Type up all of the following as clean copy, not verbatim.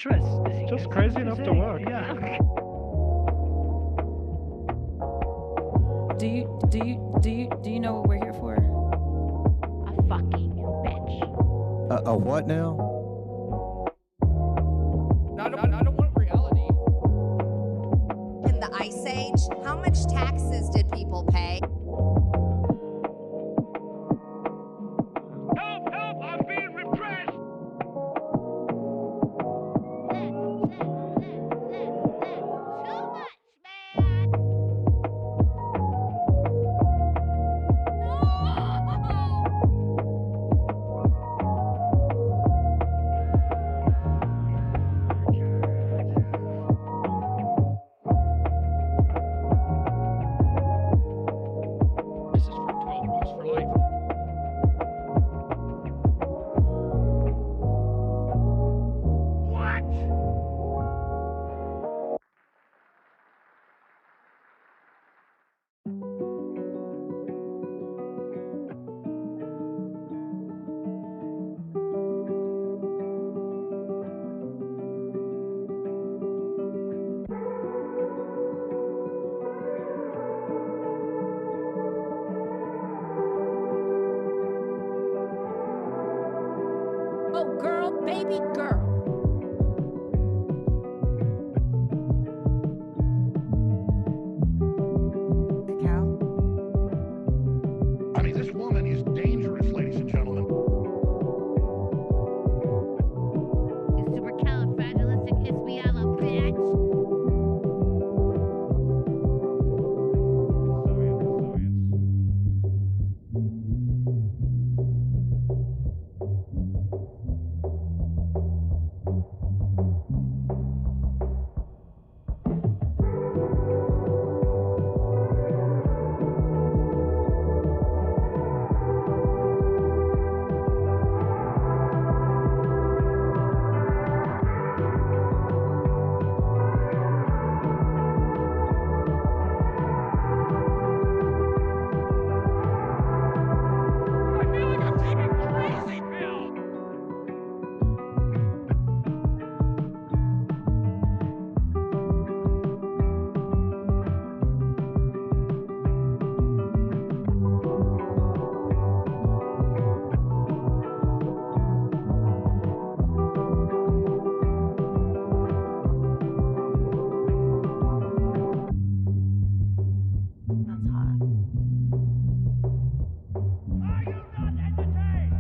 Interesting. Just crazy enough to work. Yeah. Do you know what we're here for? A fucking bitch. A what now? I don't want reality. In the Ice Age, how much taxes did people pay? Help! Help! I'm being repressed! Too much, man! This is from 12 Rules for Life. What? Oh, girl, baby girl. I mean, this woman is dangerous, ladies and gentlemen. You supercalifragilisticexpialidocious bitch! I feel like I'm taking crazy pills! That's hot. Are you not entertained?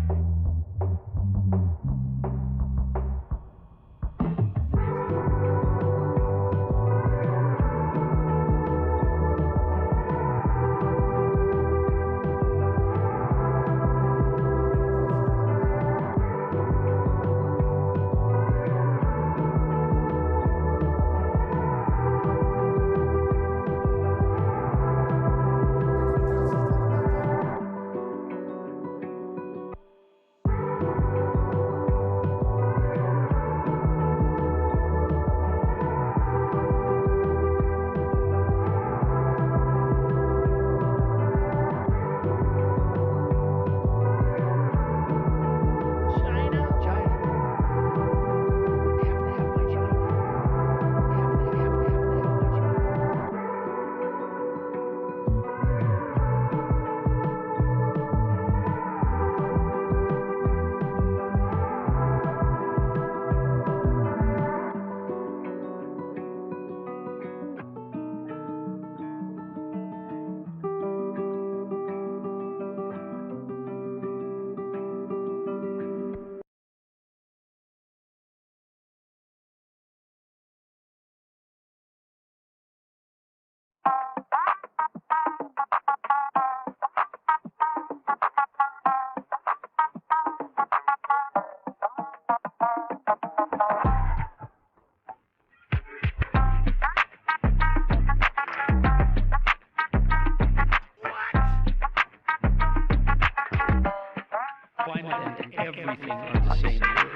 Climate and everything are the same word.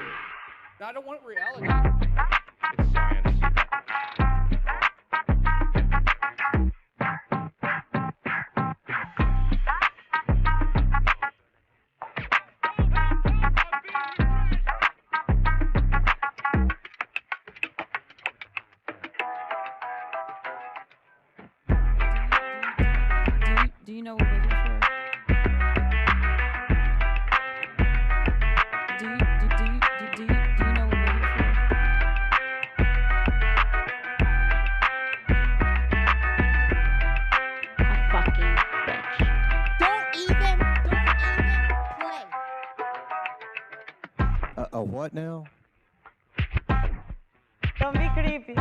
I don't want reality. It's science. we're here for? Do you know what we're here for? A fucking bitch. Don't even play. A what now? Don't be creepy.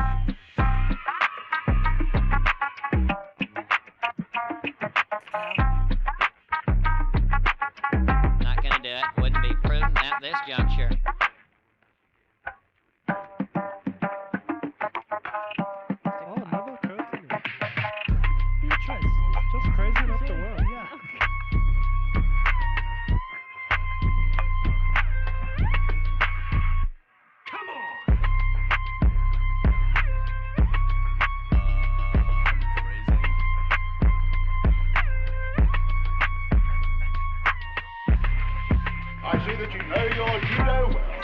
Not gonna do it. Wouldn't be prudent at this juncture. Oh, another curtain. Interest. It's just crazy enough to work. Yeah. I see that you know your judo well.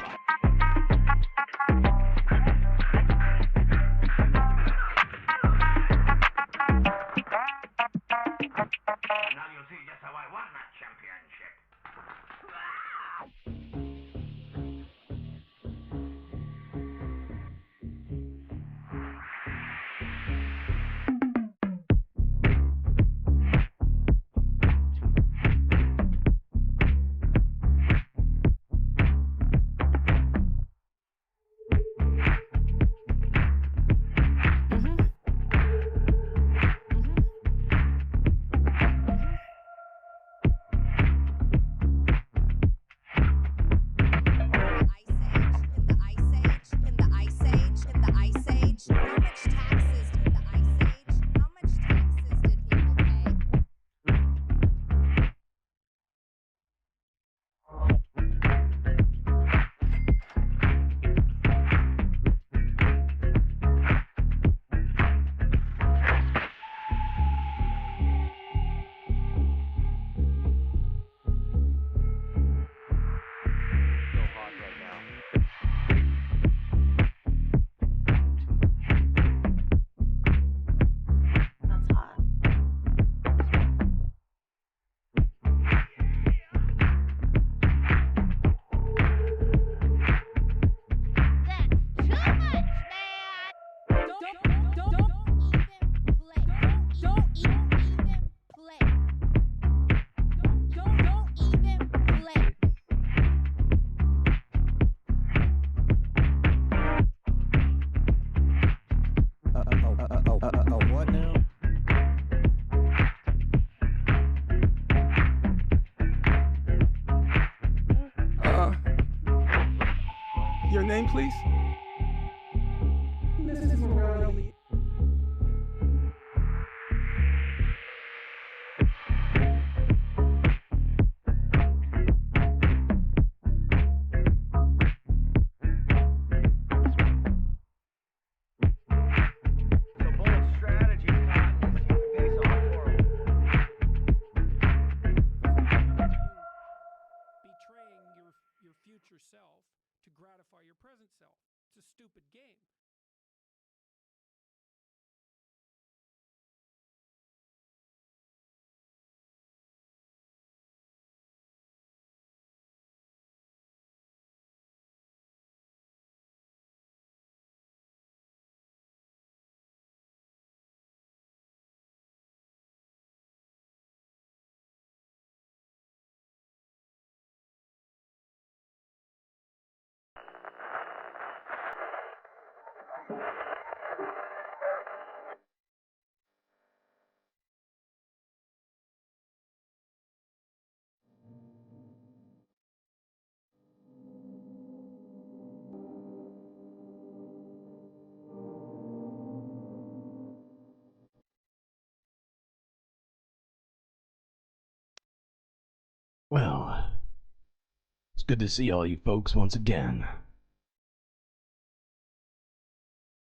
Now you'll see just how I won that championship. What now? Your name, please? Mrs. Morelli. future self to gratify your present self. It's a stupid game. Well, it's good to see all you folks once again.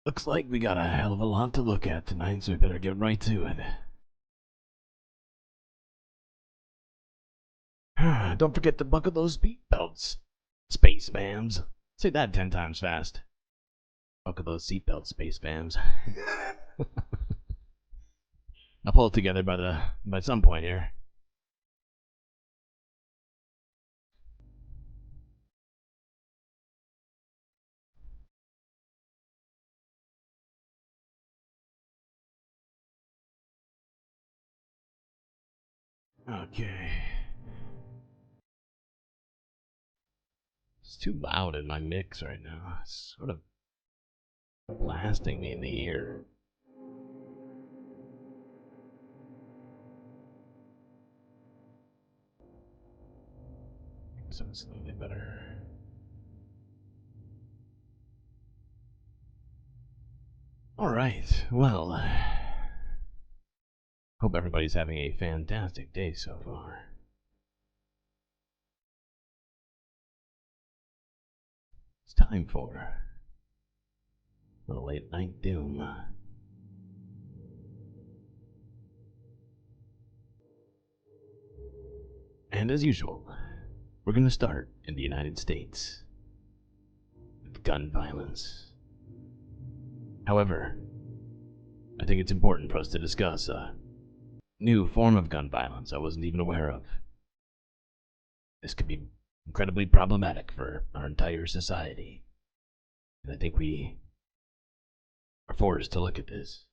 Looks like we got a hell of a lot to look at tonight, so we better get right to it. Don't forget to buckle those seatbelts, space bams. Say that 10 times fast. Buckle those seatbelts, space bams. I'll pull it together by some point here. Okay. It's too loud in my mix right now. It's sort of blasting me in the ear. So it's a little bit better. Alright, well, hope everybody's having a fantastic day so far. It's time for a late night doom. And as usual, we're gonna start in the United States with gun violence. However, I think it's important for us to discuss a new form of gun violence I wasn't even aware of. This could be incredibly problematic for our entire society. And I think we are forced to look at this.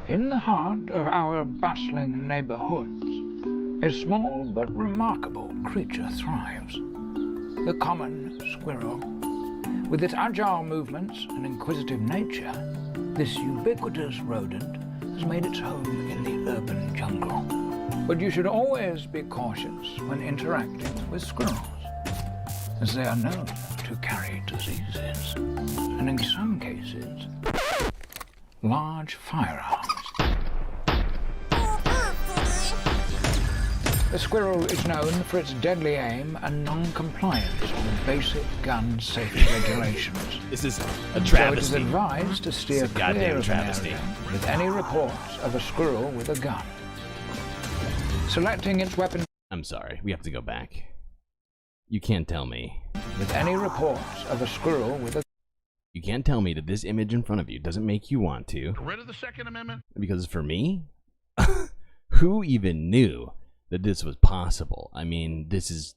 In the heart of our bustling neighborhoods, a small but remarkable creature thrives. The common squirrel. With its agile movements and inquisitive nature, this ubiquitous rodent has made its home in the urban jungle. But you should always be cautious when interacting with squirrels, as they are known to carry diseases, and in some cases, large firearms. The squirrel is known for its deadly aim and non-compliance with basic gun safety regulations. This is a travesty. So it is advised to steer clear of an area with any reports of a squirrel with a gun. Selecting its weapon... I'm sorry, we have to go back. You can't tell me. With any reports of a squirrel with a... You can't tell me that this image in front of you doesn't make you want to. Get rid of the Second Amendment? Because for me, who even knew that this was possible? I mean, this is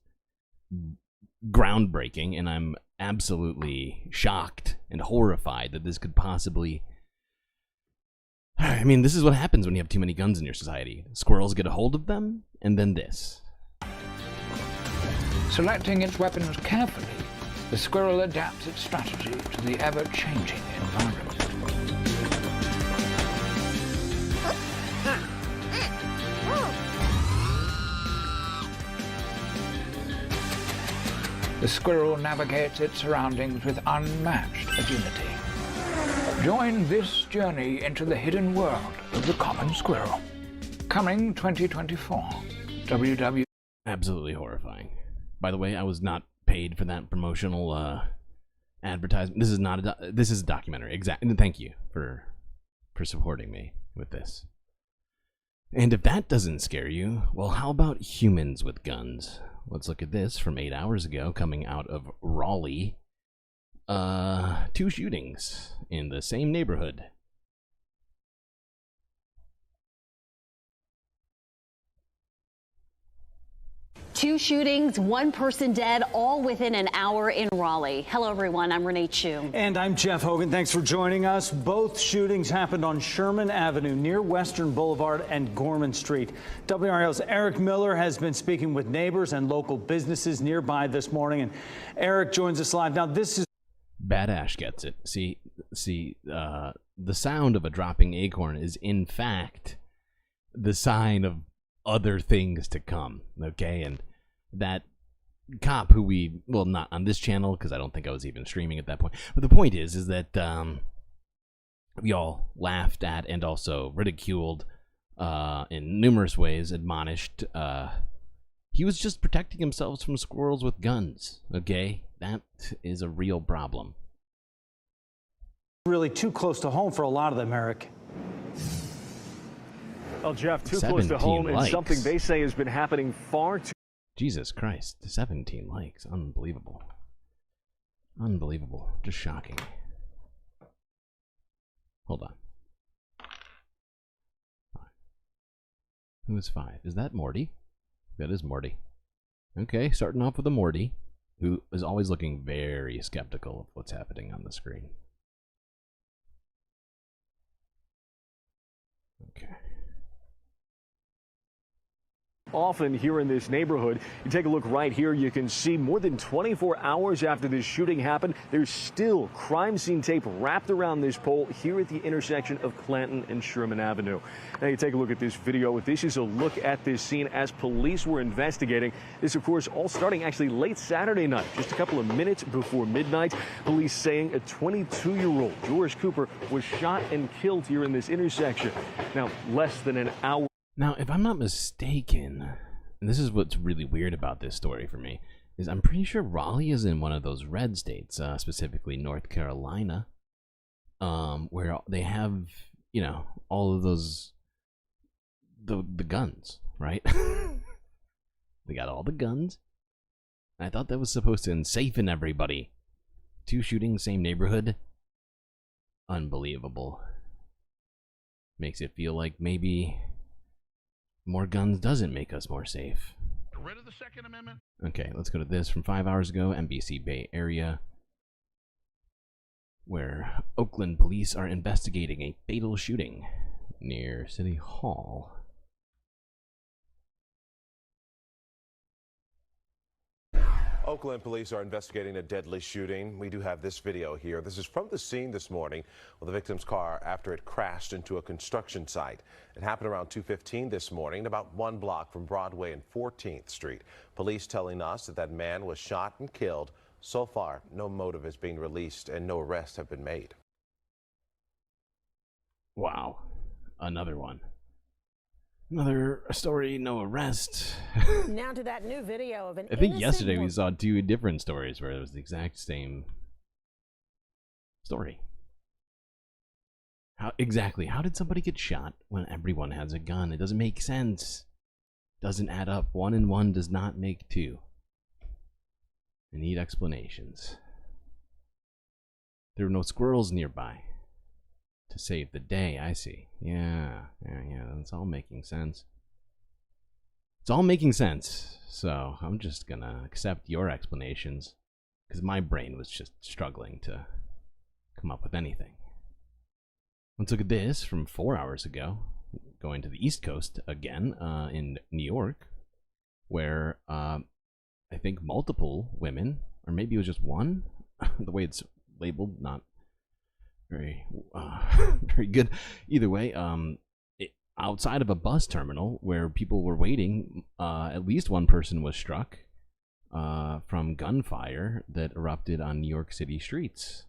groundbreaking, and I'm absolutely shocked and horrified that this could possibly... I mean, this is what happens when you have too many guns in your society. Squirrels get a hold of them, and then this. Selecting its weapons carefully, the squirrel adapts its strategy to the ever-changing environment. The squirrel navigates its surroundings with unmatched agility. Join this journey into the hidden world of the common squirrel. Coming 2024. WW. Absolutely horrifying. By the way, I was not paid for that promotional advertisement. This is not a this is a documentary. Exactly. Thank you for supporting me with this. And if that doesn't scare you, well, how about humans with guns? Let's look at this from 8 hours ago, coming out of Raleigh. 2 shootings in the same neighborhood. Two shootings, 1 person dead, all within an hour in Raleigh. Hello, everyone. I'm Renee Chu. And I'm Jeff Hogan. Thanks for joining us. Both shootings happened on Sherman Avenue near Western Boulevard and Gorman Street. WRL's Eric Miller has been speaking with neighbors and local businesses nearby this morning. And Eric joins us live. Now, this is... Bad Ash gets it. See, the sound of a dropping acorn is, in fact, the sign of other things to come, okay? And that cop who we, well, not on this channel, because I don't think I was even streaming at that point, but the point is that we all laughed at and also ridiculed in numerous ways, admonished. He was just protecting himself from squirrels with guns, okay? That is a real problem. Really too close to home for a lot of them, Eric. Well, Jeff, too close to home and something they say has been happening far too... Jesus Christ, 17 likes. Unbelievable. Unbelievable. Just shocking. Hold on. 5. Who is 5? Is that Morty? That is Morty. Okay, starting off with a Morty. who is always looking very skeptical of what's happening on the screen. Okay. Often here in this neighborhood, you take a look right here, you can see more than 24 hours after this shooting happened, there's still crime scene tape wrapped around this pole here at the intersection of Clanton and Sherman Avenue. Now you take a look at this video. This is a look at this scene as police were investigating. This, of course, all starting actually late Saturday night, just a couple of minutes before midnight. Police saying a 22-year-old, George Cooper, was shot and killed here in this intersection. Now, less than an hour. Now, if I'm not mistaken, and this is what's really weird about this story for me, is I'm pretty sure Raleigh is in one of those red states, specifically North Carolina, where they have, you know, all of those, the guns, right? They got all the guns. I thought that was supposed to ensafen everybody. 2 shootings, same neighborhood. Unbelievable. Makes it feel like maybe more guns doesn't make us more safe. Rid of the Second Amendment. Okay, let's go to this from 5 hours ago, NBC Bay Area, where Oakland police are investigating a fatal shooting near City Hall. Oakland police are investigating a deadly shooting. We do have this video here. This is from the scene this morning with the victim's car after it crashed into a construction site. It happened around 2:15 this morning, about 1 block from Broadway and 14th Street. Police telling us that that man was shot and killed. So far, no motive is being released and no arrests have been made. Wow. Another one. Another story, no arrest. Now to that new video of an I think yesterday we saw 2 different stories where it was the exact same story. How exactly? How did somebody get shot when everyone has a gun? It doesn't make sense. Doesn't add up. 1 and 1 does not make 2. I need explanations. There were no squirrels nearby to save the day. I see. Yeah. That's all making sense. It's all making sense. So I'm just gonna accept your explanations because my brain was just struggling to come up with anything. Let's look at this from 4 hours ago, going to the East Coast again, in New York, where I think multiple women, or maybe it was just one, the way it's labeled, not very very good. Either way, outside of a bus terminal where people were waiting, at least one person was struck from gunfire that erupted on New York City streets.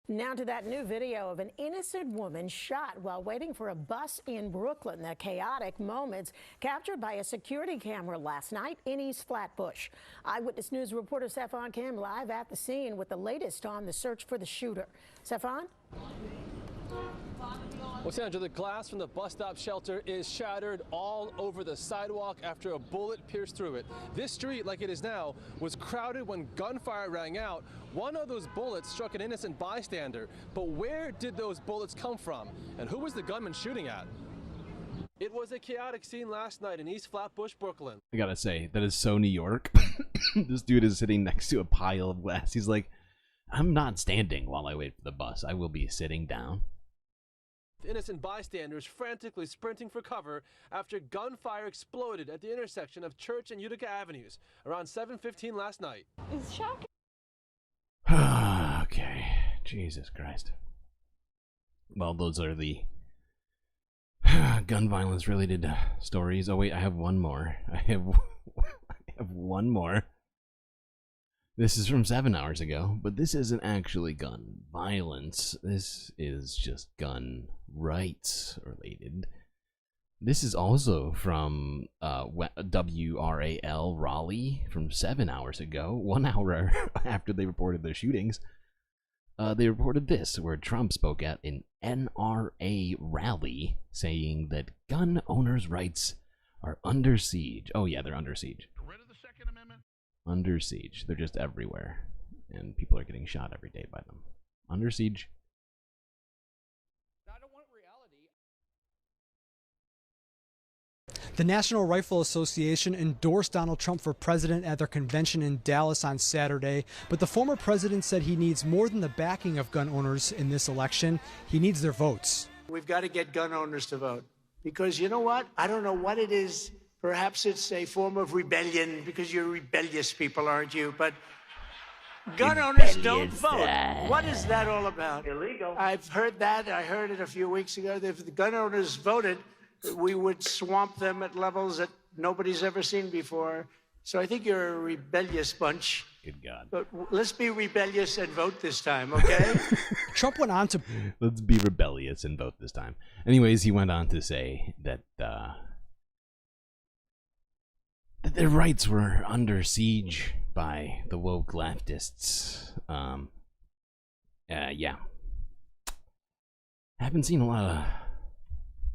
Now to that new video of an innocent woman shot while waiting for a bus in Brooklyn. The chaotic moments captured by a security camera last night in East Flatbush. Eyewitness News reporter Stefan Kim live at the scene with the latest on the search for the shooter. Stefan? Well, Sandra, the glass from the bus stop shelter is shattered all over the sidewalk after a bullet pierced through it. This street, like it is now, was crowded when gunfire rang out. One of those bullets struck an innocent bystander. But where did those bullets come from? And who was the gunman shooting at? It was a chaotic scene last night in East Flatbush, Brooklyn. I gotta say, that is so New York. This dude is sitting next to a pile of glass. He's like, I'm not standing while I wait for the bus. I will be sitting down. Innocent bystanders frantically sprinting for cover after gunfire exploded at the intersection of Church and Utica Avenues around 7:15 last night. It's shocking. Okay, Jesus Christ. Well, those are the gun violence related stories. Oh wait, I have one more. I have one more. This is from 7 hours ago, but this isn't actually gun violence. This is just gun rights related. This is also from WRAL Raleigh from 7 hours ago, 1 hour after they reported their shootings. They reported this, where Trump spoke at an NRA rally saying that gun owners' rights are under siege. Oh yeah, they're under siege. Under siege. They're just everywhere. And people are getting shot every day by them. Under siege. The National Rifle Association endorsed Donald Trump for president at their convention in Dallas on Saturday, but the former president said he needs more than the backing of gun owners in this election. He needs their votes. We've got to get gun owners to vote because you know what? I don't know what it is. Perhaps it's a form of rebellion because you're rebellious people, aren't you? But gun owners don't vote. What is that all about? Illegal. I've heard that. I heard it a few weeks ago. If the gun owners voted, we would swamp them at levels that nobody's ever seen before. So I think you're a rebellious bunch. Good God. But let's be rebellious and vote this time, okay? Trump went on to... Let's be rebellious and vote this time. Anyways, he went on to say that their rights were under siege by the woke leftists. Yeah. I haven't seen a lot of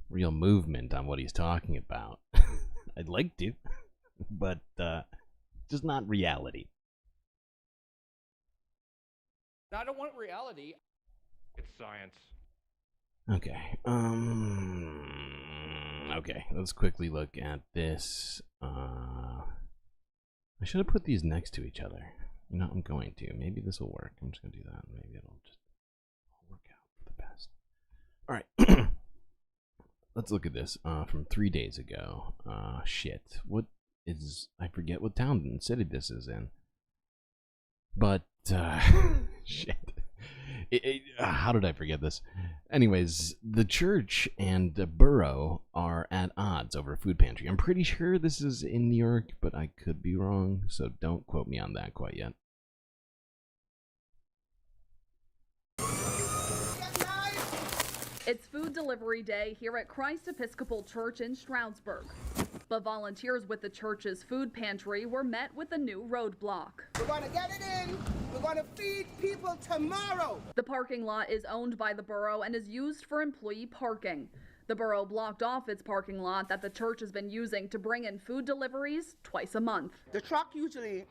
real movement on what he's talking about. I'd like to, but just not reality. I don't want reality. It's science. Okay. Okay, let's quickly look at this. I should have put these next to each other. You know, I'm going to. Maybe this will work. I'm just going to do that. Maybe it'll just work out for the best. All right. Let's look at this from 3 days ago. Shit. What is... I forget what town and city this is in. But, shit. How did I forget this? Anyways, the church and the borough are at odds over a food pantry. I'm pretty sure this is in New York, but I could be wrong, so don't quote me on that quite yet. It's food delivery day here at Christ Episcopal Church in Stroudsburg. But volunteers with the church's food pantry were met with a new roadblock. We're going to get it in. We're going to feed people tomorrow. The parking lot is owned by the borough and is used for employee parking. The borough blocked off its parking lot that the church has been using to bring in food deliveries twice a month. The truck usually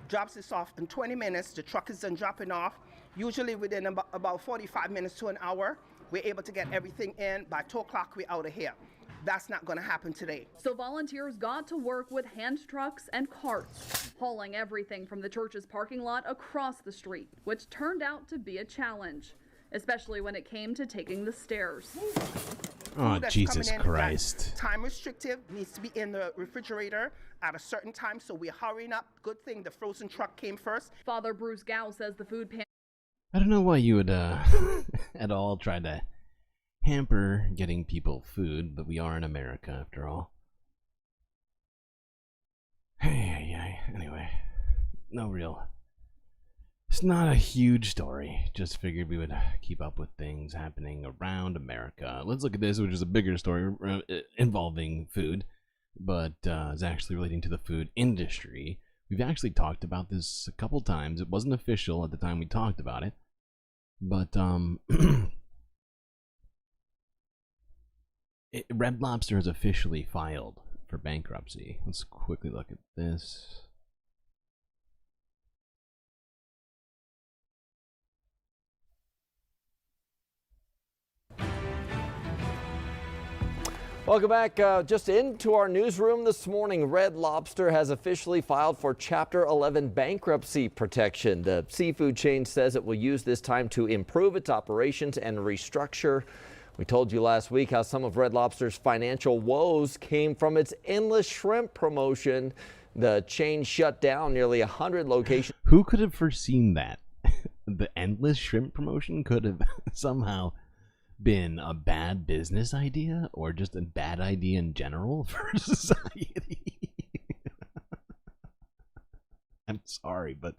drops this off in 20 minutes. The truck is done dropping off, usually within about 45 minutes to an hour. We're able to get everything in. By 2 o'clock, we're out of here. That's not going to happen today. So volunteers got to work with hand trucks and carts, hauling everything from the church's parking lot across the street, which turned out to be a challenge, especially when it came to taking the stairs. Oh, Jesus Christ. Time restrictive, needs to be in the refrigerator at a certain time, so we're hurrying up. Good thing the frozen truck came first. Father Bruce Gow says the food pantry... I don't know why you would at all try to hamper getting people food, but we are in America after all. Anyway, no real. It's not a huge story. Just figured we would keep up with things happening around America. Let's look at this, which is a bigger story involving food, but is actually relating to the food industry. We've actually talked about this a couple times. It wasn't official at the time we talked about it, but Red Lobster has officially filed for bankruptcy. Let's quickly look at this. Welcome back. Just into our newsroom this morning, Red Lobster has officially filed for Chapter 11 bankruptcy protection. The seafood chain says it will use this time to improve its operations and restructure. We told you last week how some of Red Lobster's financial woes came from its endless shrimp promotion. The chain shut down nearly 100 locations. Who could have foreseen that? The endless shrimp promotion could have somehow been a bad business idea or just a bad idea in general for society. I'm sorry, but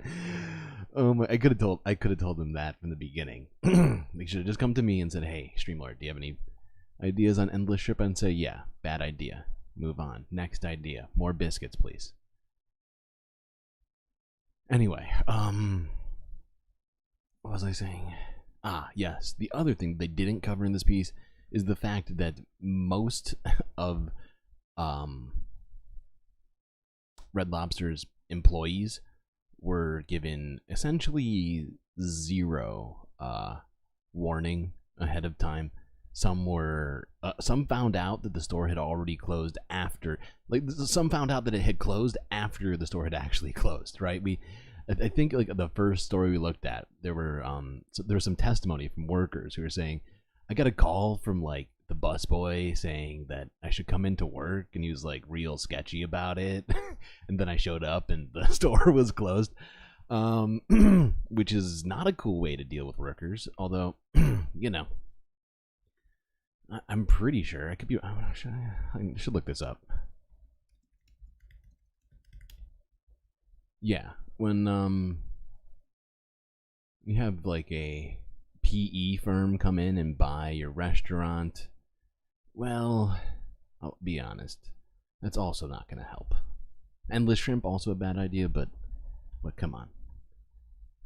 I could have told them that from the beginning. They should have just come to me and said, "Hey, StreamLord, do you have any ideas on endless shrimp?" And say, "Yeah, bad idea. Move on. Next idea. More biscuits, please." Anyway, what was I saying? Yes. The other thing they didn't cover in this piece is the fact that most of Red Lobster's employees were given essentially zero warning ahead of time some were some found out that the store had already closed after, like some found out that it had closed after the store had actually closed, right? I think like the first story we looked at, there was some testimony from workers who were saying, I got a call from like the busboy saying that I should come into work, and he was like real sketchy about it. And then I showed up and the store was closed, which is not a cool way to deal with workers. Although, you know, I'm pretty sure I could be. I should look this up. Yeah, when you have like a PE firm come in and buy your restaurant, well, I'll be honest, that's also not going to help. Endless shrimp, also a bad idea, but come on.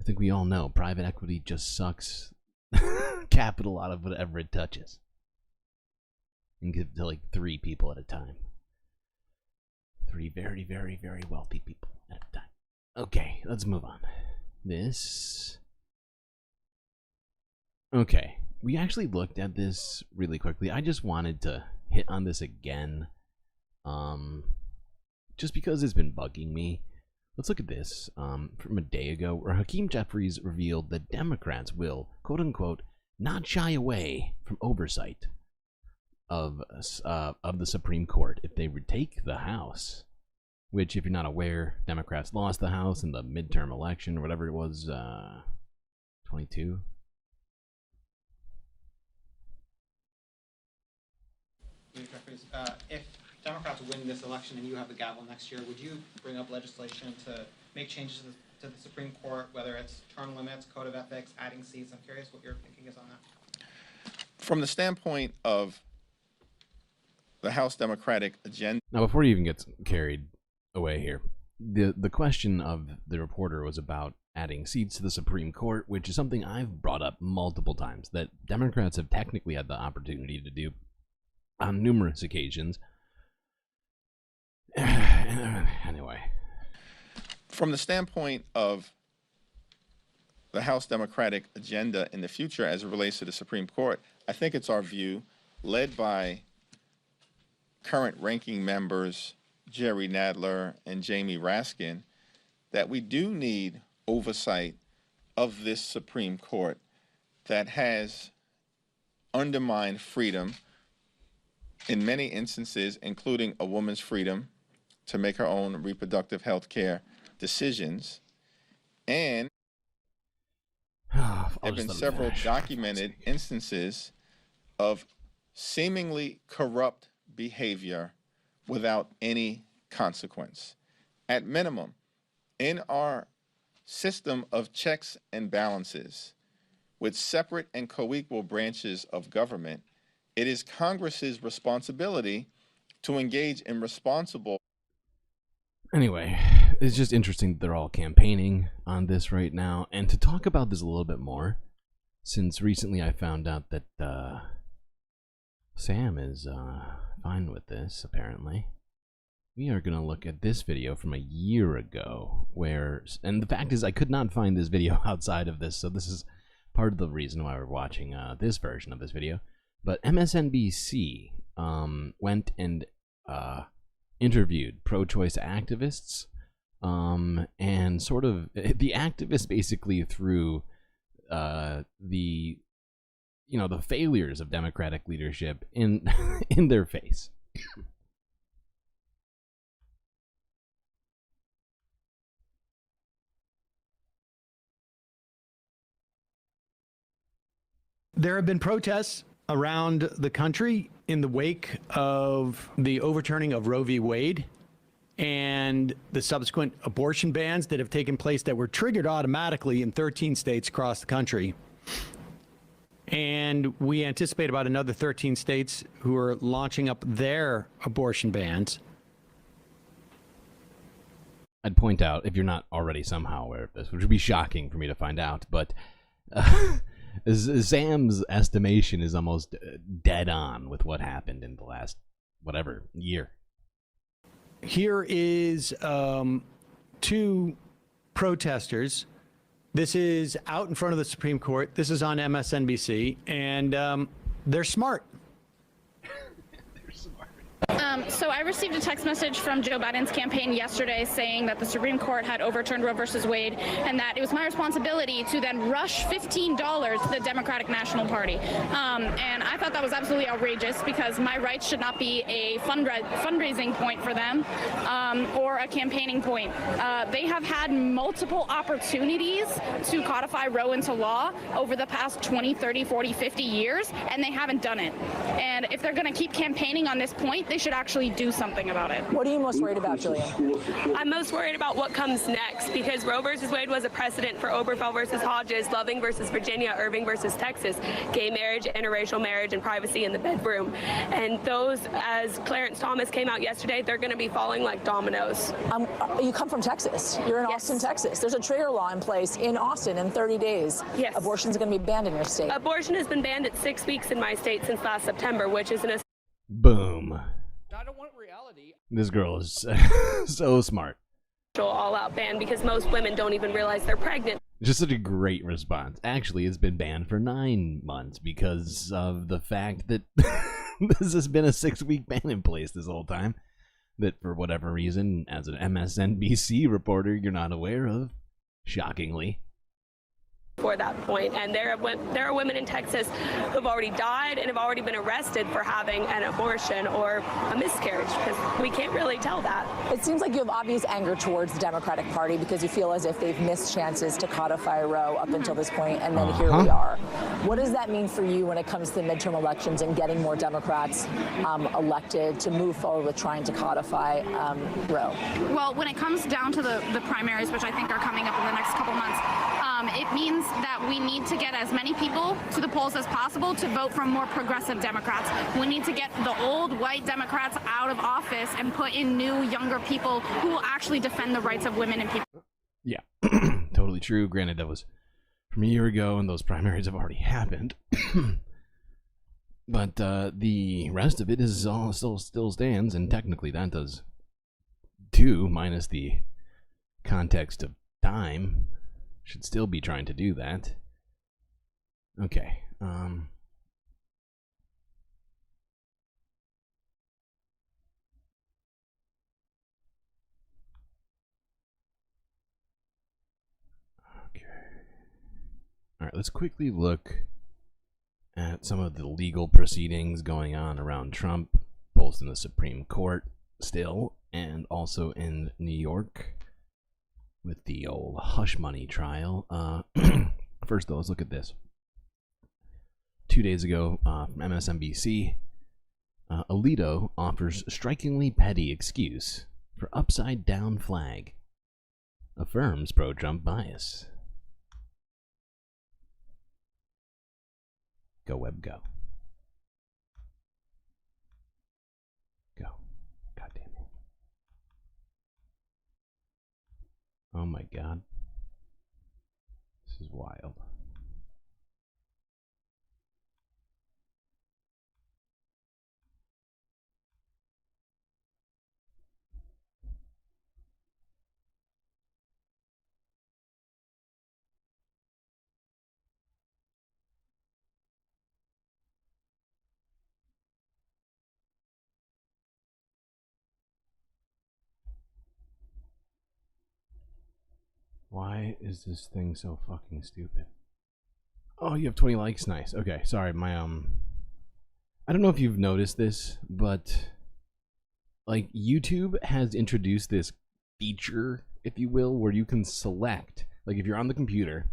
I think we all know private equity just sucks capital out of whatever it touches and give it to like 3 people at a time. 3 very, very, very wealthy people at a time. Okay, let's move on. Okay, we actually looked at this really quickly. I just wanted to hit on this again, just because it's been bugging me. Let's look at this from a day ago, where Hakeem Jeffries revealed that Democrats will, quote-unquote, not shy away from oversight of the Supreme Court if they retake the House. Which, if you're not aware, Democrats lost the House in the midterm election, or whatever it was, 22. Jeffries, if Democrats win this election and you have the gavel next year, would you bring up legislation to make changes to the Supreme Court, whether it's term limits, code of ethics, adding seats? I'm curious what your thinking is on that. From the standpoint of the House Democratic agenda. Now, before you even get carried away here, the question of the reporter was about adding seats to the Supreme Court, which is something I've brought up multiple times, that Democrats have technically had the opportunity to do on numerous occasions. Anyway, from the standpoint of the House Democratic agenda in the future as it relates to the Supreme Court, I think it's our view, led by current ranking members Jerry Nadler and Jamie Raskin, that we do need oversight of this Supreme Court that has undermined freedom in many instances, including a woman's freedom to make her own reproductive health care decisions. And there have been several documented instances of seemingly corrupt behavior without any consequence. At minimum, in our system of checks and balances, with separate and co-equal branches of government, it is Congress's responsibility to engage in responsible. Anyway, it's just interesting that they're all campaigning on this right now. And to talk about this a little bit more, since recently I found out that Sam is fine with this, apparently. We are going to look at this video from a year ago, and the fact is I could not find this video outside of this, so this is part of the reason why we're watching this version of this video. But MSNBC went and interviewed pro-choice activists, and sort of the activists basically threw the failures of Democratic leadership in their face. There have been protests around the country in the wake of the overturning of Roe v. Wade and the subsequent abortion bans that have taken place that were triggered automatically in 13 states across the country. And we anticipate about another 13 states who are launching up their abortion bans. I'd point out, if you're not already somehow aware of this, which would be shocking for me to find out, but Sam's estimation is almost dead on with what happened in the last, year. Here is 2 protesters. This is out in front of the Supreme Court. This is on MSNBC. And They're smart. So I received a text message from Joe Biden's campaign yesterday saying that the Supreme Court had overturned Roe versus Wade and that it was my responsibility to then rush $15 to the Democratic National Party. And I thought that was absolutely outrageous because my rights should not be a fundraising point for them or a campaigning point. They have had multiple opportunities to codify Roe into law over the past 20, 30, 40, 50 years, and they haven't done it. And if they're going to keep campaigning on this point, they should actually do something about it. What are you most worried about, Julian? I'm most worried about what comes next because Roe versus Wade was a precedent for Obergefell versus Hodges, Loving versus Virginia, Irving versus Texas, gay marriage, interracial marriage, and privacy in the bedroom. And those, as Clarence Thomas came out yesterday, they're going to be falling like dominoes. You come from Texas. You're in Austin, Texas. There's a trigger law in place in Austin in 30 days. Yes. Abortion's going to be banned in your state. Abortion has been banned at 6 weeks in my state since last September, which is an Boom. I don't want reality. This girl is so smart. all-out ban because most women don't even realize they're pregnant. Just such a great response. Actually, it's been banned for 9 months because of the fact that this has been a 6-week ban in place this whole time. That for whatever reason, as an MSNBC reporter, you're not aware of. Shockingly. For that point, and there are women in Texas who've already died and have already been arrested for having an abortion or a miscarriage because we can't really tell that. It seems like you have obvious anger towards the Democratic Party because you feel as if they've missed chances to codify Roe up until this point, and then here we are. What does that mean for you when it comes to the midterm elections and getting more Democrats elected to move forward with trying to codify Roe? Well, when it comes down to the primaries, which I think are coming up in the next couple months, it means that we need to get as many people to the polls as possible to vote for more progressive Democrats. We need to get the old white Democrats out of office and put in new, younger people who will actually defend the rights of women and people. Yeah, totally true. Granted, that was from a year ago, and those primaries have already happened. But the rest of it is all still stands, and technically that does too, minus the context of time. Should still be trying to do that. Okay. Okay. All right, let's quickly look at some of the legal proceedings going on around Trump, both in the Supreme Court still, and also in New York. With the old hush money trial. First, though, let's look at this. 2 days ago, from MSNBC, Alito offers strikingly petty excuse for upside down flag. Affirms pro-Trump bias. Go, Web, go. Oh my god. This is wild. Why is this thing so fucking stupid? Oh, you have 20 likes. Nice. Okay, sorry. My I don't know if you've noticed this, but like YouTube has introduced this feature, if you will, where you can select, like if you're on the computer,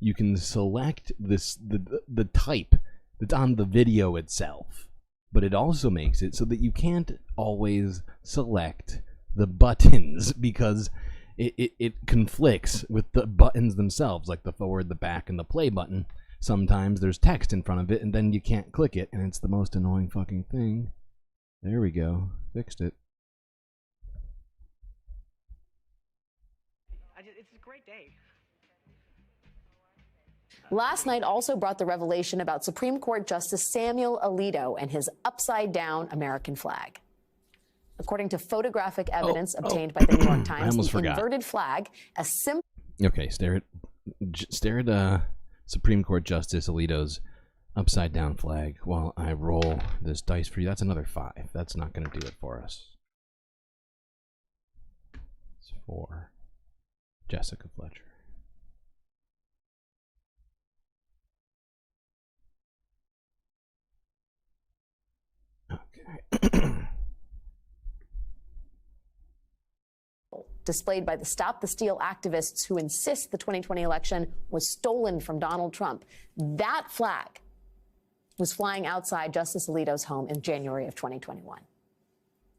you can select this the type that's on the video itself. But it also makes it so that you can't always select the buttons because it conflicts with the buttons themselves, like the forward, the back, and the play button. Sometimes there's text in front of it, and then you can't click it, and it's the most annoying fucking thing. There we go. Fixed it. It's a great day. Last night also brought the revelation about Supreme Court Justice Samuel Alito and his upside-down American flag. According to photographic evidence obtained by the New York Times, the inverted flag, a symbol. Okay, stare at Supreme Court Justice Alito's upside down flag while I roll this dice for you. That's another 5. That's not going to do it for us. It's for Jessica Fletcher. Displayed by the Stop the Steal activists who insist the 2020 election was stolen from Donald Trump. That flag was flying outside Justice Alito's home in January of 2021.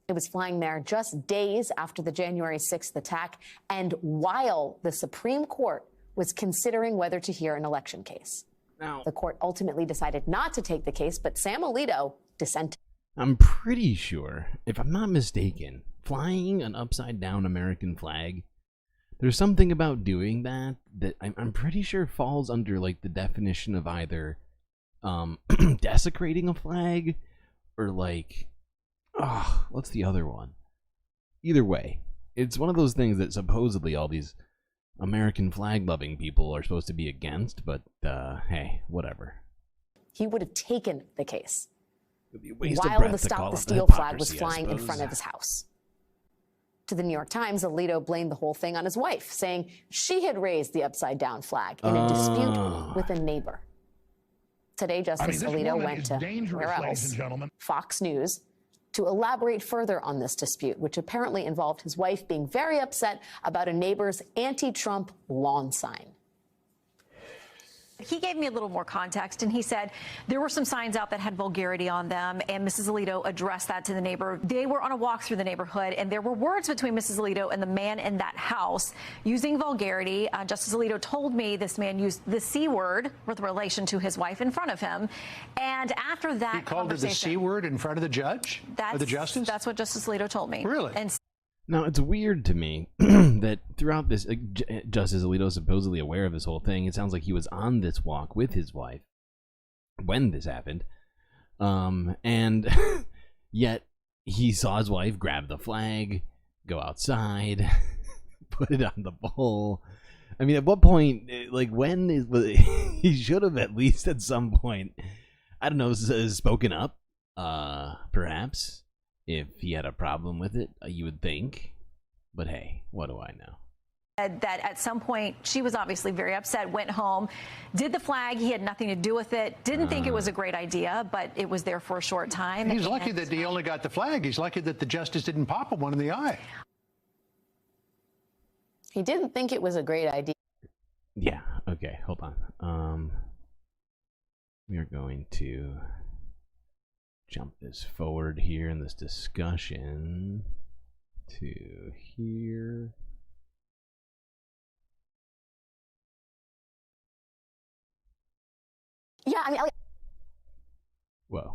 It was flying there just days after the January 6th attack and while the Supreme Court was considering whether to hear an election case. Now, the court ultimately decided not to take the case, but Sam Alito dissented. I'm pretty sure, if I'm not mistaken, flying an upside-down American flag, there's something about doing that I'm pretty sure falls under, like, the definition of either desecrating a flag or, like, what's the other one? Either way, it's one of those things that supposedly all these American flag-loving people are supposed to be against, but, hey, whatever. He would have taken the case while the Stop the Steal flag was flying in front of his house. To the New York Times, Alito blamed the whole thing on his wife, saying she had raised the upside-down flag in a dispute with a neighbor. Today, Justice Alito went to, where else, Fox News, to elaborate further on this dispute, which apparently involved his wife being very upset about a neighbor's anti-Trump lawn sign. He gave me a little more context, and he said there were some signs out that had vulgarity on them, and Mrs. Alito addressed that to the neighbor. They were on a walk through the neighborhood, and there were words between Mrs. Alito and the man in that house using vulgarity. Justice Alito told me this man used the C word with relation to his wife in front of him, and after that he called her the C word in front of the judge or the justice? That's what Justice Alito told me. Really? And now, it's weird to me that throughout this, Justice Alito is supposedly aware of this whole thing. It sounds like he was on this walk with his wife when this happened. And yet he saw his wife grab the flag, go outside, put it on the pole. I mean, at what point, like, he should have at least at some point, I don't know, spoken up, perhaps. If he had a problem with it, you would think. But hey, what do I know? That at some point, she was obviously very upset, went home, did the flag. He had nothing to do with it. Didn't think it was a great idea, but it was there for a short time. He's lucky that he only got the flag. He's lucky that the justice didn't pop him one in the eye. He didn't think it was a great idea. Yeah, okay, hold on. We are going to jump this forward here in this discussion to here. Yeah, I mean, whoa.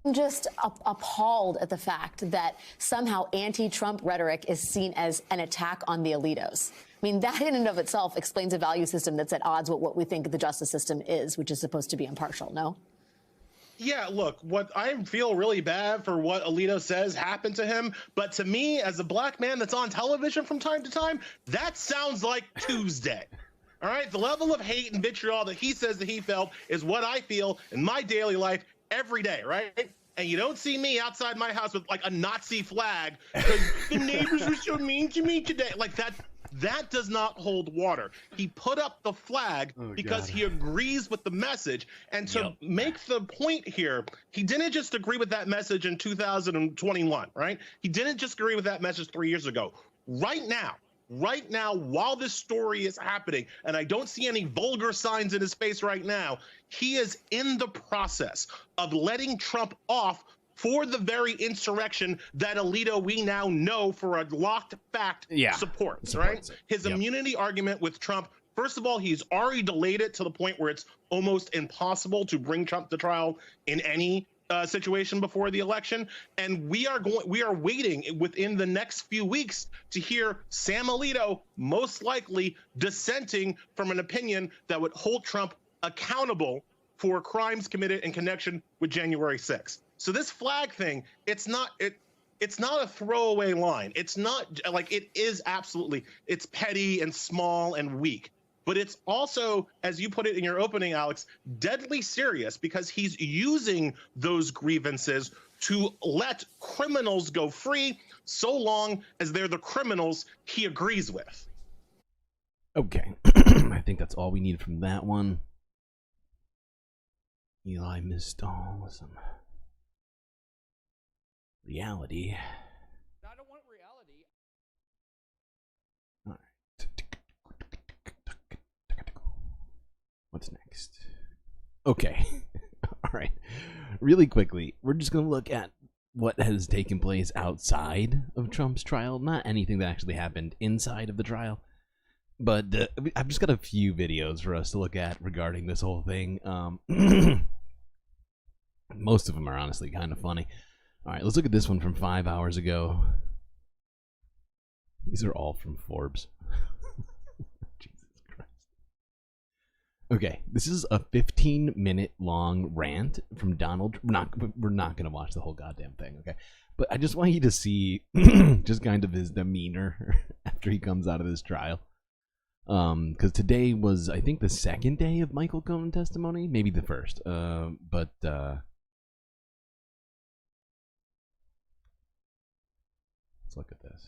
I'm just appalled at the fact that somehow anti-Trump rhetoric is seen as an attack on the Alitos. I mean, that in and of itself explains a value system that's at odds with what we think the justice system is, which is supposed to be impartial, no? Yeah, look, what I feel really bad for what Alito says happened to him, but to me, as a black man that's on television from time to time, that sounds like Tuesday. All right, the level of hate and vitriol that he says that he felt is what I feel in my daily life every day, right? And you don't see me outside my house with like a Nazi flag because the neighbors were so mean to me today. Like that does not hold water. He put up the flag because he agrees with the message. And to make the point here, he didn't just agree with that message in 2021, right? He didn't just agree with that message 3 years ago. Right now, while this story is happening, and I don't see any vulgar signs in his face right now, he is in the process of letting Trump off for the very insurrection that Alito, we now know for a locked fact, supports, right? His immunity argument with Trump, first of all, he's already delayed it to the point where it's almost impossible to bring Trump to trial in any situation before the election. And we are waiting within the next few weeks to hear Sam Alito most likely dissenting from an opinion that would hold Trump accountable for crimes committed in connection with January 6th. So this flag thing, it's not a throwaway line. It's not like, it is absolutely, it's petty and small and weak. but it's also, as you put it in your opening, Alex, deadly serious because he's using those grievances to let criminals go free so long as they're the criminals he agrees with. Okay. I think that's all we need from that one. Eli missed all some reality. I don't want reality. All right. What's next? Okay. All right. Really quickly, we're just going to look at what has taken place outside of Trump's trial. Not anything that actually happened inside of the trial. But I've just got a few videos for us to look at regarding this whole thing. Most of them are honestly kind of funny. All right, let's look at this one from 5 hours ago. These are all from Forbes. Jesus Christ. Okay, this is a 15-minute long rant from Donald. We're not going to watch the whole goddamn thing, okay? But I just want you to see just kind of his demeanor after he comes out of this trial. Because today was, I think, the second day of Michael Cohen testimony, maybe the first. Let's look at this.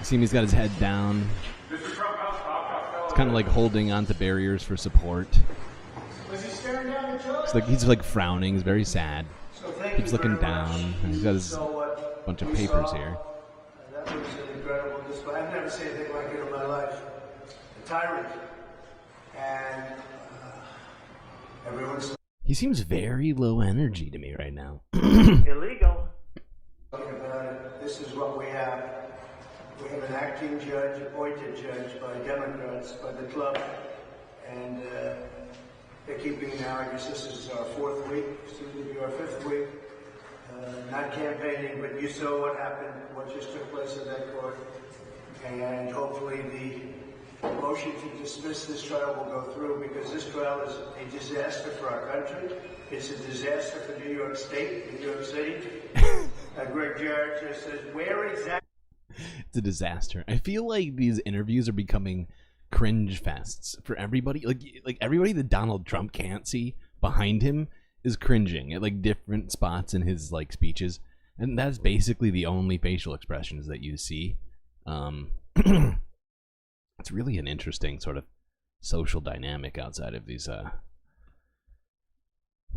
See him, he's got his head down. It's kind of like holding onto barriers for support. He's like frowning. He's very sad. Keeps looking down. And he's got his bunch of papers here. That was an incredible display. I've never seen anything like it in my life. A tyrant. And everyone's... He seems very low energy to me right now. Illegal. This is what we have. We have an acting judge, appointed judge by Democrats, by the club. And they're keeping now, I guess this is our 4th week, soon to be our 5th week. Not campaigning, but you saw what happened, what just took place in that court. And hopefully the motion to dismiss this trial will go through, because this trial is a disaster for our country. It's a disaster for New York State, New York City. Greg Jarrett just says, where exactly? It's a disaster. I feel like these interviews are becoming cringe fests for everybody. Like everybody that Donald Trump can't see behind him is cringing at like different spots in his like speeches, and that's basically the only facial expressions that you see. It's really an interesting sort of social dynamic outside of these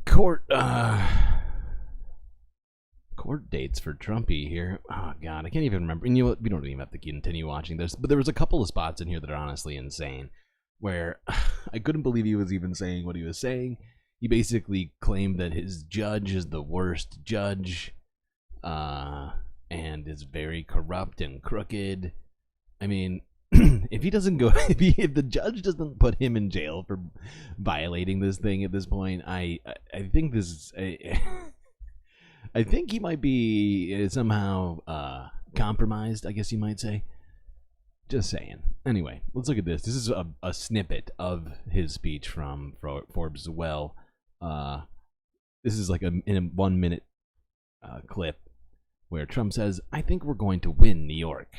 court dates for Trumpy here. Oh god, I can't even remember. And you know what? We don't even have to continue watching this, but there was a couple of spots in here that are honestly insane, where I couldn't believe he was even saying what he was saying. He basically claimed that his judge is the worst judge, and is very corrupt and crooked. I mean, if he doesn't go, if the judge doesn't put him in jail for violating this thing at this point, I think this is I think he might be somehow compromised, I guess you might say. Just saying. Anyway, let's look at this. This is a snippet of his speech from Forbes as well. This is like in a 1 minute clip where Trump says, "I think we're going to win New York."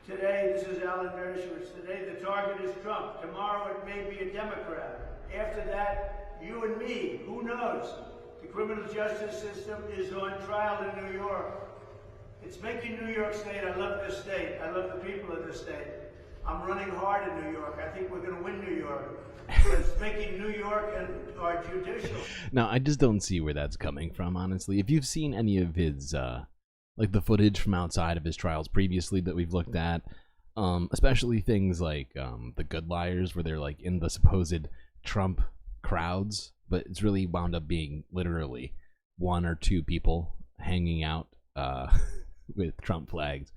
Today, this is Alan Dershowitz. Today, the target is Trump. Tomorrow, it may be a Democrat. After that, you and me, who knows? The criminal justice system is on trial in New York. It's making New York State. I love this state. I love the people of this state. I'm running hard in New York. I think we're going to win New York. But it's making New York and our judicial. Now, I just don't see where that's coming from, honestly. If you've seen any of his like the footage from outside of his trials previously that we've looked at, especially things like the Good Liars, where they're like in the supposed Trump crowds, but it's really wound up being literally 1 or 2 people hanging out with Trump flags,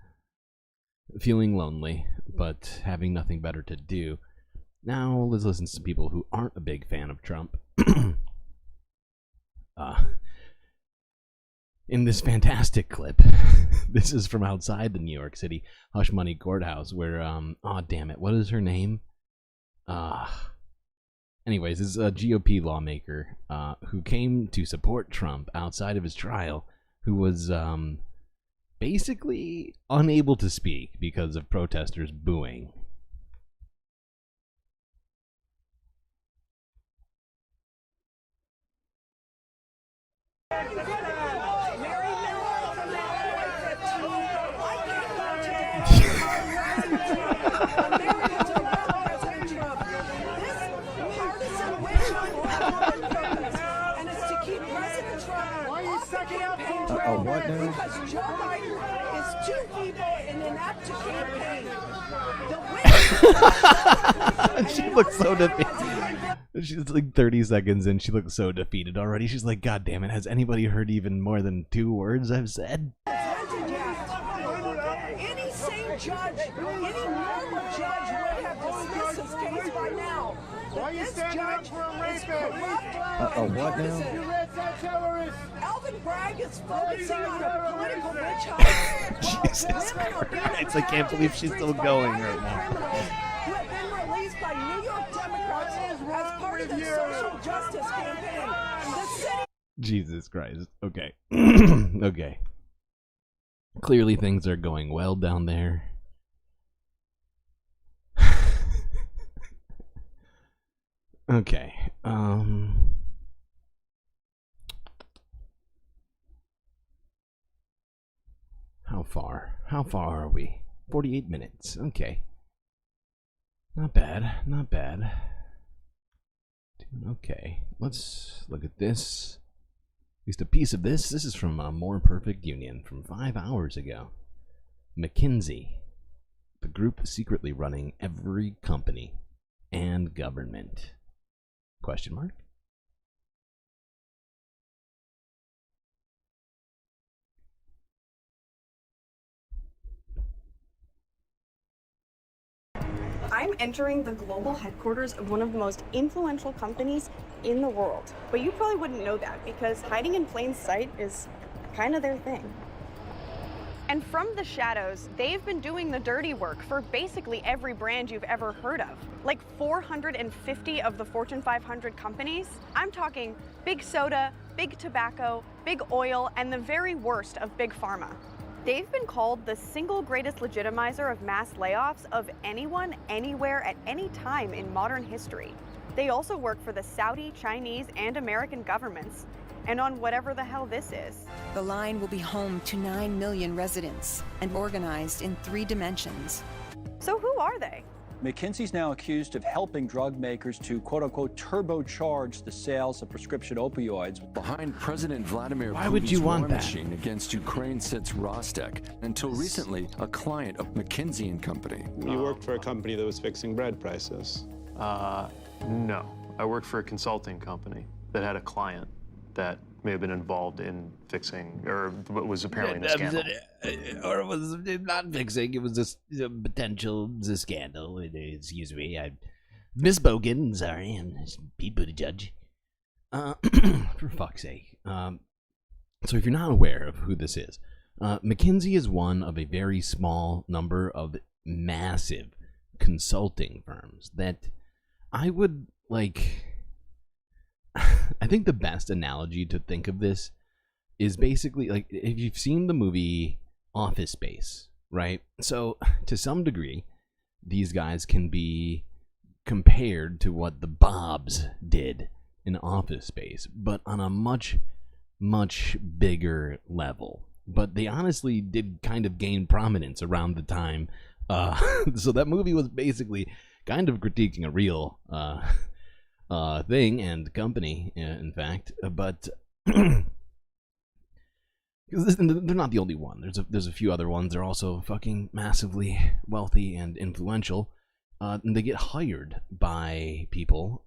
feeling lonely, but having nothing better to do. Now let's listen to some people who aren't a big fan of Trump. in this fantastic clip. This is from outside the New York City Hush Money Courthouse where, oh damn it, what is her name? Anyways, this is a GOP lawmaker who came to support Trump outside of his trial, who was basically unable to speak because of protesters booing. What now? Because Joe Biden is too feeble and inept to campaign. She looks so defeated. She's like 30 seconds in. She looks so defeated already. She's like, God damn it, has anybody heard even more than 2 words I've said? Any sane judge, any normal judge would have dismissed his case by now. Why are you standing up for a rapist? What now? Alvin Bragg is focusing on a political witch hunt. Jesus Christ, I can't believe she's still going right now. Who have been released by New York Democrats as part of the social justice campaign. The city. Jesus Christ. Okay. Okay. Clearly things are going well down there. Okay. How far are we? 48 minutes. Okay. Not bad. Not bad. Okay. Let's look at this. At least a piece of this. This is from a More Perfect Union from 5 hours ago. McKinsey. The group secretly running every company and government. Question mark? I'm entering the global headquarters of one of the most influential companies in the world. But you probably wouldn't know that because hiding in plain sight is kind of their thing. And from the shadows, they've been doing the dirty work for basically every brand you've ever heard of. Like 450 of the Fortune 500 companies. I'm talking big soda, big tobacco, big oil, and the very worst of big pharma. They've been called the single greatest legitimizer of mass layoffs of anyone, anywhere, at any time in modern history. They also work for the Saudi, Chinese, and American governments, and on whatever the hell this is. The line will be home to 9 million residents and organized in 3 dimensions. So who are they? McKinsey's now accused of helping drug makers to, quote-unquote, turbocharge the sales of prescription opioids. Behind President Vladimir Why would you want that? Machine against Ukraine sits Rostec, until recently a client of McKinsey & Company. You worked for a company that was fixing bread prices. No. I worked for a consulting company that had a client that may have been involved in fixing, or was apparently in a scandal. Or was not fixing, it was just a potential scandal. Excuse me, I misspoken, sorry, I'm people to judge. For fuck's sake. So if you're not aware of who this is, McKinsey is one of a very small number of massive consulting firms that I would, like... I think the best analogy to think of this is basically like if you've seen the movie Office Space, right? So to some degree, these guys can be compared to what the Bobs did in Office Space, but on a much, much bigger level. But they honestly did kind of gain prominence around the time. So that movie was basically kind of critiquing a real thing and company, in fact, but they're not the only one. There's a few other ones. They're also fucking massively wealthy and influential, and they get hired by people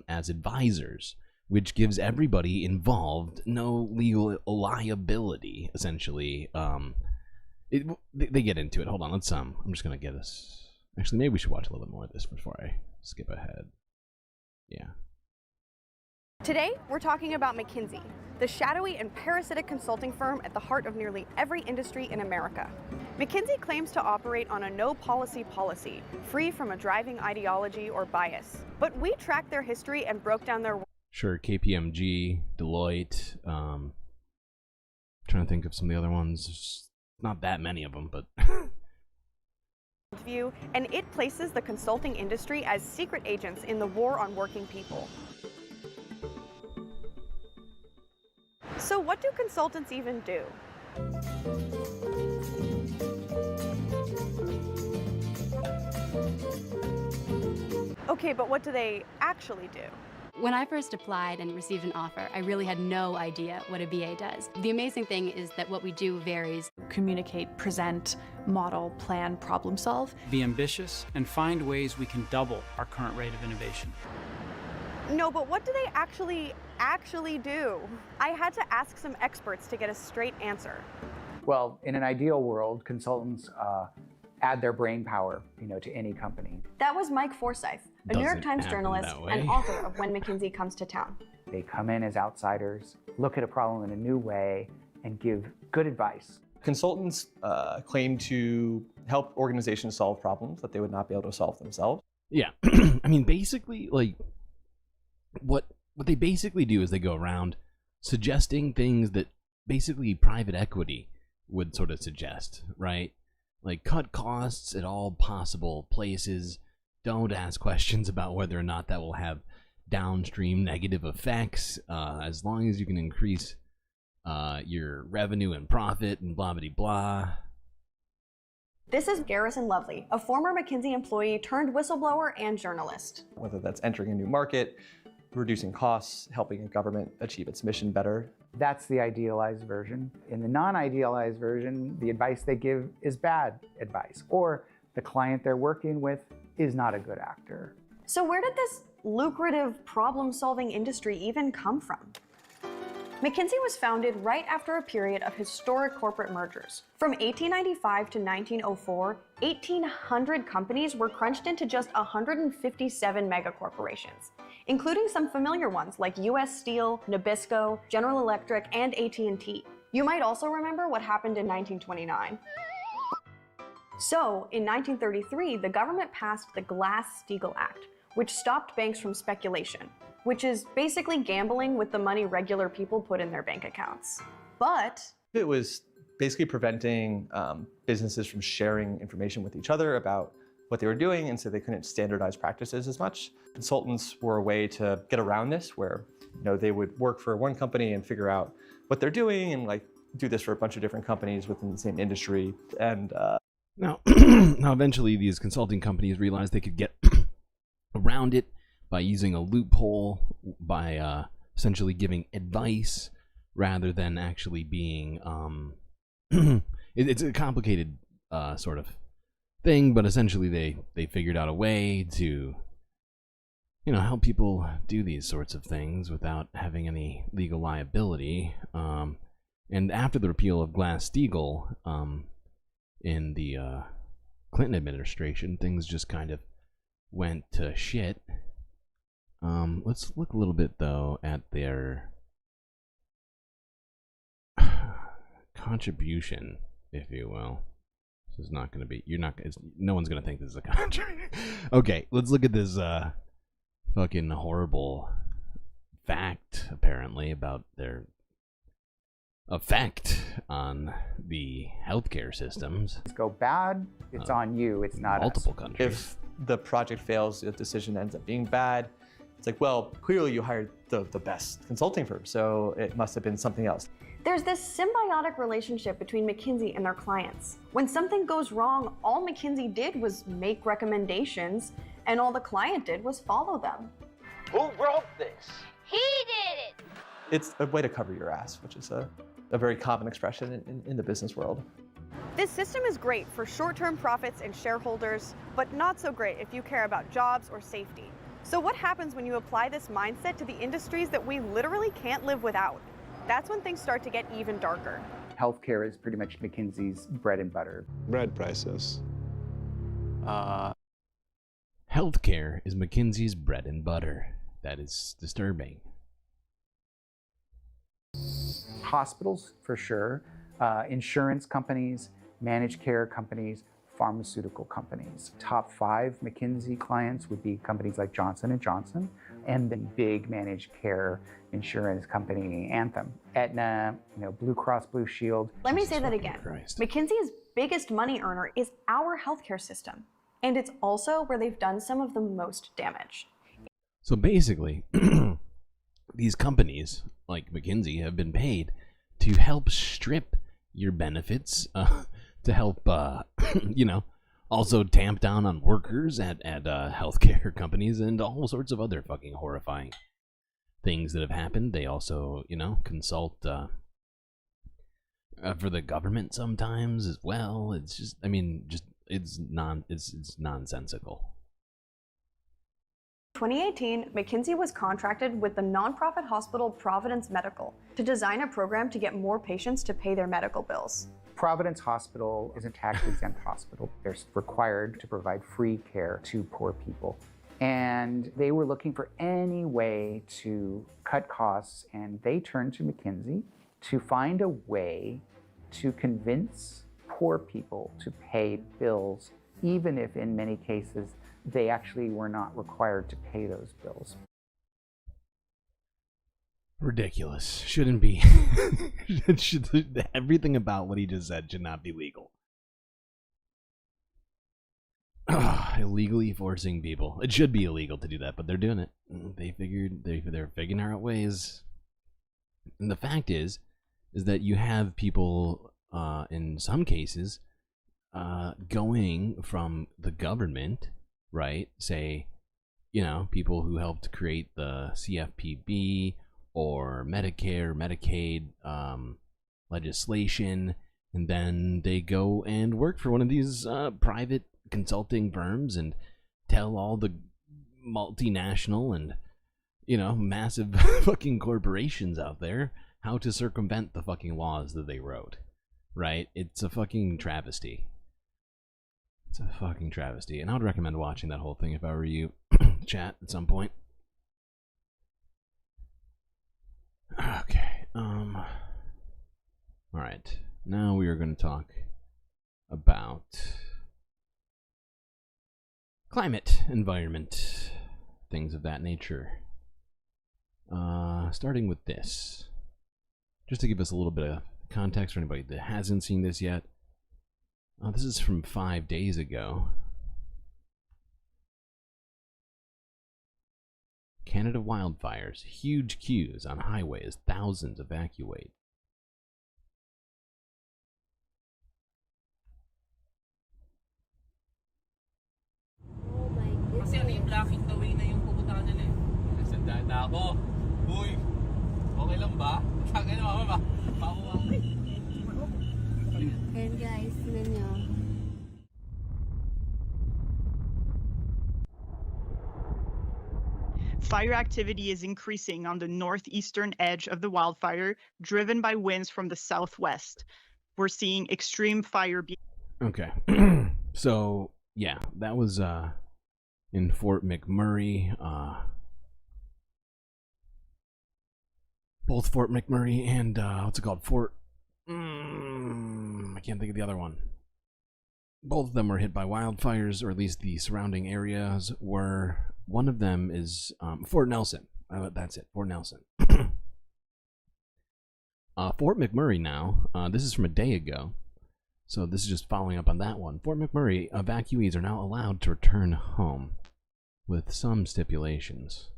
as advisors, which gives everybody involved no legal liability. Essentially, they get into it. Hold on, let's I'm just gonna get us. Actually, maybe we should watch a little bit more of this before I skip ahead. Yeah. Today, we're talking about McKinsey, the shadowy and parasitic consulting firm at the heart of nearly every industry in America. McKinsey claims to operate on a no-policy policy, free from a driving ideology or bias. But we tracked their history and broke down their... Sure, KPMG, Deloitte, trying to think of some of the other ones. There's not that many of them, but... view, and it places the consulting industry as secret agents in the war on working people. So what do consultants even do? Okay, but what do they actually do? When I first applied and received an offer, I really had no idea what a BA does. The amazing thing is that what we do varies. Communicate, present, model, plan, problem solve. Be ambitious and find ways we can double our current rate of innovation. No, but what do they actually do? I had to ask some experts to get a straight answer. Well, in an ideal world, consultants add their brain power, to any company. That was Mike Forsyth, a New York Times journalist and author of When McKinsey Comes to Town. They come in as outsiders, look at a problem in a new way, and give good advice. Consultants claim to help organizations solve problems that they would not be able to solve themselves. Yeah, I mean, basically, like, what they basically do is they go around suggesting things that basically private equity would sort of suggest, right? Like, cut costs at all possible places. Don't ask questions about whether or not that will have downstream negative effects. As long as you can increase your revenue and profit and blah, blah, blah. This is Garrison Lovely, a former McKinsey employee turned whistleblower and journalist. Whether that's entering a new market, reducing costs, helping a government achieve its mission better. That's the idealized version. In the non-idealized version, the advice they give is bad advice, or the client they're working with is not a good actor. So where did this lucrative problem-solving industry even come from? McKinsey was founded right after a period of historic corporate mergers. From 1895 to 1904, 1,800 companies were crunched into just 157 megacorporations, including some familiar ones like US Steel, Nabisco, General Electric, and AT&T. You might also remember what happened in 1929. So, in 1933, the government passed the Glass-Steagall Act, which stopped banks from speculation, which is basically gambling with the money regular people put in their bank accounts. But it was basically preventing businesses from sharing information with each other about what they were doing, and so they couldn't standardize practices as much. Consultants were a way to get around this, where they would work for one company and figure out what they're doing, and like do this for a bunch of different companies within the same industry. And now eventually these consulting companies realized they could get around it by using a loophole, by essentially giving advice rather than actually being it's a complicated sort of thing, but essentially they figured out a way to help people do these sorts of things without having any legal liability. And after the repeal of Glass-Steagall in the Clinton administration, things just kind of went to shit. Let's look a little bit though at their contribution, if you will. This is not going to be. No one's going to think this is a contribution. Okay, let's look at this fucking horrible fact, apparently, about their effect on the healthcare systems. Go bad, it's on you. It's not multiple us. countries. if the project fails, the decision ends up being bad, it's like, well, clearly you hired the best consulting firm, so it must have been something else. there's this symbiotic relationship between McKinsey and their clients. When something goes wrong, all McKinsey did was make recommendations, and all the client did was follow them. Who wrote this? He did it! It's a way to cover your ass, which is a very common expression in the business world. This system is great for short-term profits and shareholders, but not so great if you care about jobs or safety. So what happens when you apply this mindset to the industries that we literally can't live without? That's when things start to get even darker. Healthcare is pretty much McKinsey's bread and butter. Bread prices. Healthcare is McKinsey's bread and butter. That is disturbing. Hospitals, for sure, insurance companies, managed care companies, pharmaceutical companies. Top 5 McKinsey clients would be companies like Johnson & Johnson, and the big managed care insurance company, Anthem, Aetna, Blue Cross Blue Shield. Let me say that again. Christ. McKinsey's biggest money earner is our healthcare system, and it's also where they've done some of the most damage. So basically, these companies like McKinsey have been paid to help strip your benefits, to help, also tamp down on workers at healthcare companies and all sorts of other fucking horrifying things that have happened. They also, consult for the government sometimes as well. It's just, it's nonsensical. 2018, McKinsey was contracted with the nonprofit hospital Providence Medical to design a program to get more patients to pay their medical bills. Providence Hospital is a tax-exempt hospital. They're required to provide free care to poor people. And they were looking for any way to cut costs, and they turned to McKinsey to find a way to convince poor people to pay bills, even if in many cases they actually were not required to pay those bills. Ridiculous. Shouldn't be. Everything about what he just said should not be legal. Illegally forcing people. It should be illegal to do that, but they're doing it. They're figuring out ways. And the fact is that you have people, in some cases, going from the government, right? Say, people who helped create the CFPB or Medicare, Medicaid legislation, and then they go and work for one of these private consulting firms and tell all the multinational and, massive fucking corporations out there how to circumvent the fucking laws that they wrote, right? It's a fucking travesty. It's a fucking travesty, and I would recommend watching that whole thing if I were you, chat, at some point. Okay, alright, now we are going to talk about climate, environment, things of that nature. Starting with this, just to give us a little bit of context for anybody that hasn't seen this yet. This is from 5 days ago. Canada wildfires, huge queues on highways, thousands evacuate. Kasi ano yung blocking the way na yung pupuntahan nila eh. Nasandaan na ako. Uy, okay lang ba? Sakay na ako ba? Ayan guys, tignan nyo. Fire activity is increasing on the northeastern edge of the wildfire, driven by winds from the southwest. We're seeing extreme fire. Okay. So, yeah, that was in Fort McMurray. Both Fort McMurray and, what's it called? I can't think of the other one. Both of them were hit by wildfires, or at least the surrounding areas were. One of them is Fort Nelson. That's it, Fort Nelson. Fort McMurray now, this is from a day ago, so this is just following up on that one. Fort McMurray, evacuees are now allowed to return home with some stipulations.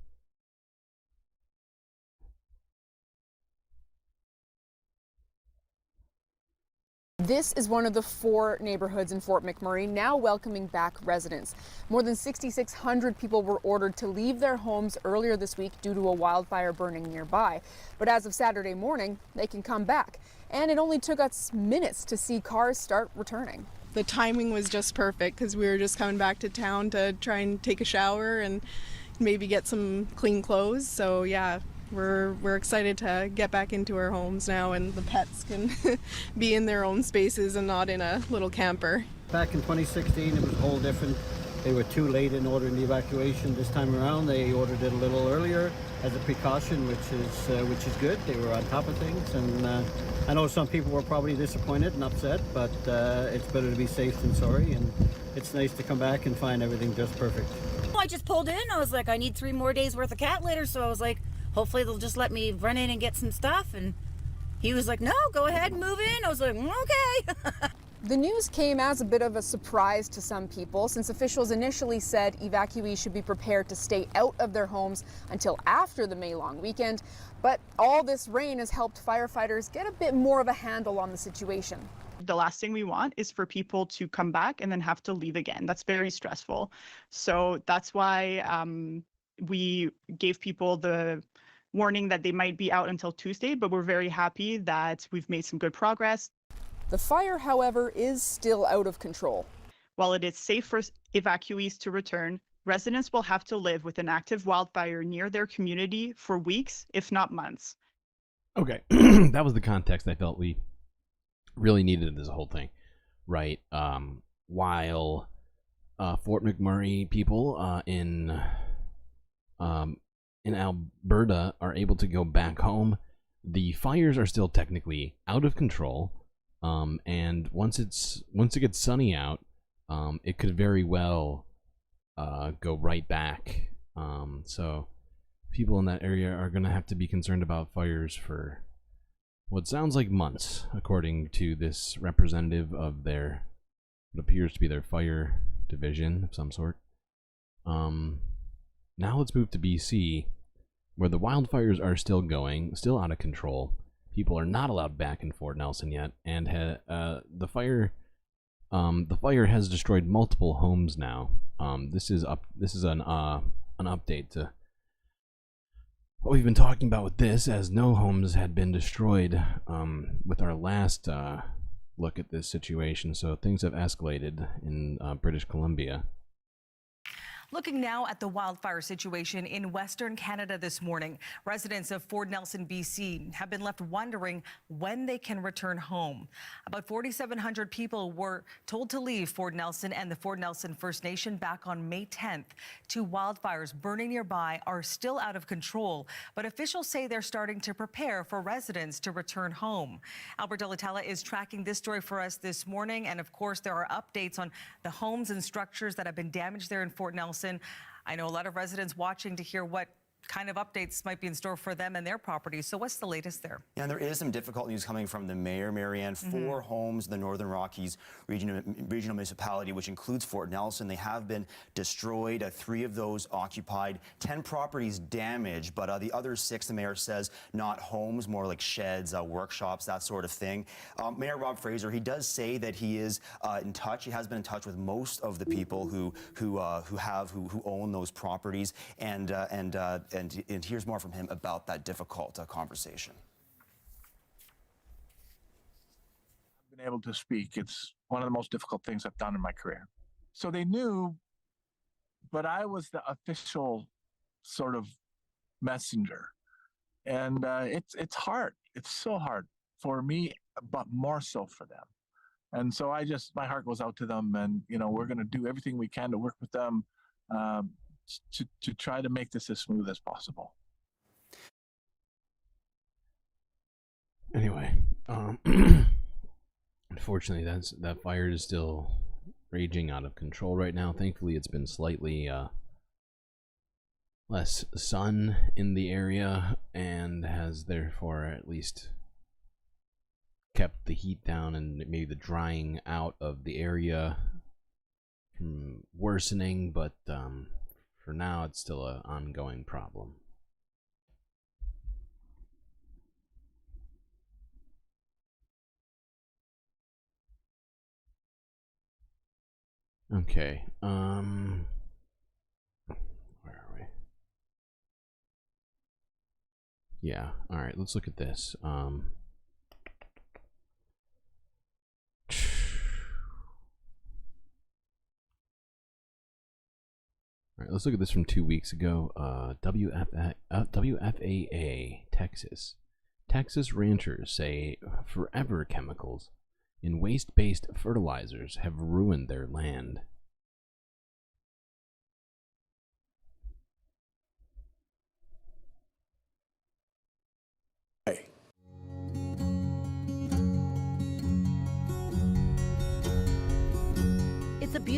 This is one of the 4 neighborhoods in Fort McMurray now welcoming back residents. More than 6,600 people were ordered to leave their homes earlier this week due to a wildfire burning nearby. But as of Saturday morning, they can come back. And it only took us minutes to see cars start returning. The timing was just perfect because we were just coming back to town to try and take a shower and maybe get some clean clothes. So yeah. We're excited to get back into our homes now, and the pets can be in their own spaces and not in a little camper. Back in 2016, it was a whole different They were too late in ordering the evacuation this time around. They ordered it a little earlier as a precaution, which is good. They were on top of things, and I know some people were probably disappointed and upset, but it's better to be safe than sorry, and it's nice to come back and find everything just perfect. I just pulled in. I was like, I need 3 more days worth of cat litter, so I was like, hopefully they'll just let me run in and get some stuff. And he was like, no, go ahead and move in. I was like, okay. The news came as a bit of a surprise to some people, since officials initially said evacuees should be prepared to stay out of their homes until after the May long weekend. But all this rain has helped firefighters get a bit more of a handle on the situation. The last thing we want is for people to come back and then have to leave again. That's very stressful. So that's why we gave people the warning that they might be out until Tuesday, but we're very happy that we've made some good progress. The fire, however, is still out of control. While it is safe for evacuees to return, residents will have to live with an active wildfire near their community for weeks, if not months. Okay, that was the context I felt we really needed in this whole thing, right? While Fort McMurray people in Alberta are able to go back home, the fires are still technically out of control. And once it gets sunny out, it could very well go right back. So people in that area are going to have to be concerned about fires for what sounds like months, according to this representative of their what appears to be their fire division of some sort. Now let's move to BC, where the wildfires are still going, still out of control. People are not allowed back in Fort Nelson yet, and the fire has destroyed multiple homes now. This is an update to what we've been talking about with this, as no homes had been destroyed with our last look at this situation. So things have escalated in British Columbia. Looking now at the wildfire situation in Western Canada this morning, residents of Fort Nelson, BC have been left wondering when they can return home. About 4,700 people were told to leave Fort Nelson and the Fort Nelson First Nation back on May 10th. 2 wildfires burning nearby are still out of control, but officials say they're starting to prepare for residents to return home. Albert Delatella is tracking this story for us this morning, and of course there are updates on the homes and structures that have been damaged there in Fort Nelson. I know a lot of residents watching to hear what kind of updates might be in store for them and their properties. So what's the latest there? Yeah, and there is some difficult news coming from the mayor, Marianne. 4 homes in the Northern Rockies regional municipality, which includes Fort Nelson, they have been destroyed. 3 of those occupied, 10 properties damaged, but the other 6, the mayor says, not homes, more like sheds, workshops, that sort of thing. Mayor Rob Fraser, he does say that he is in touch. He has been in touch with most of the people who own those properties, and here's more from him about that difficult conversation. I've been able to speak. It's one of the most difficult things I've done in my career. So they knew, but I was the official sort of messenger. And it's hard. It's so hard for me, but more so for them. And so my heart goes out to them, and, we're going to do everything we can to work with them to try to make this as smooth as possible. Anyway, unfortunately, that fire is still raging out of control right now. Thankfully, it's been slightly less sun in the area, and has therefore at least kept the heat down and maybe the drying out of the area from worsening, but for now, it's still an ongoing problem. Okay, where are we? Yeah, alright, let's look at this. All right, let's look at this from 2 weeks ago. WFAA, Texas. Texas ranchers say forever chemicals in waste-based fertilizers have ruined their land.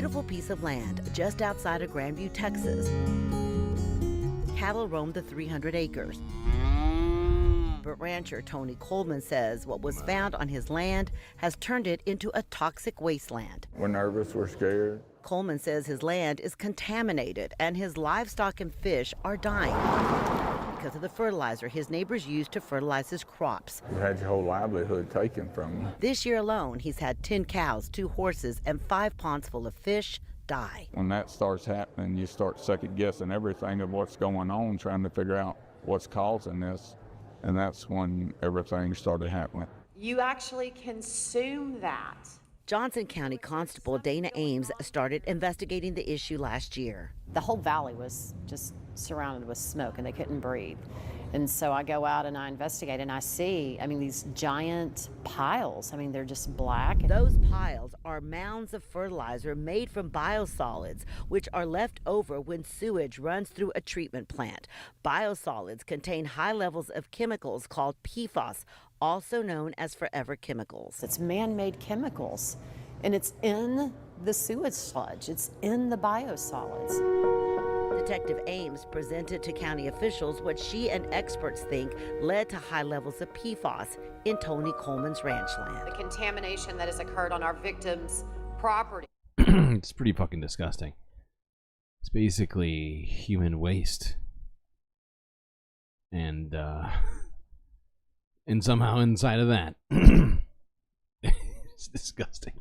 beautiful piece of land just outside of Grandview, Texas. Cattle roam the 300 acres. But rancher Tony Coleman says what was found on his land has turned it into a toxic wasteland. We're nervous, we're scared. Coleman says his land is contaminated and his livestock and fish are dying because of the fertilizer his neighbors use to fertilize his crops. You had your whole livelihood taken from you. This year alone, he's had 10 cows, 2 horses, and 5 ponds full of fish die. When that starts happening, you start second guessing everything of what's going on, trying to figure out what's causing this. And that's when everything started happening. You actually consume that. Johnson County Constable Dana Ames started investigating the issue last year. The whole valley was just surrounded with smoke and they couldn't breathe. And so I go out and I investigate and I see, these giant piles. They're just black. Those piles are mounds of fertilizer made from biosolids, which are left over when sewage runs through a treatment plant. Biosolids contain high levels of chemicals called PFAS, also known as forever chemicals. It's man-made chemicals, and it's in the sewage sludge. It's in the biosolids. Detective Ames presented to county officials what she and experts think led to high levels of PFAS in Tony Coleman's ranch land. The contamination that has occurred on our victims' property. It's pretty fucking disgusting. It's basically human waste. And somehow inside of that, it's disgusting.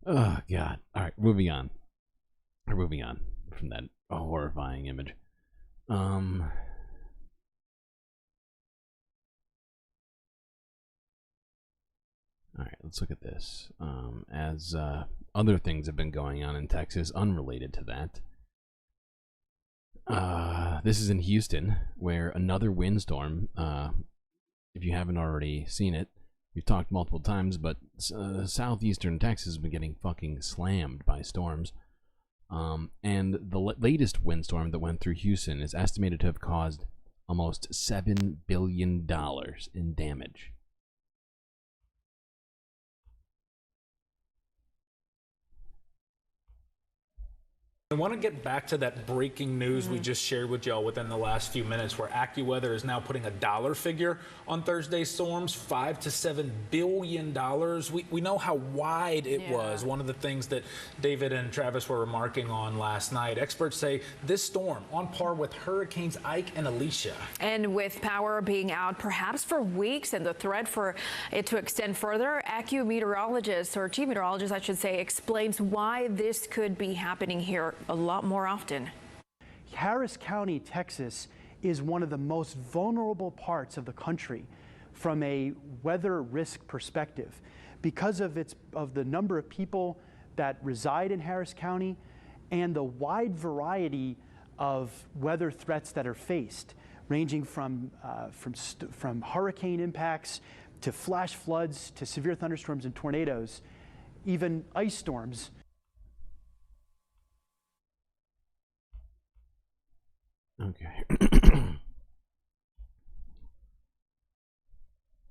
Oh, God. All right, moving on. We're moving on from that horrifying image. All right, let's look at this. As other things have been going on in Texas unrelated to that. This is in Houston, where another windstorm, if you haven't already seen it, we've talked multiple times, but southeastern Texas has been getting fucking slammed by storms. And the latest windstorm that went through Houston is estimated to have caused almost $7 billion in damage. I want to get back to that breaking news we just shared with y'all within the last few minutes, where AccuWeather is now putting a dollar figure on Thursday's storms, $5 to $7 billion. We know how wide it was. One of the things that David and Travis were remarking on last night. Experts say this storm on par with Hurricanes Ike and Alicia. And with power being out perhaps for weeks and the threat for it to extend further, chief meteorologist, I should say, explains why this could be happening here a lot more often. Harris County, Texas is one of the most vulnerable parts of the country from a weather risk perspective because of the number of people that reside in Harris County and the wide variety of weather threats that are faced, ranging from hurricane impacts to flash floods to severe thunderstorms and tornadoes, even ice storms. Okay.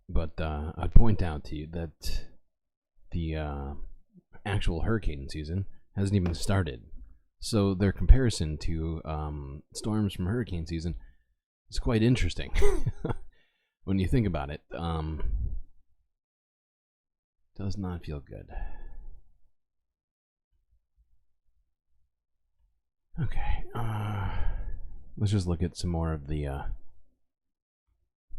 But I'd point out to you that the actual hurricane season hasn't even started. So their comparison to storms from hurricane season is quite interesting. When you think about it, does not feel good. Okay, let's just look at some more of the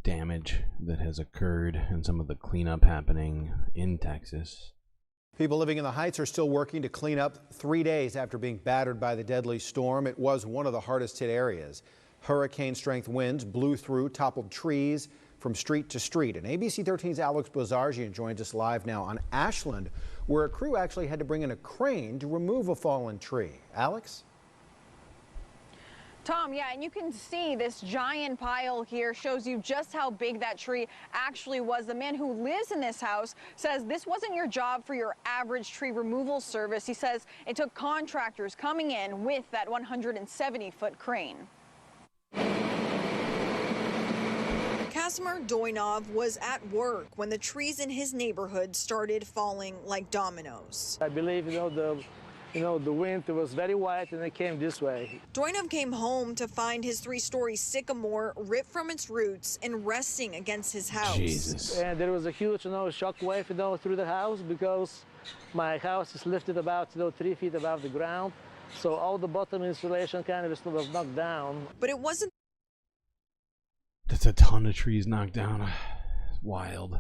damage that has occurred and some of the cleanup happening in Texas. People living in the Heights are still working to clean up 3 days after being battered by the deadly storm. It was one of the hardest hit areas. Hurricane-strength winds blew through, toppled trees from street to street. And ABC 13's Alex Bozargian joins us live now on Ashland, where a crew actually had to bring in a crane to remove a fallen tree. Alex? Tom, yeah, and you can see this giant pile here shows you just how big that tree actually was. The man who lives in this house says this wasn't your job for your average tree removal service. He says it took contractors coming in with that 170-foot crane. Kasimir Doinov was at work when the trees in his neighborhood started falling like dominoes. I believe, the You know, the wind was very wet and it came this way. Doinov came home to find his 3-story sycamore ripped from its roots and resting against his house. Jesus. And there was a huge, shock wave, through the house because my house is lifted about, 3 feet above the ground. So all the bottom insulation kind of was knocked down. But it wasn't. That's a ton of trees knocked down. Wild.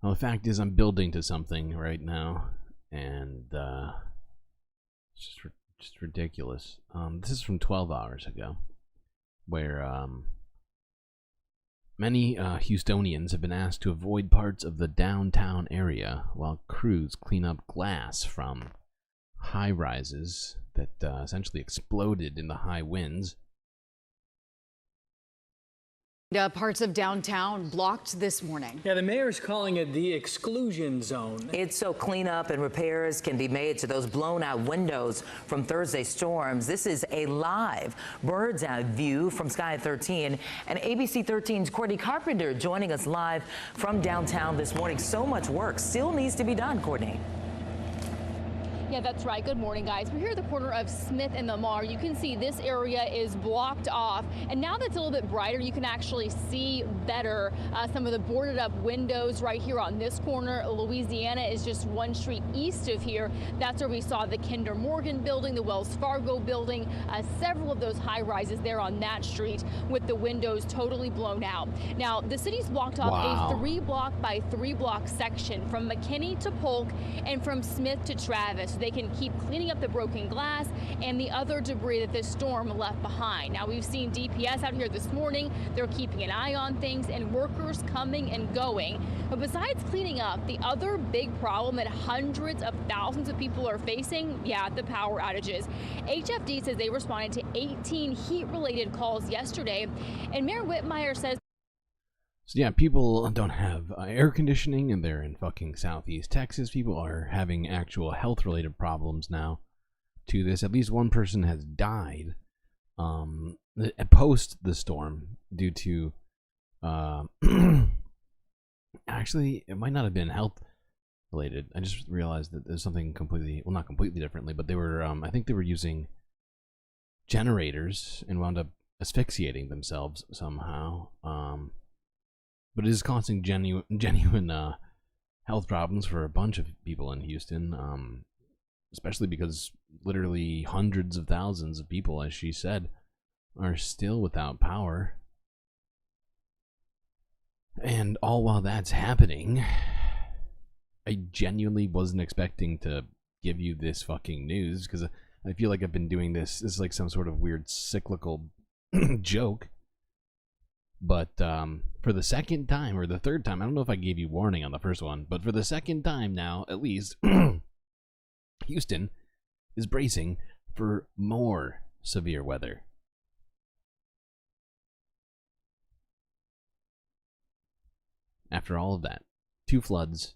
Well, the fact is, I'm building to something right now, and it's just ridiculous. This is from 12 hours ago, where many Houstonians have been asked to avoid parts of the downtown area while crews clean up glass from high rises that essentially exploded in the high winds. Parts of downtown blocked this morning. Yeah, the mayor's calling it the exclusion zone. It's so cleanup and repairs can be made to those blown out windows from Thursday's storms. This is a live bird's eye view from Sky 13. And ABC 13's Courtney Carpenter joining us live from downtown this morning. So much work still needs to be done, Courtney. Yeah, that's right. Good morning, guys. We're here at the corner of Smith and Lamar. You can see this area is blocked off. And now that's a little bit brighter, you can actually see better some of the boarded up windows right here on this corner. Louisiana is just one street east of here. That's where we saw the Kinder Morgan building, the Wells Fargo building, several of those high rises there on that street with the windows totally blown out. Now, the city's blocked off a 3-block by 3-block section from McKinney to Polk and from Smith to Travis. They can keep cleaning up the broken glass and the other debris that this storm left behind. Now, we've seen DPS out here this morning. They're keeping an eye on things and workers coming and going. But besides cleaning up, the other big problem that hundreds of thousands of people are facing, the power outages. HFD says they responded to 18 heat-related calls yesterday, and Mayor Whitmire says So yeah, people don't have air conditioning, and they're in fucking southeast Texas. People are having actual health-related problems now to this. At least one person has died post the storm due to actually, it might not have been health-related. I just realized that there's something completely, well, not completely differently, but they were, I think they were using generators and wound up asphyxiating themselves somehow. But it is causing genuine health problems for a bunch of people in Houston, especially because literally hundreds of thousands of people, as she said, are still without power. And all while that's happening, I genuinely wasn't expecting to give you this fucking news, because I feel like I've been doing this. This is like some sort of weird cyclical joke. But for the second time, or the third time, I don't know if I gave you warning on the first one, but for the second time now, at least, Houston is bracing for more severe weather. After all of that, 2 floods,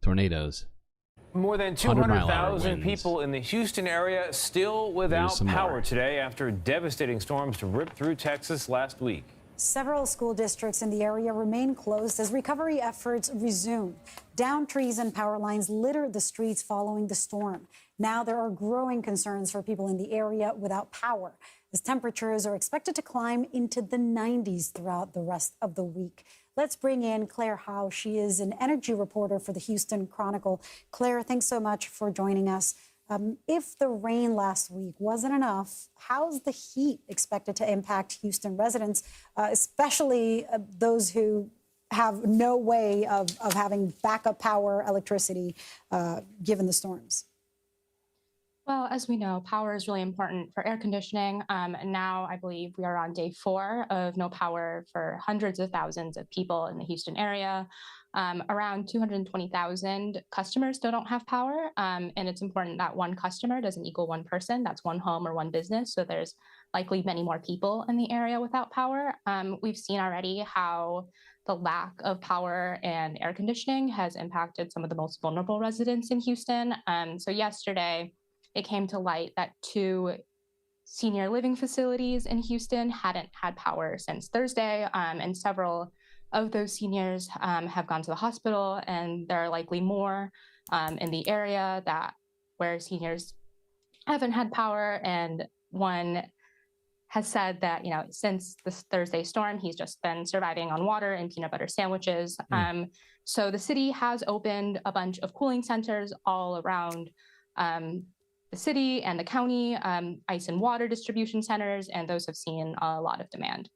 tornadoes. More than 200,000 people in the Houston area still without power today after devastating storms ripped through Texas last week. Several school districts in the area remain closed as recovery efforts resume. Downed trees and power lines littered the streets following the storm. Now there are growing concerns for people in the area without power, as temperatures are expected to climb into the 90s throughout the rest of the week. Let's bring in Claire Howe. She is an energy reporter for the Houston Chronicle. Claire, thanks so much for joining us. If the rain last week wasn't enough, how's the heat expected to impact Houston residents, especially those who have no way of having backup power, electricity, given the storms? Well, as we know, power is really important for air conditioning. And now I believe we are on day 4 of no power for hundreds of thousands of people in the Houston area. Around 220,000 customers still don't have power. And it's important that one customer doesn't equal one person. That's one home or one business. So there's likely many more people in the area without power. We've seen already how the lack of power and air conditioning has impacted some of the most vulnerable residents in Houston. So yesterday, it came to light that 2 senior living facilities in Houston hadn't had power since Thursday, and several of those seniors have gone to the hospital, and there are likely more in the area where seniors haven't had power. And one has said that, since this Thursday storm, he's just been surviving on water and peanut butter sandwiches. So the city has opened a bunch of cooling centers all around the city and the county, ice and water distribution centers, and those have seen a lot of demand.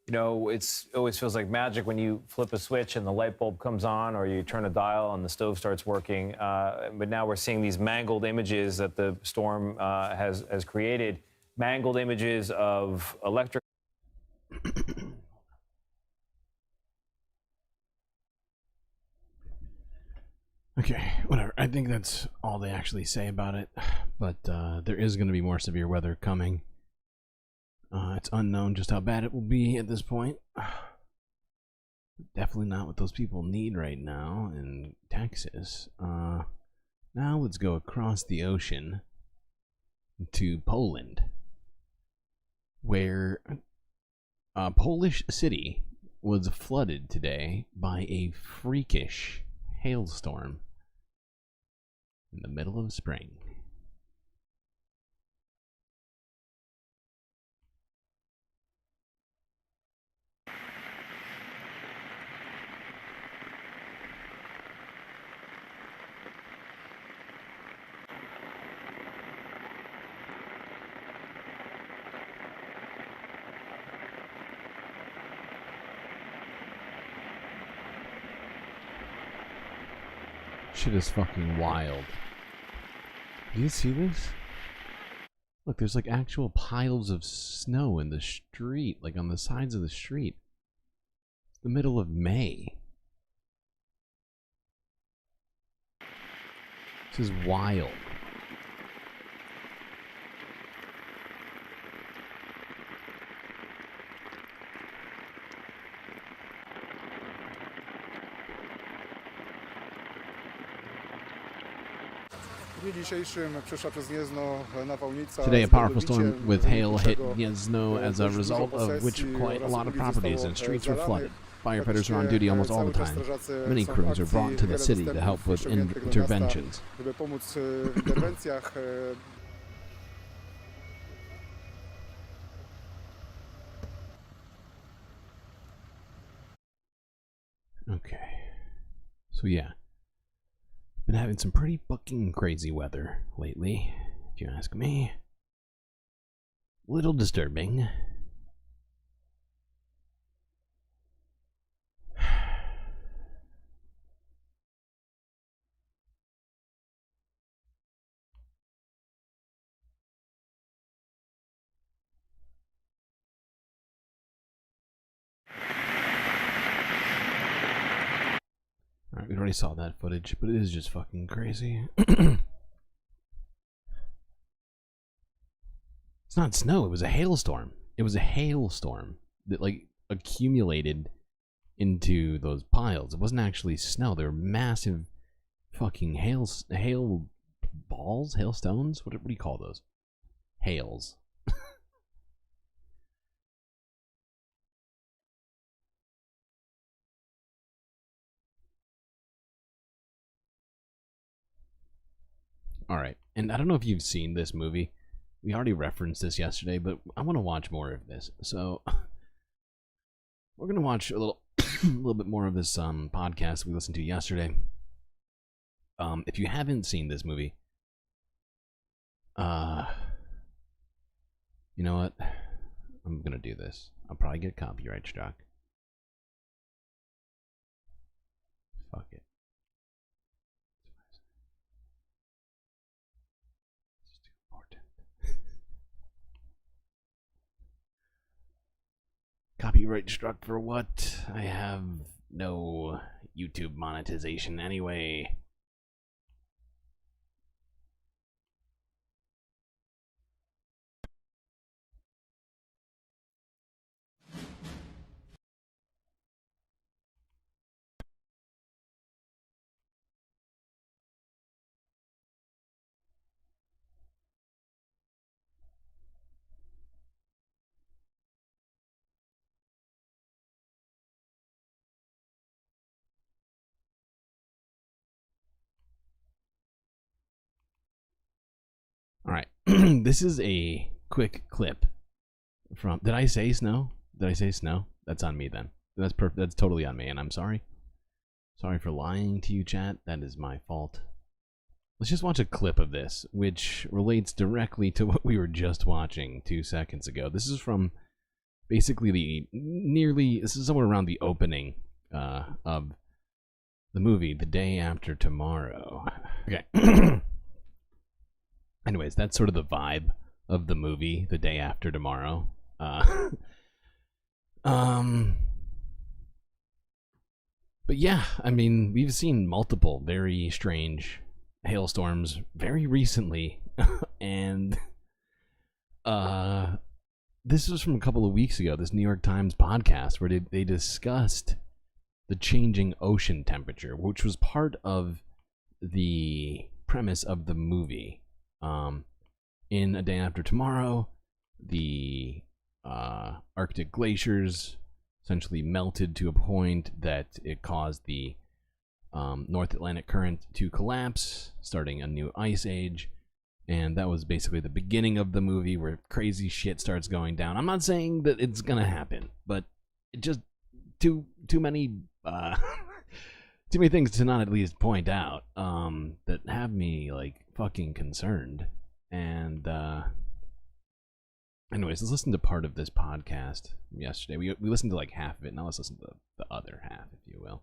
You know, it always feels like magic when you flip a switch and the light bulb comes on, or you turn a dial and the stove starts working. But now we're seeing these mangled images that the storm has created. Mangled images of electric. Okay, whatever. I think that's all they actually say about it. But there is going to be more severe weather coming. It's unknown just how bad it will be at this point. Definitely not what those people need right now in Texas. Now let's go across the ocean to Poland, where a Polish city was flooded today by a freakish hailstorm in the middle of spring. Shit is fucking wild. Do you see this? Look, there's like actual piles of snow in the street, like on the sides of the street. It's the middle of May. This is wild. Today, a powerful storm with hail hit Gniezno, as a result of which quite a lot of properties and streets were flooded. Firefighters are on duty almost all the time. Many crews are brought to the city to help with interventions. Okay. So yeah. Been having some pretty fucking crazy weather lately, if you ask me. Little disturbing. Alright, we already saw that footage, but it is just fucking crazy. It's not snow, it was a hailstorm. It was a hailstorm that, like, accumulated into those piles. It wasn't actually snow. They were massive fucking hail balls? Hailstones? What do you call those? Hails. Alright, and I don't know if you've seen this movie. We already referenced this yesterday, but I want to watch more of this. So, we're going to watch a little bit more of this podcast we listened to yesterday. If you haven't seen this movie, you know what? I'm going to do this. I'll probably get copyright struck. Fuck it. Copyright struck for what? I have no YouTube monetization anyway. All right. This is a quick clip from... Did I say snow? Did I say snow? That's on me then. That's totally on me, and I'm sorry. Sorry for lying to you, chat. That is my fault. Let's just watch a clip of this, which relates directly to what we were just watching 2 seconds ago. This is from basically this is somewhere around the opening of the movie, The Day After Tomorrow. Okay. Anyways, that's sort of the vibe of the movie, The Day After Tomorrow. But yeah, I mean, we've seen multiple very strange hailstorms very recently, and this was from a couple of weeks ago, this New York Times podcast where they discussed the changing ocean temperature, which was part of the premise of the movie. In A Day After Tomorrow, the Arctic glaciers essentially melted to a point that it caused the North Atlantic current to collapse, starting a new ice age. And that was basically the beginning of the movie where crazy shit starts going down. I'm not saying that it's gonna happen, but it just too many too many things to not at least point out that have me like fucking concerned. And anyways, let's listen to part of this podcast from yesterday. We listened to like half of it. Now let's listen to the other half, if you will.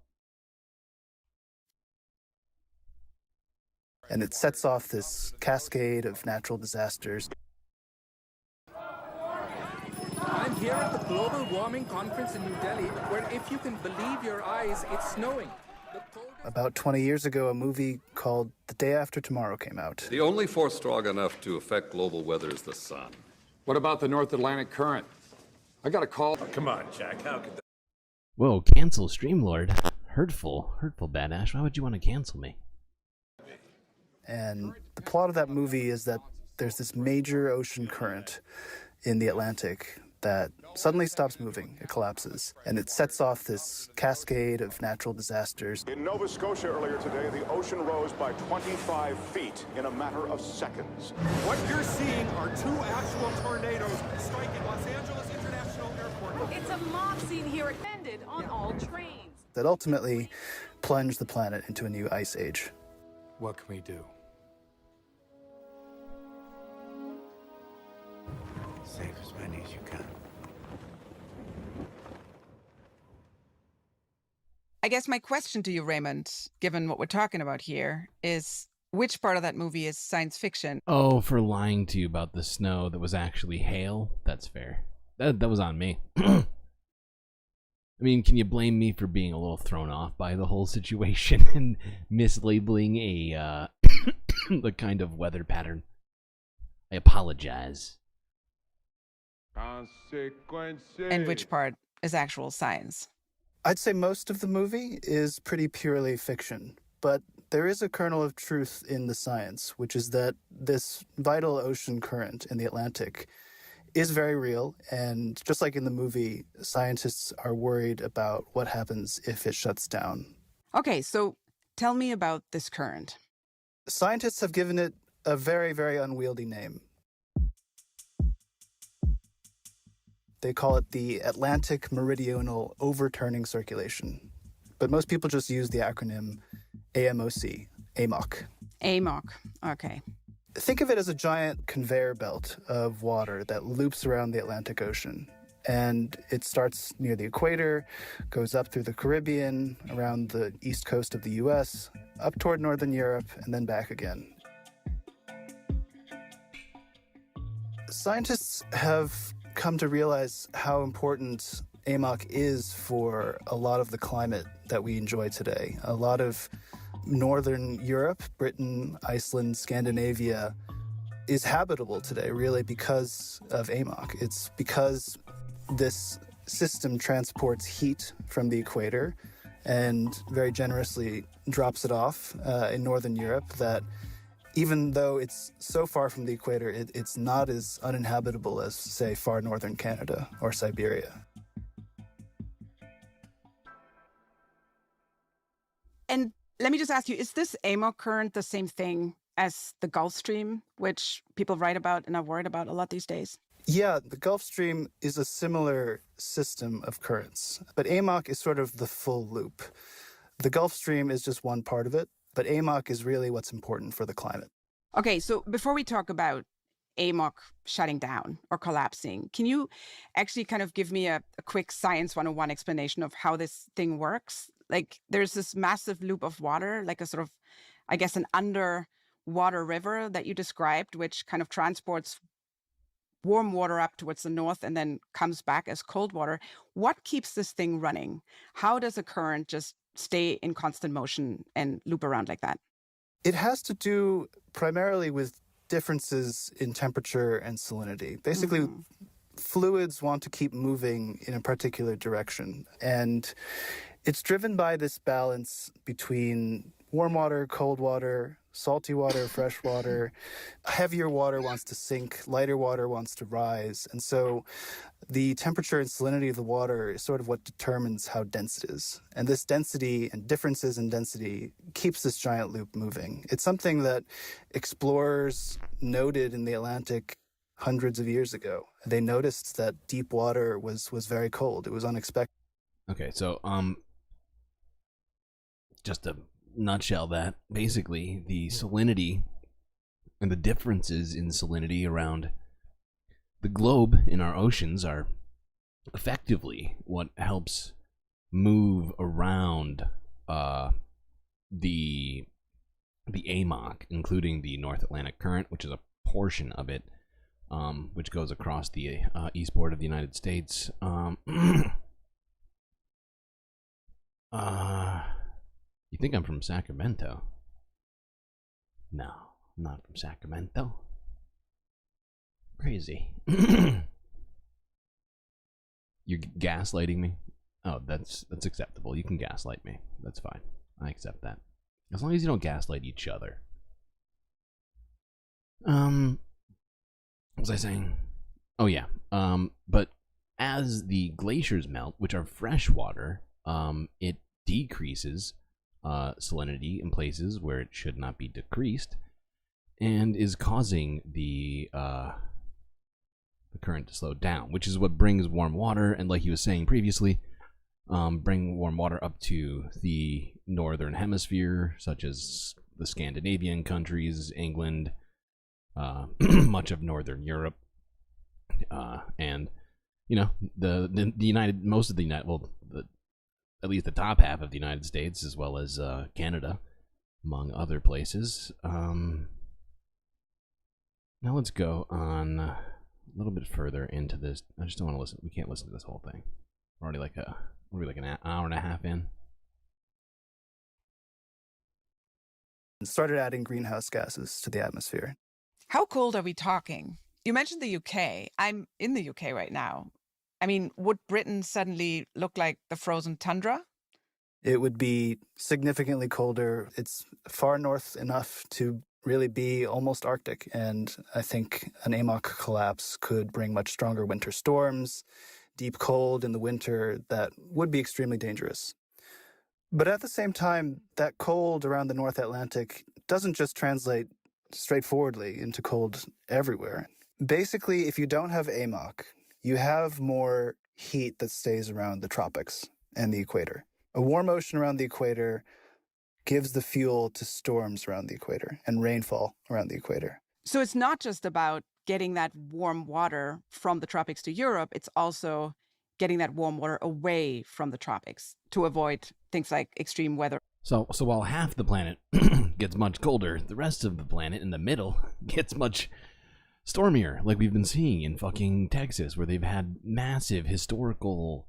And it sets off this cascade of natural disasters. I'm here at the Global Warming Conference in New Delhi, where if you can believe your eyes, it's snowing. About 20 years ago, a movie called The Day After Tomorrow came out. The only force strong enough to affect global weather is the sun. What about the North Atlantic current? I got a call. Oh, come on, Jack. How could that... Whoa, cancel StreamLord. Hurtful Badass. Why would you want to cancel me? And the plot of that movie is that there's this major ocean current in the Atlantic that suddenly stops moving. It collapses. And it sets off this cascade of natural disasters. In Nova Scotia earlier today, the ocean rose by 25 feet in a matter of seconds. What you're seeing are two actual tornadoes striking Los Angeles International Airport. It's a mob scene here attended on all trains. That ultimately plunged the planet into a new ice age. What can we do? Save as many as you can. I guess my question to you, Raymond, given what we're talking about here, is which part of that movie is science fiction? Oh, for lying to you about the snow that was actually hail? That's fair. That was on me. I mean, can you blame me for being a little thrown off by the whole situation and mislabeling a the kind of weather pattern? I apologize. And which part is actual science? I'd say most of the movie is pretty purely fiction, but there is a kernel of truth in the science, which is that this vital ocean current in the Atlantic is very real, and just like in the movie, scientists are worried about what happens if it shuts down. Okay, so tell me about this current. Scientists have given it a very, very unwieldy name. They call it the Atlantic Meridional Overturning Circulation. But most people just use the acronym AMOC, AMOC. AMOC, okay. Think of it as a giant conveyor belt of water that loops around the Atlantic Ocean. And it starts near the equator, goes up through the Caribbean, around the east coast of the US, up toward Northern Europe, and then back again. Scientists have come to realize how important AMOC is for a lot of the climate that we enjoy today. A lot of Northern Europe, Britain, Iceland, Scandinavia, is habitable today really because of AMOC. It's because this system transports heat from the equator and very generously drops it off in Northern Europe that even though it's so far from the equator, it's not as uninhabitable as, say, far northern Canada or Siberia. And let me just ask you, is this AMOC current the same thing as the Gulf Stream, which people write about and are worried about a lot these days? Yeah, the Gulf Stream is a similar system of currents, but AMOC is sort of the full loop. The Gulf Stream is just one part of it, but AMOC is really what's important for the climate. Okay, so before we talk about AMOC shutting down or collapsing, can you actually kind of give me a quick Science 101 explanation of how this thing works? Like, there's this massive loop of water, like a sort of, I guess, an underwater river that you described, which kind of transports warm water up towards the north and then comes back as cold water. What keeps this thing running? How does a current just stay in constant motion and loop around like that? It has to do primarily with differences in temperature and salinity. Basically, fluids want to keep moving in a particular direction, and it's driven by this balance between warm water, cold water, salty water, fresh water. Heavier water wants to sink, lighter water wants to rise. And so the temperature and salinity of the water is sort of what determines how dense it is. And this density and differences in density keeps this giant loop moving. It's something that explorers noted in the Atlantic hundreds of years ago. They noticed that deep water was very cold. It was unexpected. Okay, so just to nutshell that, basically the salinity and the differences in salinity around the globe in our oceans are effectively what helps move around the AMOC, including the North Atlantic Current, which is a portion of it, which goes across the eastboard of the United States. You think I'm from Sacramento? No, I'm not from Sacramento. Crazy. You're gaslighting me? Oh, that's acceptable. You can gaslight me. That's fine. I accept that. As long as you don't gaslight each other. What was I saying? Oh yeah. But as the glaciers melt, which are fresh water, it decreases salinity in places where it should not be decreased, and is causing the current to slow down, which is what brings warm water, and like he was saying previously, bring warm water up to the northern hemisphere, such as the Scandinavian countries, England, much of northern Europe, and you know the United, most of the United, well, at least the top half of the United States, as well as Canada, among other places. Now let's go on a little bit further into this. I just don't want to listen. We can't listen to this whole thing. We're already like an hour and a half in. And started adding greenhouse gases to the atmosphere. How cold are we talking? You mentioned the UK. I'm in the UK right now. I mean, would Britain suddenly look like the frozen tundra? It would be significantly colder. It's far north enough to really be almost Arctic. And I think an AMOC collapse could bring much stronger winter storms, deep cold in the winter that would be extremely dangerous. But at the same time, that cold around the North Atlantic doesn't just translate straightforwardly into cold everywhere. Basically, if you don't have AMOC, you have more heat that stays around the tropics and the equator. A warm ocean around the equator gives the fuel to storms around the equator and rainfall around the equator. So it's not just about getting that warm water from the tropics to Europe, it's also getting that warm water away from the tropics to avoid things like extreme weather. So while half the planet gets much colder, the rest of the planet in the middle gets much stormier, like we've been seeing in fucking Texas, where they've had massive historical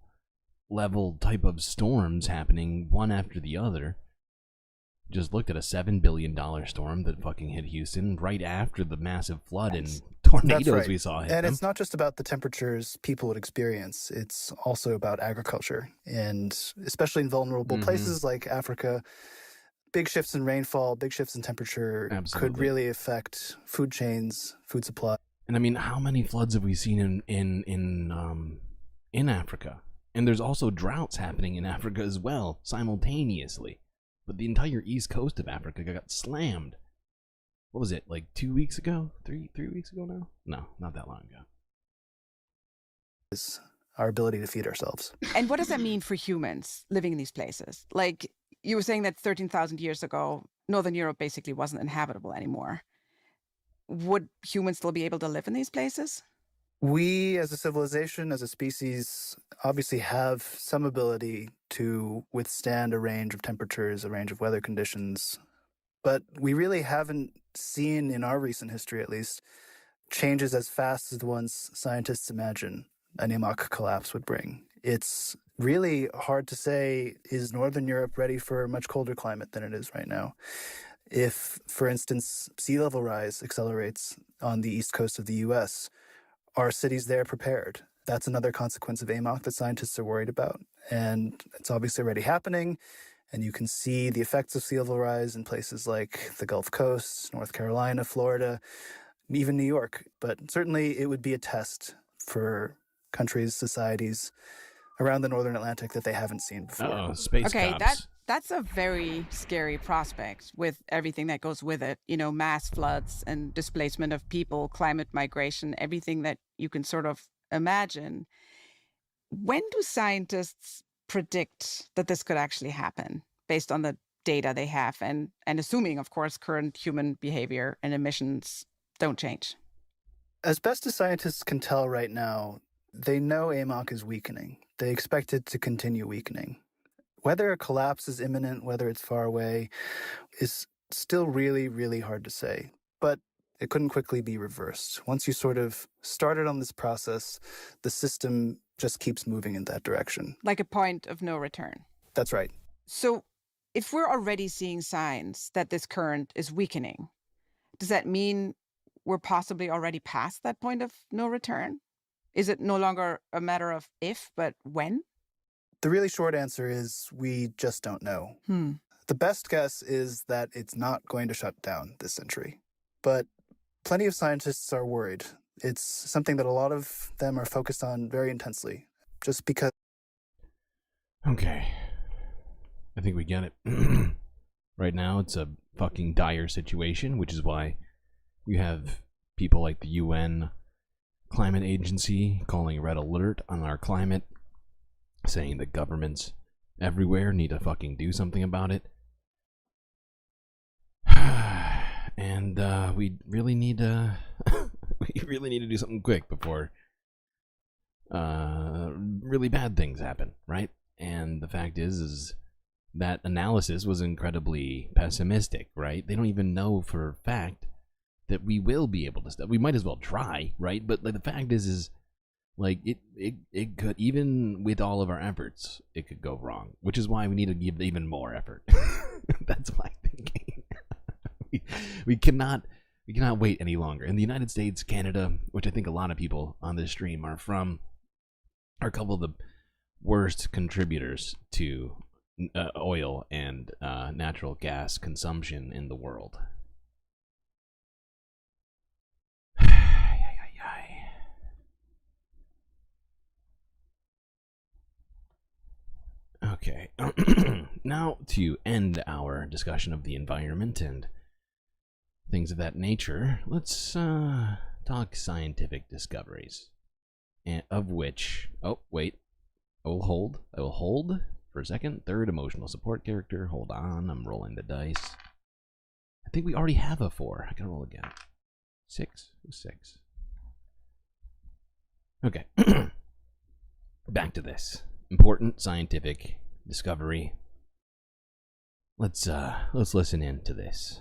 level type of storms happening one after the other. Just looked at a $7 billion storm that fucking hit Houston right after the massive flood and tornadoes we saw hit And them. it's not just about the temperatures people would experience. It's also about agriculture, and especially in vulnerable places like Africa, big shifts in rainfall, big shifts in temperature could really affect food chains, food supply. And I mean, how many floods have we seen in Africa? And there's also droughts happening in Africa as well, simultaneously. But the entire east coast of Africa got slammed. what was it, like 2 weeks ago? Three weeks ago now? No, not that long ago. Is our ability to feed ourselves. And what does that mean for humans living in these places? Like, you were saying that 13,000 years ago, Northern Europe basically wasn't inhabitable anymore. Would humans still be able to live in these places? We, as a civilization, as a species, obviously have some ability to withstand a range of temperatures, a range of weather conditions. But we really haven't seen, in our recent history at least, changes as fast as the ones scientists imagine an AMOC collapse would bring. It's really hard to say, is Northern Europe ready for a much colder climate than it is right now? If, for instance, sea level rise accelerates on the east coast of the U.S., are cities there prepared? That's another consequence of AMOC that scientists are worried about. And it's obviously already happening. And you can see the effects of sea level rise in places like the Gulf Coast, North Carolina, Florida, even New York. But certainly it would be a test for countries, societies around the Northern Atlantic that they haven't seen before. Uh-oh, space cops. That's a very scary prospect with everything that goes with it. You know, mass floods and displacement of people, climate migration, everything that you can sort of imagine. When do scientists predict that this could actually happen based on the data they have and assuming, of course, current human behavior and emissions don't change? As best as scientists can tell right now, they know AMOC is weakening. They expect it to continue weakening. Whether a collapse is imminent, whether it's far away, is still really, really hard to say. But it couldn't quickly be reversed. Once you sort of started on this process, the system just keeps moving in that direction. Like a point of no return. That's right. So if we're already seeing signs that this current is weakening, does that mean we're possibly already past that point of no return? Is it no longer a matter of if, but when? The really short answer is we just don't know. The best guess is that it's not going to shut down this century. But plenty of scientists are worried. It's something that a lot of them are focused on very intensely, just because... Okay. I think we get it. Right now, it's a fucking dire situation, which is why you have people like the UN Climate Agency calling red alert on our climate, saying that governments everywhere need to fucking do something about it. And we really need to do something quick before really bad things happen, right? And the fact is that analysis was incredibly pessimistic, right? They don't even know for a fact that we will be able to stop. We might as well try, right? But like the fact is like it could, even with all of our efforts, it could go wrong, which is why we need to give even more effort. That's my thinking. we cannot wait any longer. In the United States, Canada, which I think a lot of people on this stream are from, are a couple of the worst contributors to oil and natural gas consumption in the world. Okay, now to end our discussion of the environment and things of that nature, let's talk scientific discoveries, and of which, oh wait, I will hold for a second. Third emotional support character, hold on, I'm rolling the dice. I think we already have a 4, I gotta roll again. 6, 6. Okay, back to this. Important scientific discovery. Let's listen in to this.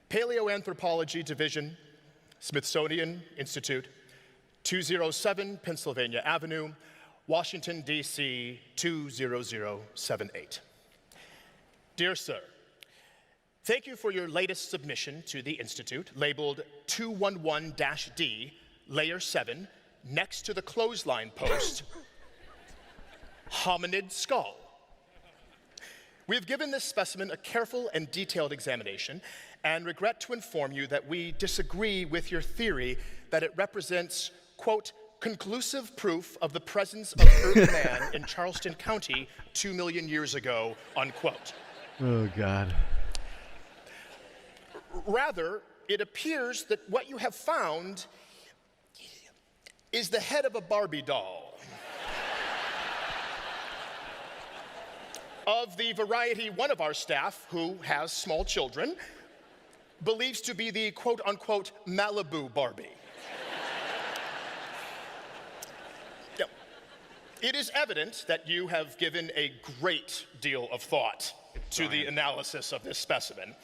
Paleoanthropology Division, Smithsonian Institute, 207 Pennsylvania Avenue, Washington, D.C. 20078. Dear Sir, thank you for your latest submission to the Institute, labeled 211-D, Layer 7, next to the clothesline post, Hominid Skull. We have given this specimen a careful and detailed examination and regret to inform you that we disagree with your theory that it represents, quote, conclusive proof of the presence of early man in Charleston County 2 million years ago, unquote. Oh, God. Rather, it appears that what you have found is the head of a Barbie doll. Of the variety one of our staff, who has small children, believes to be the quote-unquote Malibu Barbie. Now, it is evident that you have given a great deal of thought to the analysis of this specimen,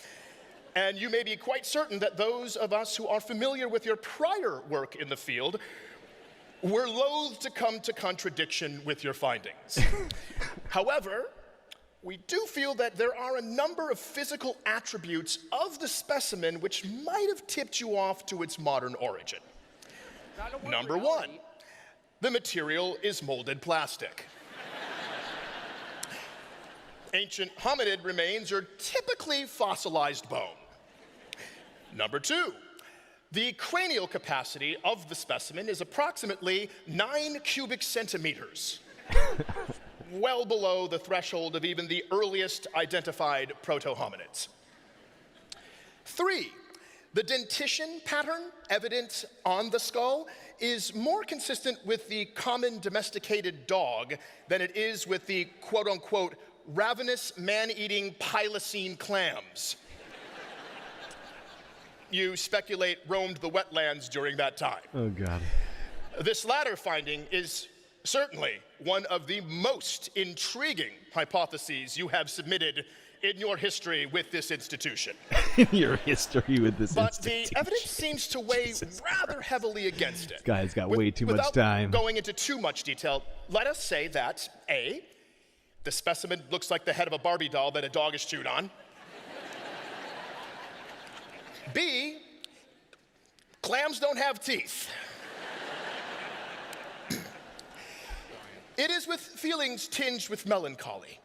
and you may be quite certain that those of us who are familiar with your prior work in the field were loath to come to contradiction with your findings. However, we do feel that there are a number of physical attributes of the specimen which might have tipped you off to its modern origin. Number one, the material is molded plastic. Ancient hominid remains are typically fossilized bone. Number two, the cranial capacity of the specimen is approximately 9 cubic centimeters. Well below the threshold of even the earliest identified proto-hominids. 3, the dentition pattern evident on the skull is more consistent with the common domesticated dog than it is with the quote-unquote ravenous man-eating Pilocene clams. You speculate roamed the wetlands during that time. Oh, God. This latter finding is certainly one of the most intriguing hypotheses you have submitted in your history with this institution. In your history with this but institution. The evidence seems to weigh rather heavily against it. This guy's got way too much time. Without going into too much detail, let us say that, A, the specimen looks like the head of a Barbie doll that a dog is chewed on. B, clams don't have teeth. It is with feelings tinged with melancholy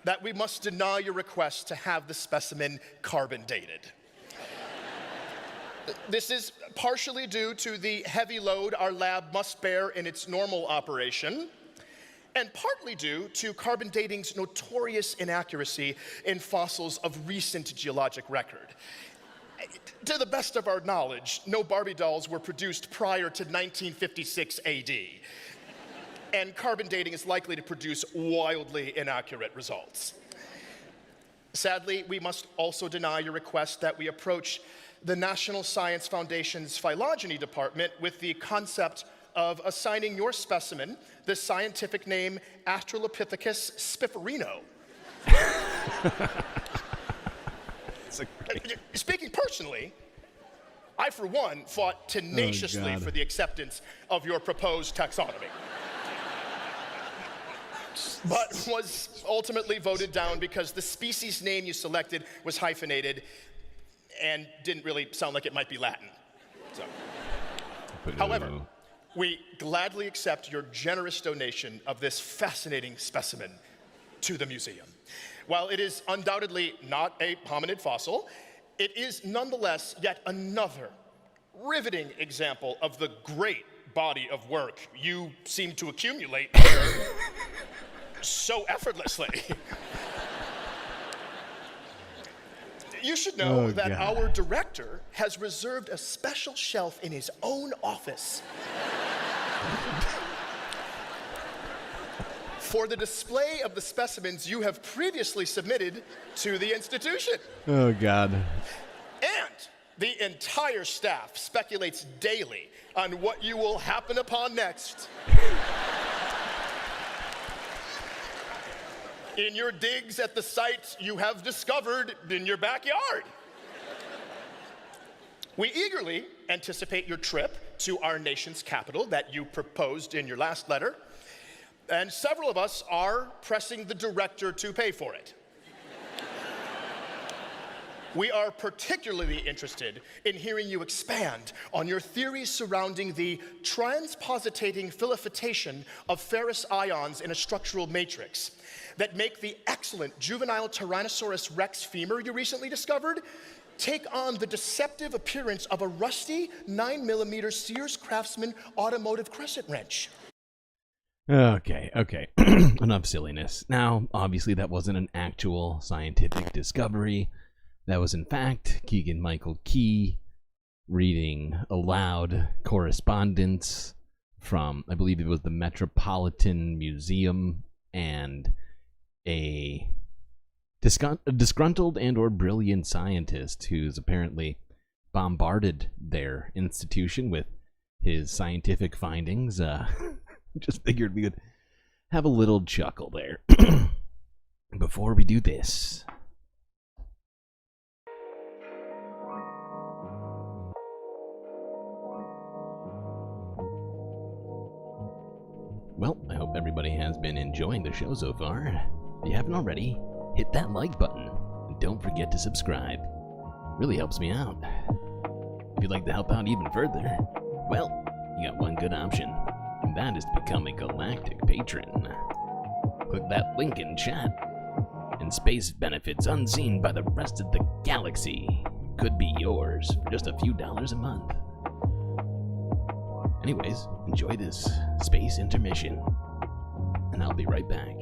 that we must deny your request to have the specimen carbon dated. This is partially due to the heavy load our lab must bear in its normal operation, and partly due to carbon dating's notorious inaccuracy in fossils of recent geologic record. To the best of our knowledge, no Barbie dolls were produced prior to 1956 AD. And carbon dating is likely to produce wildly inaccurate results. Sadly, we must also deny your request that we approach the National Science Foundation's phylogeny department with the concept of assigning your specimen the scientific name Australopithecus spiferino. Speaking personally, I, for one, fought tenaciously for the acceptance of your proposed taxonomy. But was ultimately voted down because the species name you selected was hyphenated and didn't really sound like it might be Latin. So. However, we gladly accept your generous donation of this fascinating specimen to the museum. While it is undoubtedly not a hominid fossil, it is nonetheless yet another riveting example of the great body of work you seem to accumulate so effortlessly. You should know that our director has reserved a special shelf in his own office for the display of the specimens you have previously submitted to the institution. Oh, God. And the entire staff speculates daily on what you will happen upon next. In your digs at the site you have discovered in your backyard. We eagerly anticipate your trip to our nation's capital that you proposed in your last letter, and several of us are pressing the director to pay for it. We are particularly interested in hearing you expand on your theories surrounding the transpositating filification of ferrous ions in a structural matrix that make the excellent juvenile Tyrannosaurus rex femur you recently discovered take on the deceptive appearance of a rusty 9mm Sears Craftsman automotive crescent wrench. Okay. Enough silliness. Now, obviously that wasn't an actual scientific discovery. That was, in fact, Keegan-Michael Key reading aloud correspondence from, I believe it was the Metropolitan Museum, and a disgruntled and or brilliant scientist who's apparently bombarded their institution with his scientific findings. Just figured we would have a little chuckle there. Before we do this, well, I hope everybody has been enjoying the show so far. If you haven't already, hit that like button and don't forget to subscribe. Really helps me out. If you'd like to help out even further, well, you got one good option, and that is to become a Galactic patron. Click that link in chat, and space benefits unseen by the rest of the galaxy could be yours for just a few dollars a month. Anyways, enjoy this space intermission, and I'll be right back.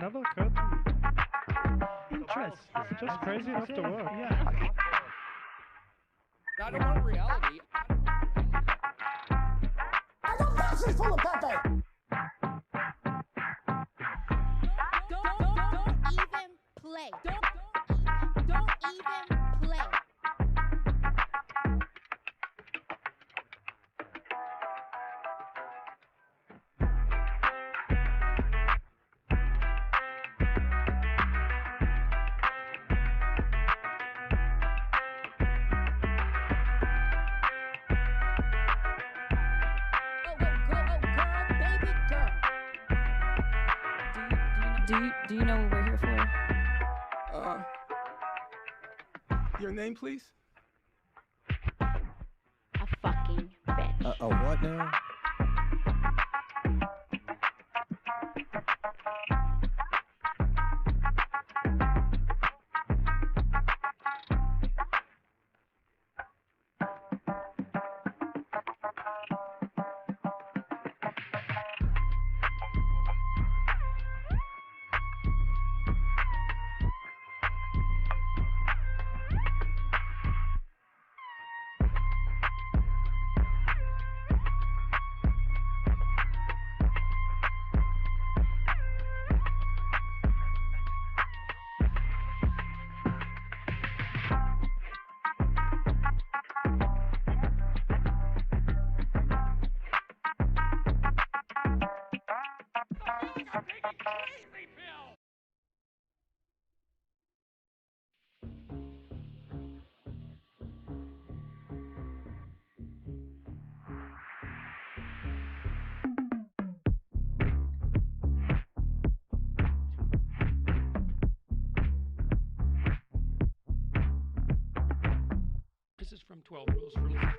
never occurred to me. Interest. It's just crazy enough to work. Yeah. I don't want reality. I got boxes full of Pepe. Don't even play. Don't even play. Do you know what we're here for? Your name, please? A fucking bitch. A what now? This is from 12 Rules for Life.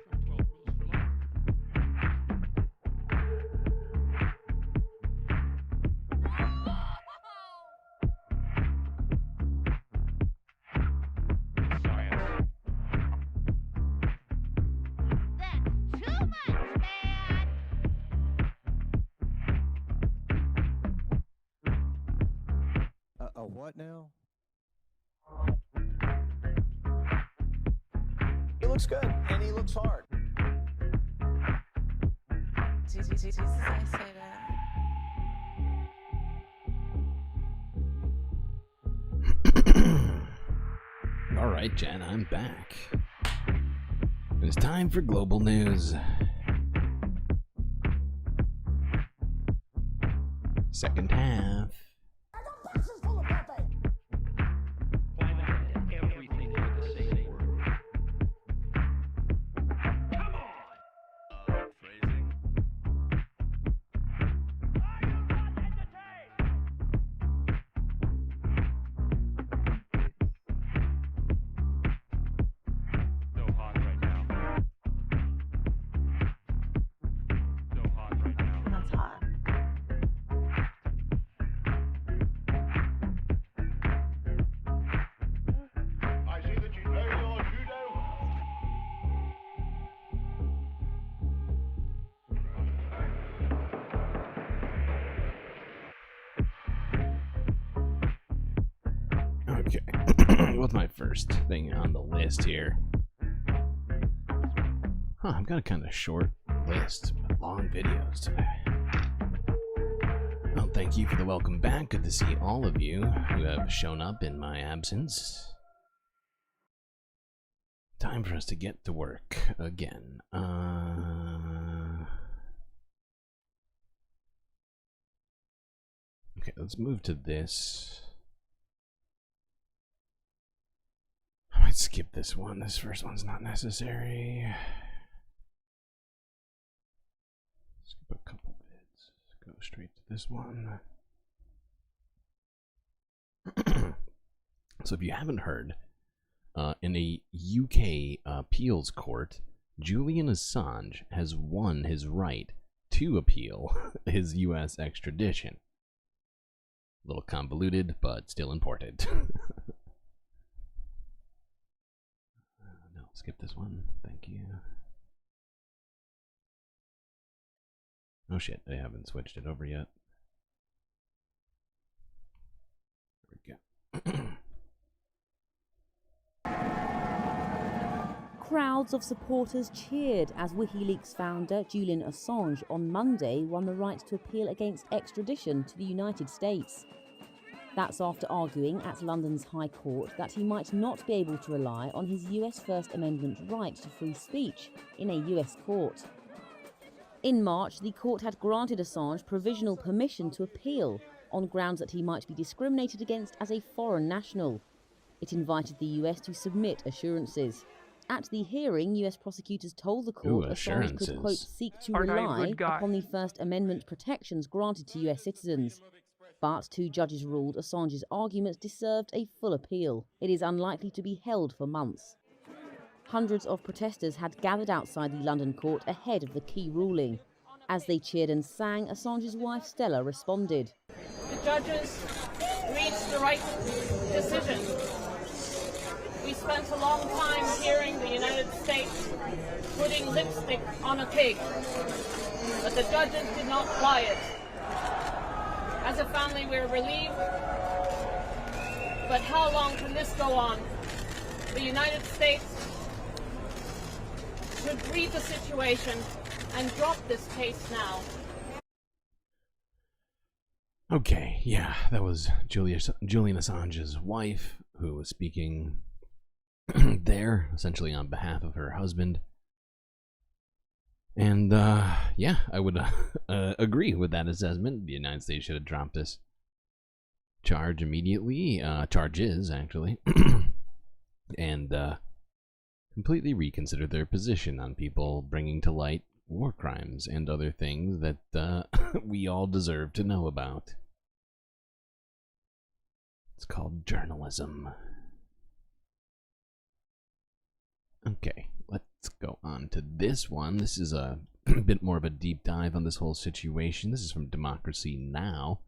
A what now? He looks good, and he looks hard. Jesus, I say that. All right, Jen, I'm back. It's time for global news. Second half. Boxes full of Pepe. Everything with the same word. Come on! Phrasing. Are you not entertained? So hot right now. So hot right now. That's hot. I see that you know your judo. Okay. What's my first thing on the list here? I've got a kind of short list, but long videos today. Well, thank you for the welcome back. Good to see all of you who have shown up in my absence. Time for us to get to work again. Okay, let's move to this. I might skip this one. This first one's not necessary. Skip a couple bits. Go straight to this one. So if you haven't heard, in a UK appeals court, Julian Assange has won his right to appeal his US extradition. A little convoluted, but still important. No, skip this one. Thank you. Oh shit, they haven't switched it over yet. Crowds of supporters cheered as WikiLeaks founder Julian Assange on Monday won the right to appeal against extradition to the United States. That's after arguing at London's High Court that he might not be able to rely on his US First Amendment right to free speech in a US court. In March, the court had granted Assange provisional permission to appeal on grounds that he might be discriminated against as a foreign national. It invited the US to submit assurances. At the hearing, US prosecutors told the court Assange could, quote, seek to rely upon the First Amendment protections granted to US citizens. But two judges ruled Assange's arguments deserved a full appeal. It is unlikely to be held for months. Hundreds of protesters had gathered outside the London court ahead of the key ruling. As they cheered and sang, Assange's wife Stella responded. The judges reached the right decision. We spent a long time hearing the United States putting lipstick on a pig, but the judges did not fly it. As a family, we're relieved, but how long can this go on? The United States should read the situation and drop this case now. Okay, yeah, that was Julian Assange's wife who was speaking there, essentially on behalf of her husband. And, yeah, I would agree with that assessment. The United States should have dropped this charge immediately, charges, actually, and completely reconsidered their position on people bringing to light war crimes and other things that we all deserve to know about. It's called journalism. Okay, let's go on to this one. This is a bit more of a deep dive on this whole situation. This is from Democracy Now!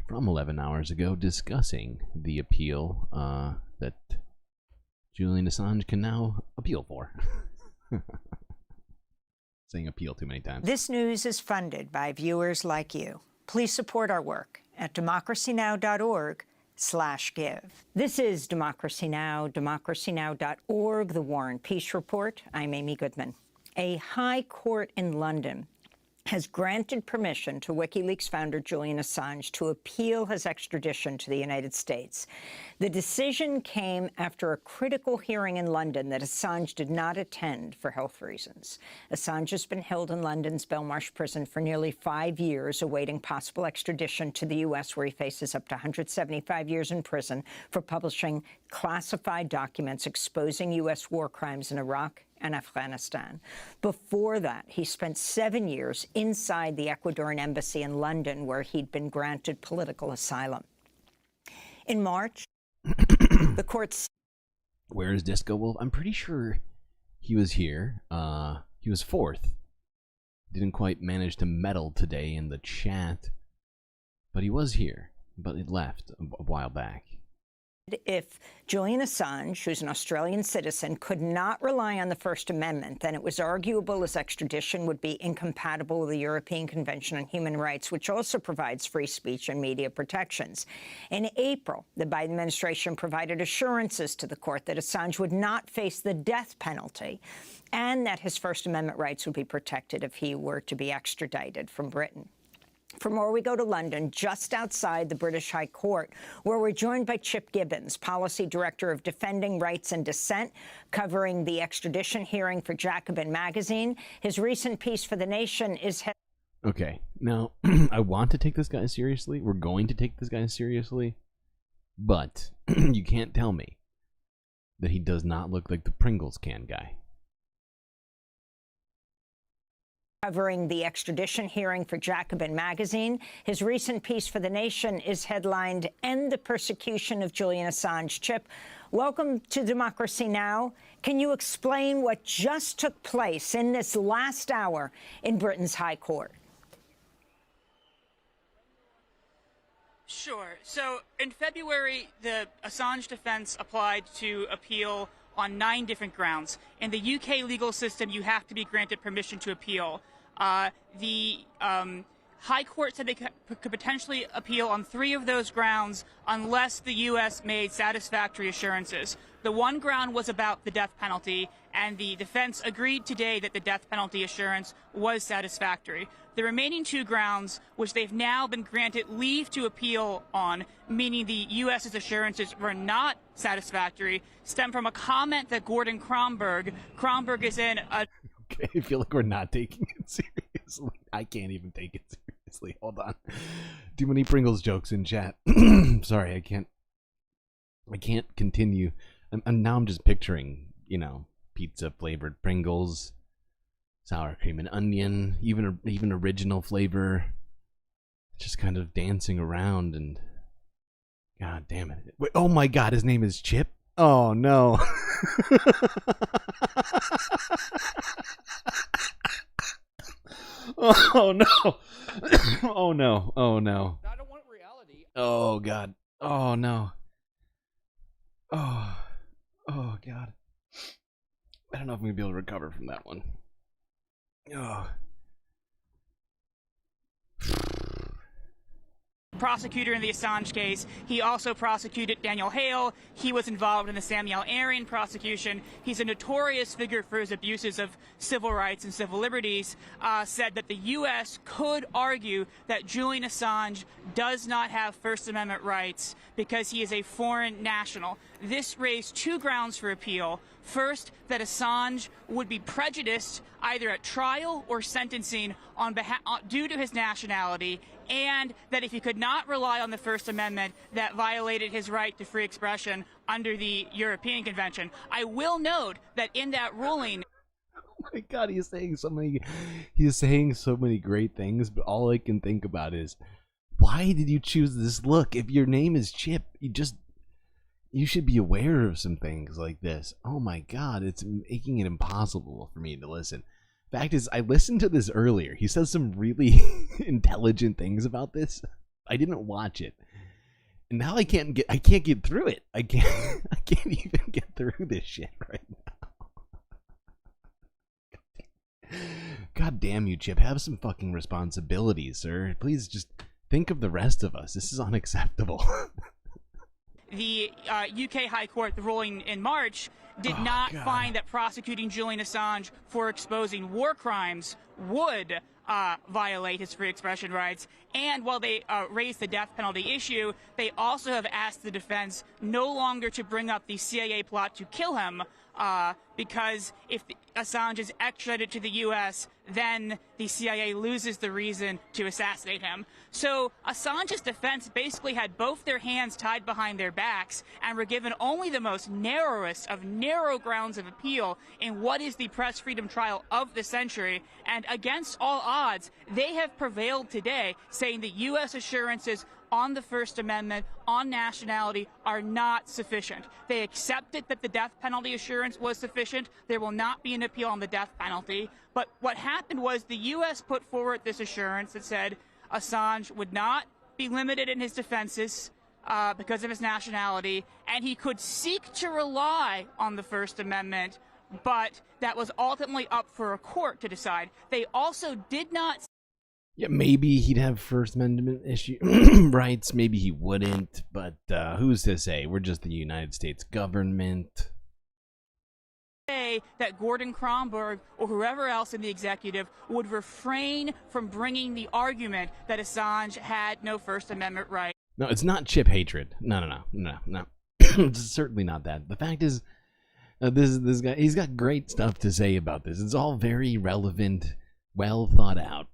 From 11 hours ago, discussing the appeal that Julian Assange can now appeal for. Saying appeal too many times. This news is funded by viewers like you. Please support our work at democracynow.org/give. This is Democracy Now!, democracynow.org, The War and Peace Report. I'm Amy Goodman. A high court in London has granted permission to WikiLeaks founder Julian Assange to appeal his extradition to the United States. The decision came after a critical hearing in London that Assange did not attend for health reasons. Assange has been held in London's Belmarsh prison for nearly 5 years, awaiting possible extradition to the U.S., where he faces up to 175 years in prison for publishing classified documents exposing U.S. war crimes in Iraq and Afghanistan. Before that, he spent 7 years inside the Ecuadorian embassy in London, where he'd been granted political asylum. In March, the courts... Where is Disco Wolf? I'm pretty sure he was here. He was fourth. Didn't quite manage to medal today in the chat, but he was here. But it left a while back. If Julian Assange, who's an Australian citizen, could not rely on the First Amendment, then it was arguable his extradition would be incompatible with the European Convention on Human Rights, which also provides free speech and media protections. In April, the Biden administration provided assurances to the court that Assange would not face the death penalty and that his First Amendment rights would be protected if he were to be extradited from Britain. From where we go to London, just outside the British High Court, where we're joined by Chip Gibbons, Policy Director of Defending Rights and Dissent, covering the extradition hearing for Jacobin magazine. His recent piece for The Nation is... Okay, now, I want to take this guy seriously. We're going to take this guy seriously. But you can't tell me that he does not look like the Pringles can guy. Covering the extradition hearing for Jacobin magazine. His recent piece for The Nation is headlined, "End the Persecution of Julian Assange." Chip, welcome to Democracy Now! Can you explain what just took place in this last hour in Britain's High Court? Sure. So in February, the Assange defense applied to appeal on 9 different grounds. In the UK legal system, you have to be granted permission to appeal. The High Court said they could potentially appeal on 3 of those grounds unless the U.S. made satisfactory assurances. The one ground was about the death penalty, and the defense agreed today that the death penalty assurance was satisfactory. The remaining 2 grounds, which they've now been granted leave to appeal on, meaning the U.S.'s assurances were not satisfactory, stem from a comment that Gordon Kromberg is in a... Okay, I feel like we're not taking it seriously. I can't even take it seriously. Hold on. Too many Pringles jokes in chat. Sorry, I can't continue. Now I'm just picturing, you know, pizza flavored Pringles, sour cream and onion, even original flavor, just kind of dancing around, and god damn it. Wait, oh my god, his name is Chip? Oh no. Oh no. Oh no. Oh no. I don't want reality. Oh god. Oh no. Oh god. I don't know if I'm gonna be able to recover from that one. Oh. Prosecutor in the Assange case. He also prosecuted Daniel Hale. He was involved in the Samuel Arian prosecution. He's a notorious figure for his abuses of civil rights and civil liberties. Said that the U.S. could argue that Julian Assange does not have First Amendment rights because he is a foreign national. This raised 2 grounds for appeal. First, that Assange would be prejudiced either at trial or sentencing due to his nationality, and that if he could not rely on the First Amendment, that violated his right to free expression under the European Convention. I will note that in that ruling... Oh my god, he's saying so many great things, but all I can think about is, why did you choose this look? If your name is Chip, you should be aware of some things like this. Oh my god, it's making it impossible for me to listen. Fact is, I listened to this earlier. He says some really intelligent things about this. I didn't watch it. And now I can't get through it. I can't even get through this shit right now. God damn you, Chip. Have some fucking responsibilities, sir. Please just think of the rest of us. This is unacceptable. The UK High Court, the ruling in March, did not find that prosecuting Julian Assange for exposing war crimes would violate his free expression rights. And while they raised the death penalty issue, they also have asked the defense no longer to bring up the CIA plot to kill him, because if Assange is extradited to the U.S., then the CIA loses the reason to assassinate him. So Assange's defense basically had both their hands tied behind their backs and were given only the most narrowest of narrow grounds of appeal in what is the press freedom trial of the century. And against all odds, they have prevailed today, saying that U.S. assurances on the First Amendment, on nationality, are not sufficient. They accepted that the death penalty assurance was sufficient. There will not be an appeal on the death penalty. But what happened was the U.S. put forward this assurance that said Assange would not be limited in his defenses because of his nationality, and he could seek to rely on the First Amendment, but that was ultimately up for a court to decide. They also did not... Yeah, maybe he'd have First Amendment rights, maybe he wouldn't, but who's to say? We're just the United States government. Say that Gordon Kromberg or whoever else in the executive would refrain from bringing the argument that Assange had no First Amendment right. No, it's not chip hatred. No. It's certainly not that. The fact is, this guy, he's got great stuff to say about this. It's all very relevant, well thought out.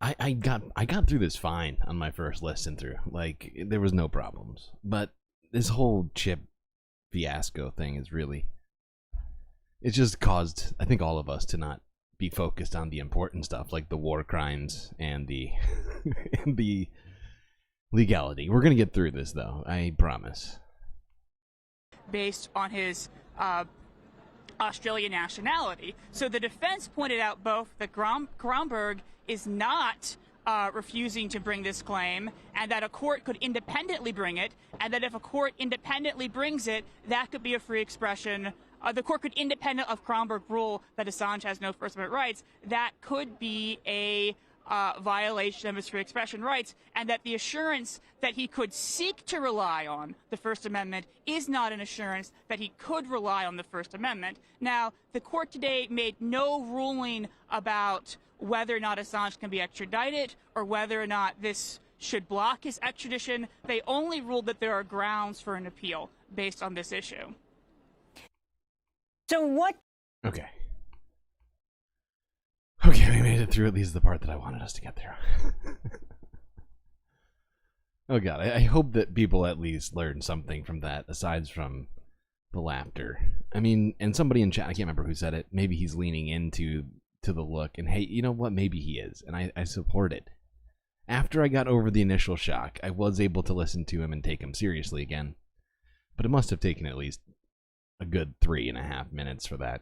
I got through this fine on my first listen through. Like, there was no problems. But this whole chip fiasco thing is really... It's just caused, I think, all of us to not be focused on the important stuff, like the war crimes and the and the legality. We're going to get through this, though. I promise. Based on his Australian nationality. So the defense pointed out both that Kromberg is not refusing to bring this claim, and that a court could independently bring it, and that if a court independently brings it, that could be a free expression the court could, independent of Kronberg, rule that Assange has no First Amendment rights. That could be a violation of his free expression rights, and that the assurance that he could seek to rely on the First Amendment is not an assurance that he could rely on the First Amendment. Now, the court today made no ruling about whether or not Assange can be extradited or whether or not this should block his extradition. They only ruled that there are grounds for an appeal based on this issue. So what? Okay. Okay, we made it through at least the part that I wanted us to get through. Oh god, I hope that people at least learned something from that, aside from the laughter. I mean, and somebody in chat, I can't remember who said it, maybe he's leaning into the look, and hey, you know what, maybe he is, and I support it. After I got over the initial shock, I was able to listen to him and take him seriously again. But it must have taken at least a good 3.5 minutes for that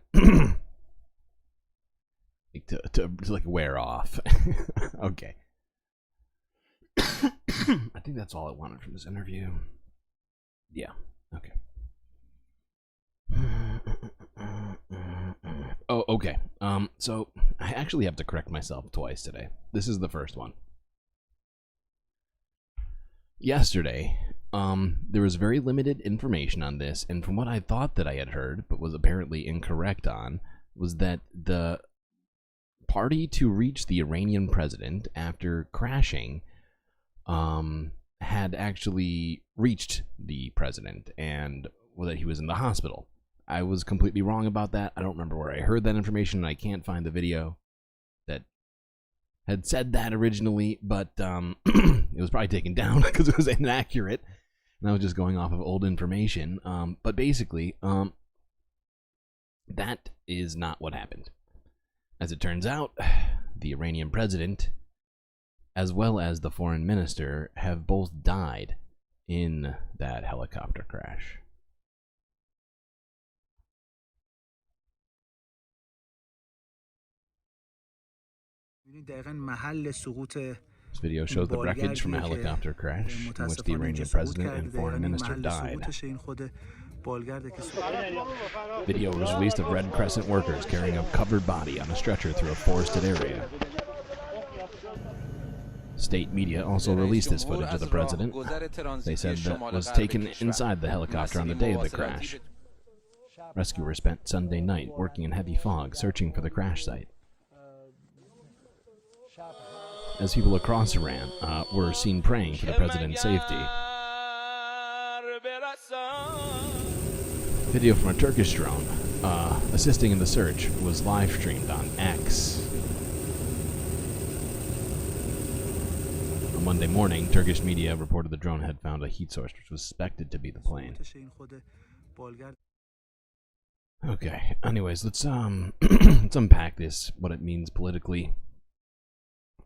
to like wear off. Okay. I think that's all I wanted from this interview. Yeah. Okay. Oh, okay. So I actually have to correct myself twice today. This is the first one. Yesterday, there was very limited information on this, and from what I thought that I had heard, but was apparently incorrect on, was that the party to reach the Iranian president after crashing had actually reached the president, and that he was in the hospital. I was completely wrong about that. I don't remember where I heard that information, and I can't find the video that had said that originally, but it was probably taken down because it was inaccurate, and I was just going off of old information. But basically, that is not what happened. As it turns out, the Iranian president, as well as the foreign minister, have both died in that helicopter crash. This video shows the wreckage from a helicopter crash in which the Iranian president and foreign minister died. Video was released of Red Crescent workers carrying a covered body on a stretcher through a forested area. State media also released this footage of the president. They said that was taken inside the helicopter on the day of the crash. Rescuers spent Sunday night working in heavy fog searching for the crash site. As people across Iran were seen praying for the president's safety. Video from a Turkish drone assisting in the search was live streamed on X. On Monday morning, Turkish media reported the drone had found a heat source which was suspected to be the plane. Okay, anyways, let's let's unpack this, what it means politically.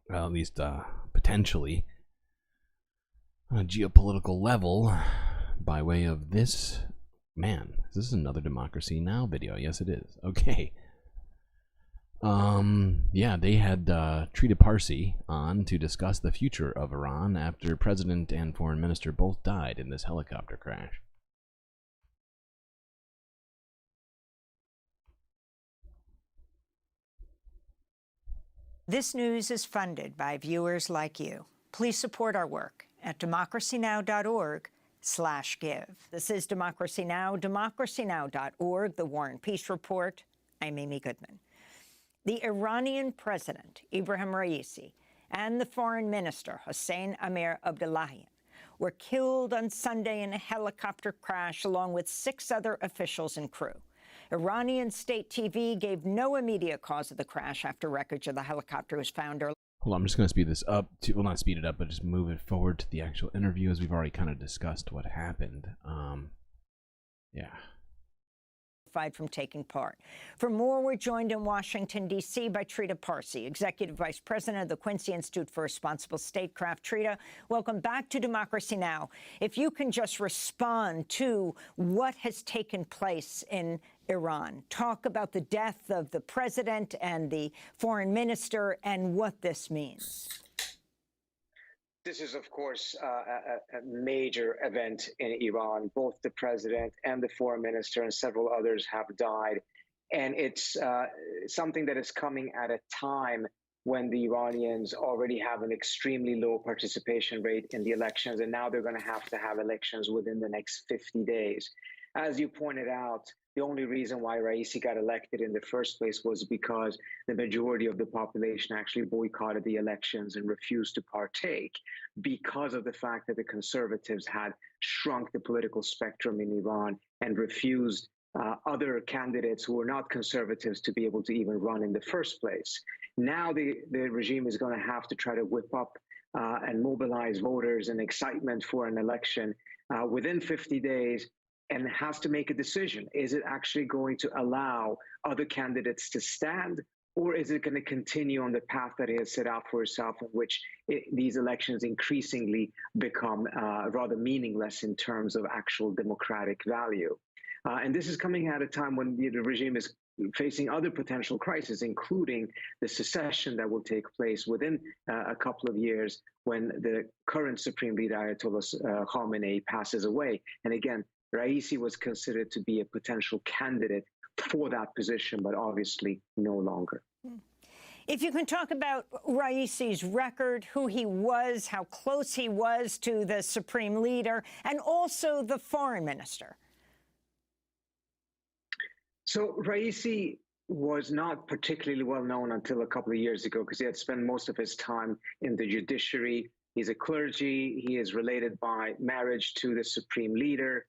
Well, at least potentially on a geopolitical level, by way of this. Man, this is another Democracy Now! Video. Yes, it is. Okay. Yeah, they had Trita Parsi on to discuss the future of Iran after president and foreign minister both died in this helicopter crash. This news is funded by viewers like you. Please support our work at democracynow.org/give. This is Democracy Now!, democracynow.org, The War and Peace Report. I'm Amy Goodman. The Iranian president, Ibrahim Raisi, and the foreign minister, Hossein Amir Abdullahian, were killed on Sunday in a helicopter crash along with 6 other officials and crew. Iranian state TV gave no immediate cause of the crash after wreckage of the helicopter was found early. Hold on, I'm just going to speed this up. Well, not speed it up, but just move it forward to the actual interview, as we've already kind of discussed what happened. Yeah. From taking part. For more, we're joined in Washington, D.C. by Trita Parsi, Executive Vice President of the Quincy Institute for Responsible Statecraft. Trita, welcome back to Democracy Now! If you can just respond to what has taken place in Iran. Talk about the death of the president and the foreign minister and what this means. This is, of course, a major event in Iran. Both the president and the foreign minister and several others have died. And it's something that is coming at a time when the Iranians already have an extremely low participation rate in the elections, and now they're going to have elections within the next 50 days. As you pointed out, the only reason why Raisi got elected in the first place was because the majority of the population actually boycotted the elections and refused to partake because of the fact that the conservatives had shrunk the political spectrum in Iran and refused other candidates who were not conservatives to be able to even run in the first place. Now the regime is going to have to try to whip up and mobilize voters and excitement for an election within 50 days, and has to make a decision. Is it actually going to allow other candidates to stand, or is it going to continue on the path that it has set out for itself, in which these elections increasingly become rather meaningless in terms of actual democratic value? And this is coming at a time when the regime is facing other potential crises, including the secession that will take place within a couple of years when the current Supreme Leader, Ayatollah Khamenei, passes away. And again, Raisi was considered to be a potential candidate for that position, but obviously no longer. If you can talk about Raisi's record, who he was, how close he was to the Supreme Leader, and also the foreign minister. So Raisi was not particularly well known until a couple of years ago because he had spent most of his time in the judiciary. He's a clergy. He is related by marriage to the Supreme Leader.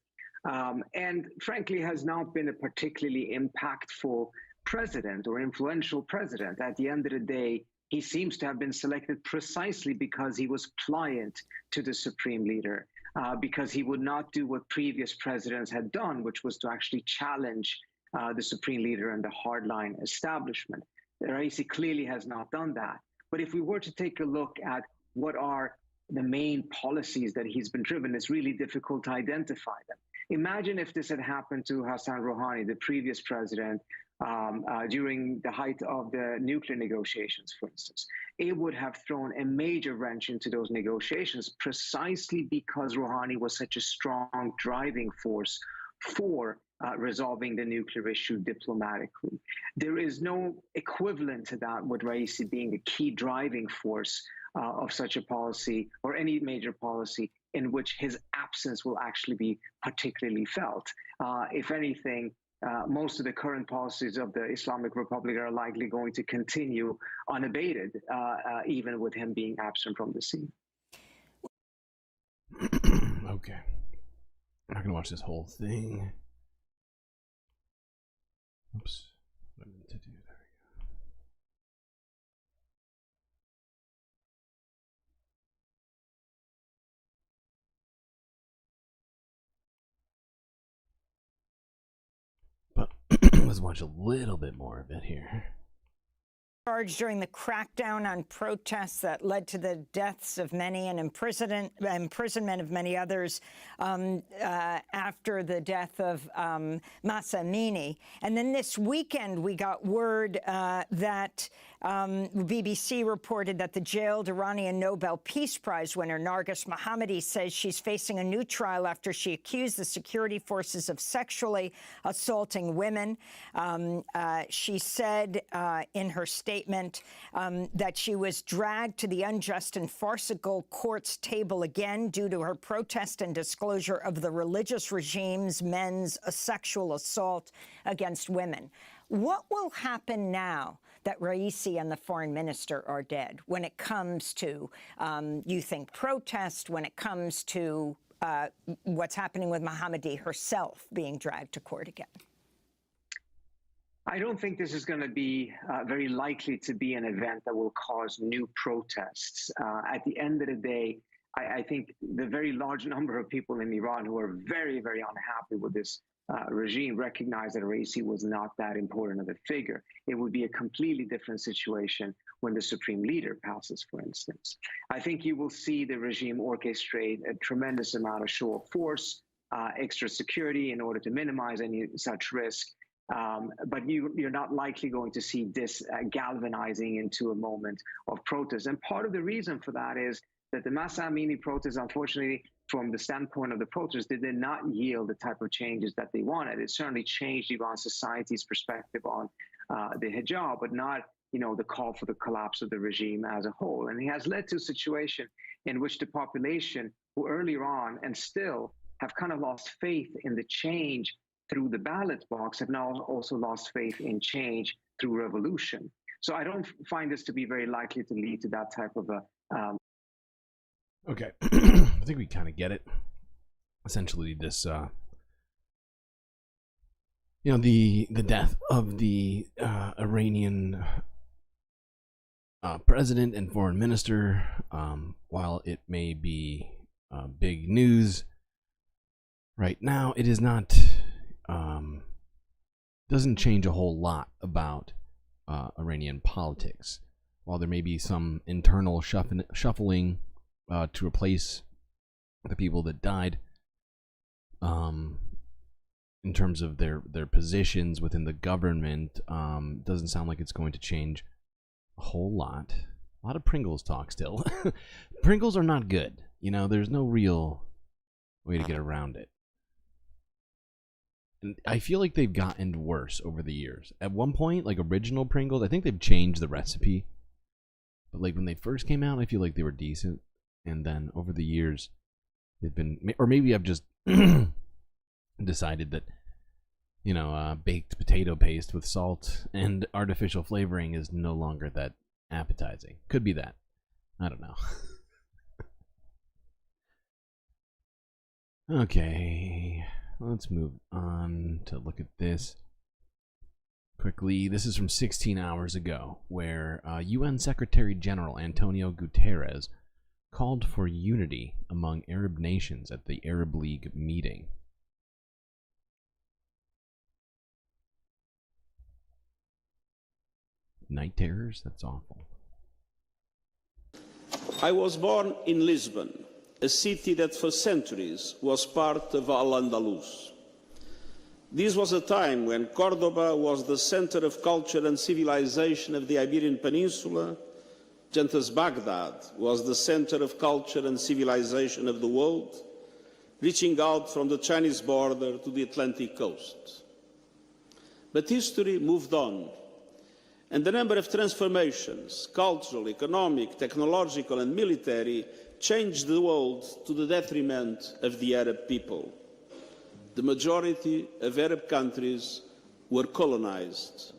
And frankly, has not been a particularly impactful president or influential president. At the end of the day, he seems to have been selected precisely because he was pliant to the Supreme Leader, because he would not do what previous presidents had done, which was to actually challenge the Supreme Leader and the hardline establishment. Raisi clearly has not done that. But if we were to take a look at what are the main policies that he's been driven, it's really difficult to identify them. Imagine if this had happened to Hassan Rouhani, the previous president, during the height of the nuclear negotiations, for instance. It would have thrown a major wrench into those negotiations precisely because Rouhani was such a strong driving force for resolving the nuclear issue diplomatically. There is no equivalent to that with Raisi being a key driving force of such a policy or any major policy in which his absence will actually be particularly felt. If anything, most of the current policies of the Islamic Republic are likely going to continue unabated, even with him being absent from the scene. Okay. I'm not going to watch this whole thing. Oops. What I meant to do. There we go. But let's watch a little bit more of it here. Charged during the crackdown on protests that led to the deaths of many and imprisonment of many others after the death of Mahsa Amini. And then this weekend, we got word that BBC reported that the jailed Iranian Nobel Peace Prize winner Narges Mohammadi says she's facing a new trial after she accused the security forces of sexually assaulting women. She said in her statement that she was dragged to the unjust and farcical court's table again due to her protest and disclosure of the religious regime's men's sexual assault against women. What will happen now that Raisi and the foreign minister are dead when it comes to, you think, protest, when it comes to what's happening with Mohammadi herself being dragged to court again? I don't think this is going to be very likely to be an event that will cause new protests. At the end of the day, I think the very large number of people in Iran who are very, very unhappy with this regime recognize that Raisi was not that important of a figure. It would be a completely different situation when the Supreme Leader passes, for instance. I think you will see the regime orchestrate a tremendous amount of show of force, extra security in order to minimize any such risk. But you're not likely going to see this galvanizing into a moment of protest. And part of the reason for that is that the Masa Amini protests, unfortunately, from the standpoint of the protesters, they did not yield the type of changes that they wanted. It certainly changed Iran society's perspective on the hijab, but not, the call for the collapse of the regime as a whole. And it has led to a situation in which the population, who earlier on and still have kind of lost faith in the change through the ballot box, have now also lost faith in change through revolution. So I don't find this to be very likely to lead to that type of a Okay, I think we kind of get it. Essentially, this, the death of the Iranian president and foreign minister, while it may be big news right now, it is not, doesn't change a whole lot about Iranian politics. While there may be some internal shuffling to replace the people that died, in terms of their positions within the government, doesn't sound like it's going to change a whole lot. A lot of Pringles talk still. Pringles are not good. There's no real way to get around it. And I feel like they've gotten worse over the years. At one point, like original Pringles, I think they've changed the recipe. But like when they first came out, I feel like they were decent. And then over the years, they've been, or maybe I've just decided that, baked potato paste with salt and artificial flavoring is no longer that appetizing. Could be that. I don't know. Okay, let's move on to look at this quickly. This is from 16 hours ago, where UN Secretary General Antonio Guterres called for unity among Arab nations at the Arab League meeting. Night terrors? That's awful. I was born in Lisbon, a city that for centuries was part of Al-Andalus. This was a time when Cordoba was the center of culture and civilization of the Iberian Peninsula, just as Baghdad was the center of culture and civilization of the world, reaching out from the Chinese border to the Atlantic coast. But history moved on, and the number of transformations, cultural, economic, technological and military, changed the world to the detriment of the Arab people. The majority of Arab countries were colonized.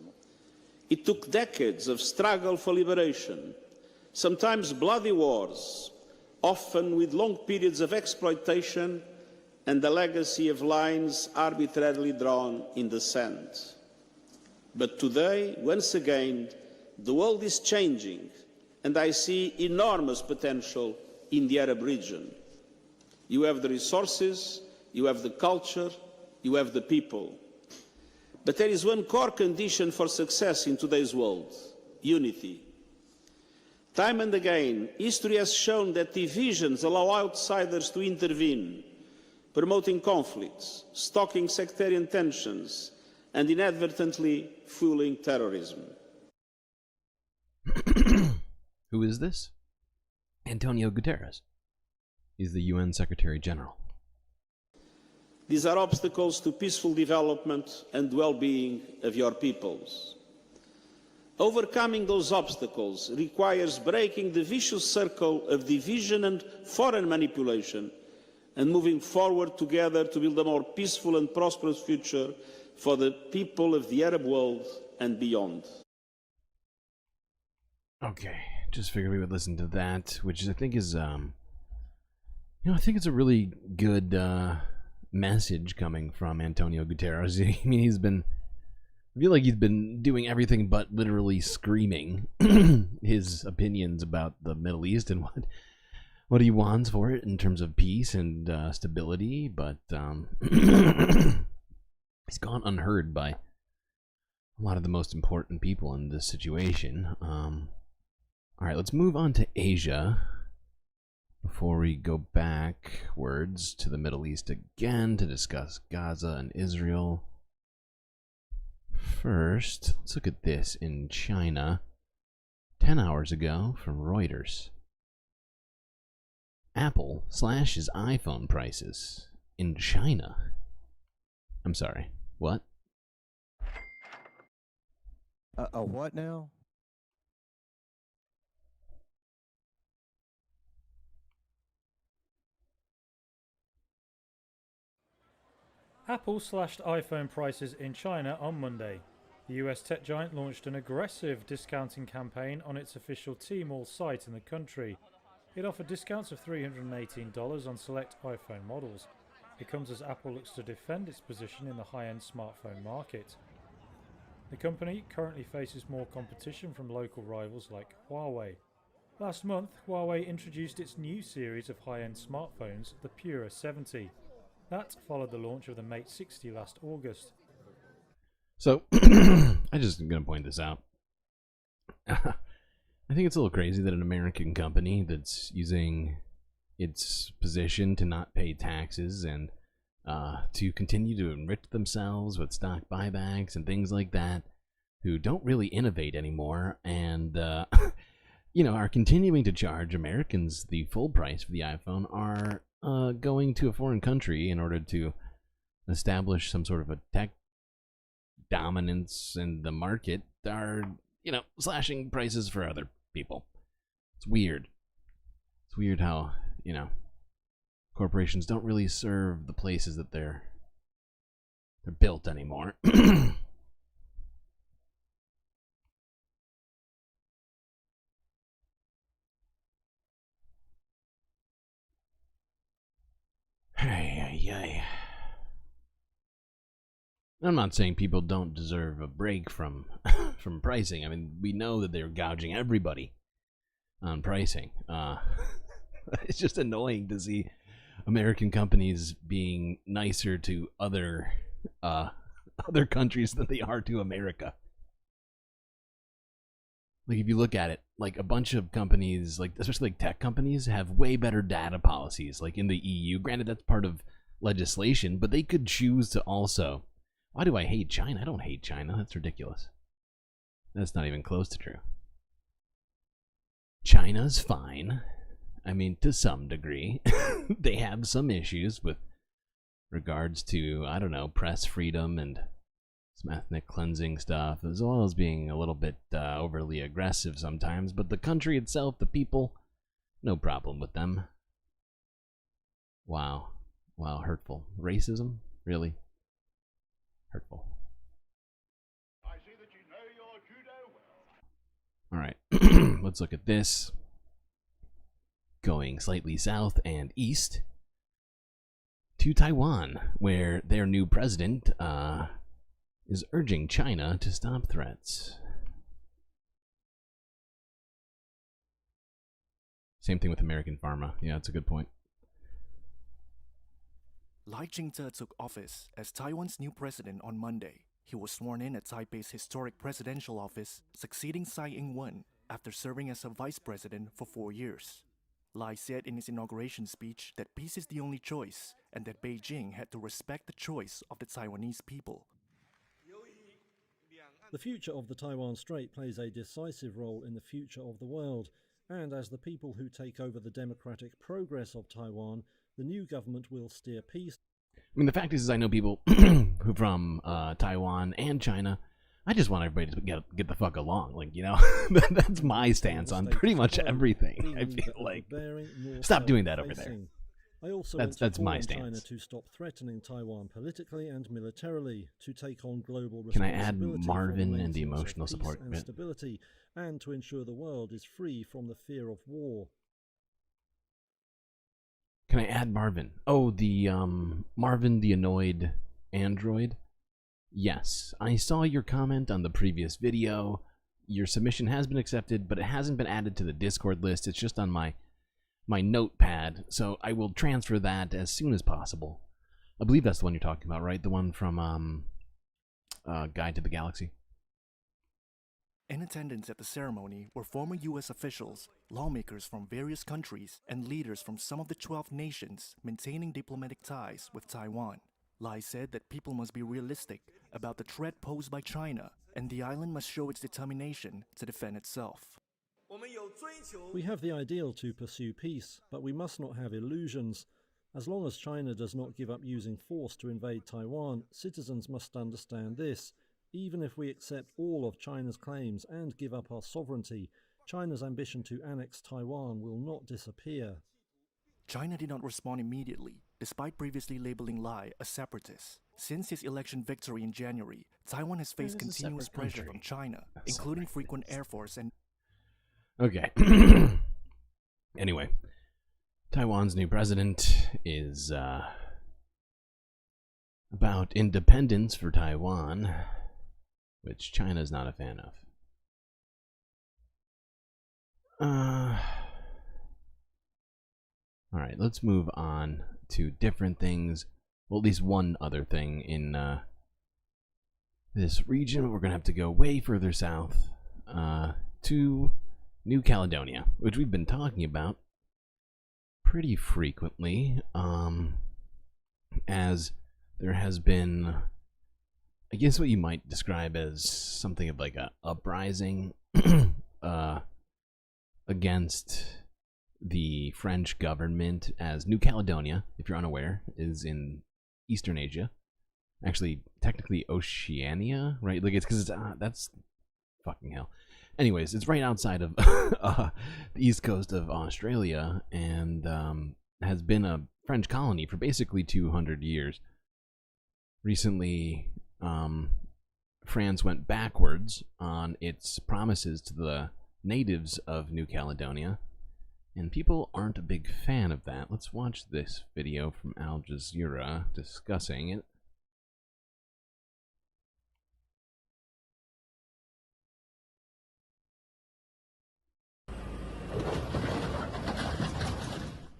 It took decades of struggle for liberation, sometimes bloody wars, often with long periods of exploitation and the legacy of lines arbitrarily drawn in the sand. But today, once again, the world is changing, and I see enormous potential in the Arab region. You have the resources, you have the culture, you have the people. But there is one core condition for success in today's world: unity. Time and again, history has shown that divisions allow outsiders to intervene, promoting conflicts, stoking sectarian tensions, and inadvertently fueling terrorism. Who is this? Antonio Guterres. He's the UN Secretary General. These are obstacles to peaceful development and well-being of your peoples. Overcoming those obstacles requires breaking the vicious circle of division and foreign manipulation and moving forward together to build a more peaceful and prosperous future for the people of the Arab world and beyond. Okay, just figured we would listen to that, which I think is, I think it's a really good message coming from Antonio Guterres. I mean, I feel like he's been doing everything but literally screaming his opinions about the Middle East and what he wants for it in terms of peace and stability, but he's gone unheard by a lot of the most important people in this situation. All right, let's move on to Asia before we go backwards to the Middle East again to discuss Gaza and Israel. First, let's look at this in China 10 hours ago from Reuters. Apple slashes iPhone prices in China. I'm sorry, what? A what now? Apple slashed iPhone prices in China on Monday. The US tech giant launched an aggressive discounting campaign on its official Tmall site in the country. It offered discounts of $318 on select iPhone models. It comes as Apple looks to defend its position in the high-end smartphone market. The company currently faces more competition from local rivals like Huawei. Last month, Huawei introduced its new series of high-end smartphones, the Pura 70. That followed the launch of the Mate 60 last August. So, I'm just going to point this out. I think it's a little crazy that an American company that's using its position to not pay taxes and to continue to enrich themselves with stock buybacks and things like that, who don't really innovate anymore and, are continuing to charge Americans the full price for the iPhone, are going to a foreign country in order to establish some sort of a tech dominance in the market, are, slashing prices for other people. It's weird. It's weird how, corporations don't really serve the places that they're built anymore. Hey. I'm not saying people don't deserve a break from from pricing. I mean, we know that they're gouging everybody on pricing. It's just annoying to see American companies being nicer to other countries than they are to America. Like, if you look at it, like a bunch of companies, like especially like tech companies, have way better data policies. Like in the EU, granted that's part of legislation, but they could choose to also. Why do I hate China? I don't hate China. That's ridiculous. That's not even close to true. China's fine. I mean, to some degree. They have some issues with regards to, I don't know, press freedom and some ethnic cleansing stuff, as well as being a little bit overly aggressive sometimes. But the country itself, the people, no problem with them. Wow, hurtful. Racism? Really? Hurtful. I see that you know your judo well. Alright, let's look at this. Going slightly south and east to Taiwan, where their new president is urging China to stop threats. Same thing with American Pharma. Yeah, that's a good point. Lai Ching-te took office as Taiwan's new president on Monday. He was sworn in at Taipei's historic presidential office, succeeding Tsai Ing-wen after serving as a vice president for 4 years. Lai said in his inauguration speech that peace is the only choice and that Beijing had to respect the choice of the Taiwanese people. The future of the Taiwan Strait plays a decisive role in the future of the world, and as the people who take over the democratic progress of Taiwan, the new government will steer peace. I mean, the fact is I know people who from Taiwan and China. I just want everybody to get the fuck along. Like, that's my stance on pretty much everything. I feel like, stop doing that over there. I also that's my stance. China to stop threatening Taiwan politically and militarily, to take on global responsibility. Can I add for Marvin and the emotional support and stability, and to ensure the world is free from the fear of war. Can I add Marvin? Oh, the Marvin the annoyed android? Yes, I saw your comment on the previous video. Your submission has been accepted, but it hasn't been added to the Discord list. It's just on my notepad, so I will transfer that as soon as possible. I believe that's the one you're talking about, right? The one from Guide to the Galaxy. In attendance at the ceremony were former U.S. officials, lawmakers from various countries, and leaders from some of the 12 nations maintaining diplomatic ties with Taiwan. Lai said that people must be realistic about the threat posed by China, and the island must show its determination to defend itself. We have the ideal to pursue peace, but we must not have illusions. As long as China does not give up using force to invade Taiwan, citizens must understand this. Even if we accept all of China's claims and give up our sovereignty, China's ambition to annex Taiwan will not disappear. China did not respond immediately, despite previously labeling Lai a separatist. Since his election victory in January, Taiwan has faced continuous pressure from China, including frequent Air Force and... Okay. Anyway, Taiwan's new president is about independence for Taiwan, which China's not a fan of. Alright, let's move on to different things. Well, at least one other thing in this region. We're going to have to go way further south to New Caledonia, which we've been talking about pretty frequently, as there has been, I guess what you might describe as something of like a uprising against the French government, as New Caledonia, if you're unaware, is in Eastern Asia. Actually, technically Oceania, right? Like, it's because that's fucking hell. Anyways, it's right outside of the east coast of Australia, and has been a French colony for basically 200 years. Recently, France went backwards on its promises to the natives of New Caledonia, and people aren't a big fan of that. Let's watch this video from Al Jazeera discussing it.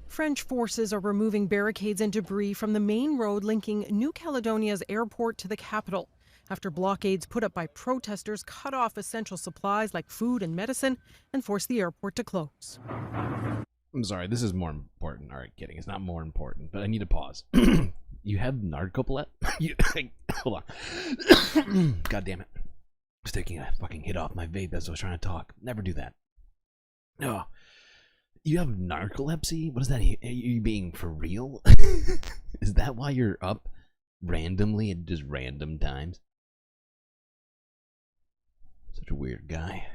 French forces are removing barricades and debris from the main road linking New Caledonia's airport to the capital, after blockades put up by protesters cut off essential supplies like food and medicine and forced the airport to close. I'm sorry, this is more important. Alright, kidding. It's not more important, but I need to pause. You have narcolepsy? Hold on. God damn it. I was taking a fucking hit off my vape as I was trying to talk. Never do that. No. You have narcolepsy? What is that? Are you being for real? Is that why you're up randomly at just random times? Such a weird guy.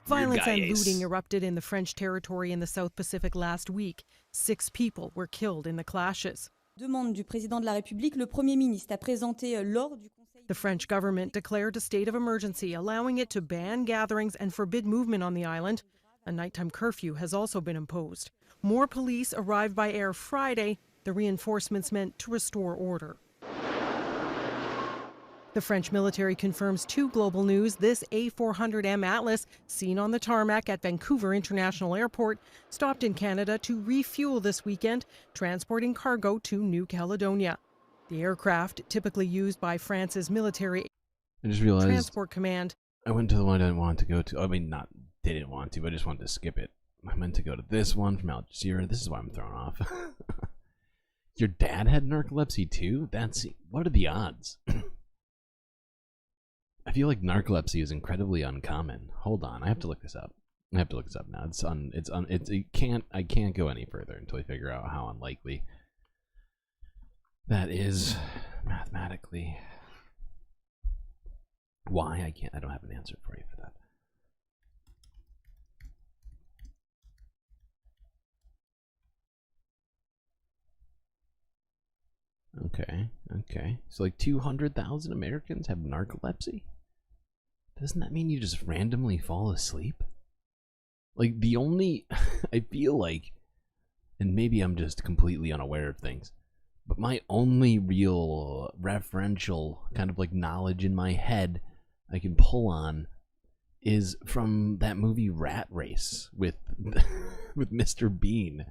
Violence and looting erupted in the French territory in the South Pacific last week. 6 people were killed in the clashes. Demande du président de la République, le Premier ministre a présenté lors du Conseil. The French government declared a state of emergency, allowing it to ban gatherings and forbid movement on the island. A nighttime curfew has also been imposed. More police arrived by air Friday, the reinforcements meant to restore order. The French military confirms to Global News this A400M Atlas, seen on the tarmac at Vancouver International Airport, stopped in Canada to refuel this weekend, transporting cargo to New Caledonia. The aircraft, typically used by France's military I just realized transport command. I went to the one I didn't want to go to. I mean, not didn't want to, but I just wanted to skip it. I meant to go to this one from Al Jazeera. This is why I'm thrown off. Your dad had narcolepsy too? What are the odds? I feel like narcolepsy is incredibly uncommon. Hold on, I have to look this up. I have to look this up now. I can't go any further until I figure out how unlikely that is mathematically. Why I don't have an answer for you for that. Okay. So like 200,000 Americans have narcolepsy? Doesn't that mean you just randomly fall asleep? Like the only, I feel like, and maybe I'm just completely unaware of things, but my only real referential kind of like knowledge in my head I can pull on is from that movie Rat Race with with Mr. Bean.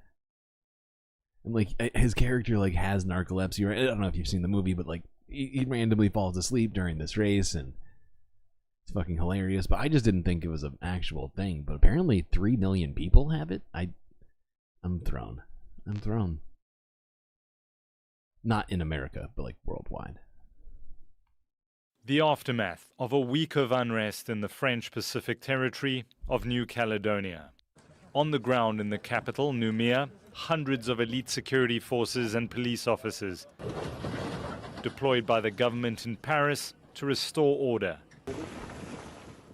And like his character like has narcolepsy, or I don't know if you've seen the movie, but like he randomly falls asleep during this race, and it's fucking hilarious. But I just didn't think it was an actual thing. But apparently 3 million people have it. I'm thrown. Not in America, but like worldwide. The aftermath of a week of unrest in the French Pacific territory of New Caledonia. On the ground in the capital, Nouméa, hundreds of elite security forces and police officers deployed by the government in Paris to restore order.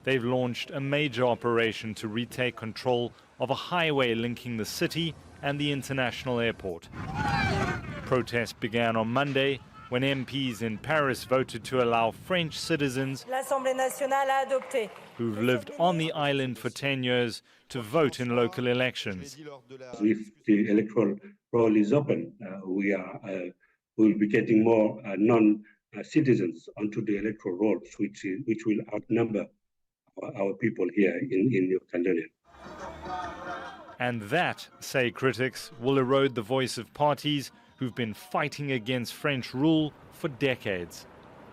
They've launched a major operation to retake control of a highway linking the city and the international airport. Protests began on Monday when MPs in Paris voted to allow French citizens who've lived on the island for 10 years to vote in local elections. If the electoral roll is open, we'll be getting more non-citizens onto the electoral rolls, which will outnumber our people here in New Caledonia. And that, say critics, will erode the voice of parties who've been fighting against French rule for decades.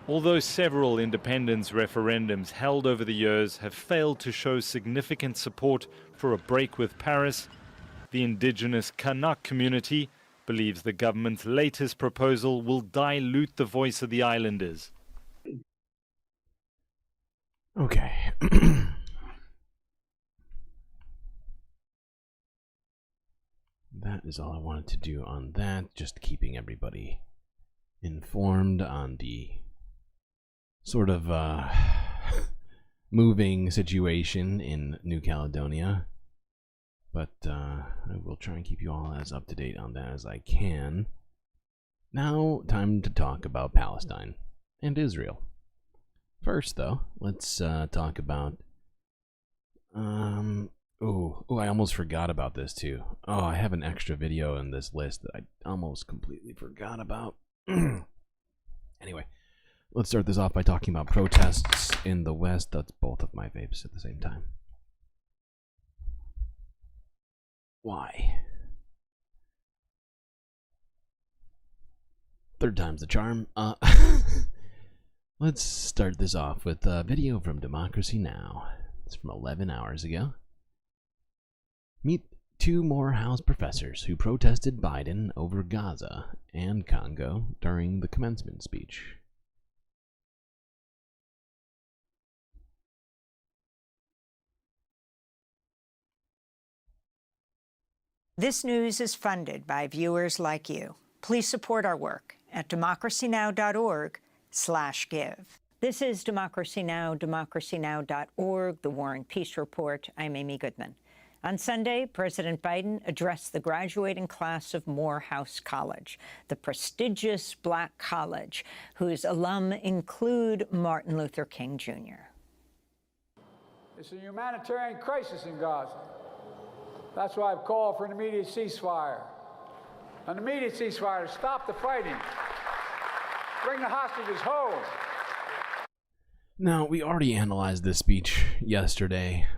Although several independence referendums held over the years have failed to show significant support for a break with Paris, the indigenous Kanak community believes the government's latest proposal will dilute the voice of the islanders. Okay. That is all I wanted to do on that. Just keeping everybody informed on the sort of moving situation in New Caledonia. But I will try and keep you all as up to date on that as I can. Now, time to talk about Palestine and Israel. First, though, let's talk about... I almost forgot about this, too. Oh, I have an extra video in this list that I almost completely forgot about. Anyway, let's start this off by talking about protests in the West. That's both of my vapes at the same time. Why? Third time's the charm. Let's start this off with a video from Democracy Now! It's from 11 hours ago. Meet two Morehouse professors who protested Biden over Gaza and Congo during the commencement speech. This news is funded by viewers like you. Please support our work at democracynow.org/give. This is Democracy Now!, democracynow.org, The War and Peace Report. I'm Amy Goodman. On Sunday, President Biden addressed the graduating class of Morehouse College, the prestigious black college, whose alum include Martin Luther King, Jr. It's a humanitarian crisis in Gaza. That's why I've called for an immediate ceasefire. An immediate ceasefire to stop the fighting. Bring the hostages home. Now, we already analyzed this speech yesterday.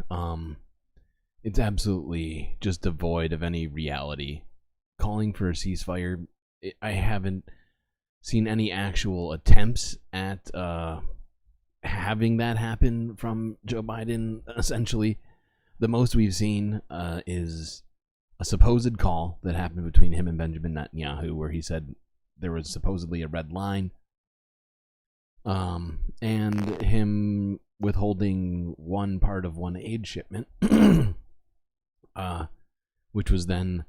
It's absolutely just devoid of any reality. Calling for a ceasefire, I haven't seen any actual attempts at having that happen from Joe Biden. Essentially, the most we've seen is a supposed call that happened between him and Benjamin Netanyahu, where he said there was supposedly a red line, and him withholding one part of one aid shipment, which was then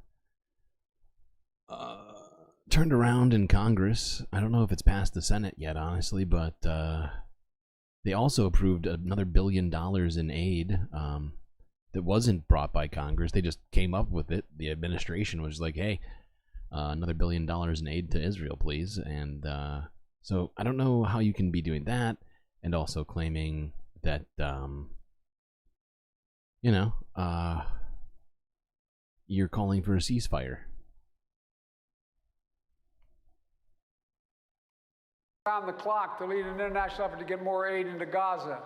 turned around in Congress. I don't know if it's passed the Senate yet, honestly, but they also approved another $1 billion in aid that wasn't brought by Congress. They just came up with it. The administration was like, hey, another $1 billion in aid to Israel, please. And so I don't know how you can be doing that and also claiming that, you're calling for a ceasefire. Around the clock to lead an international effort to get more aid into Gaza,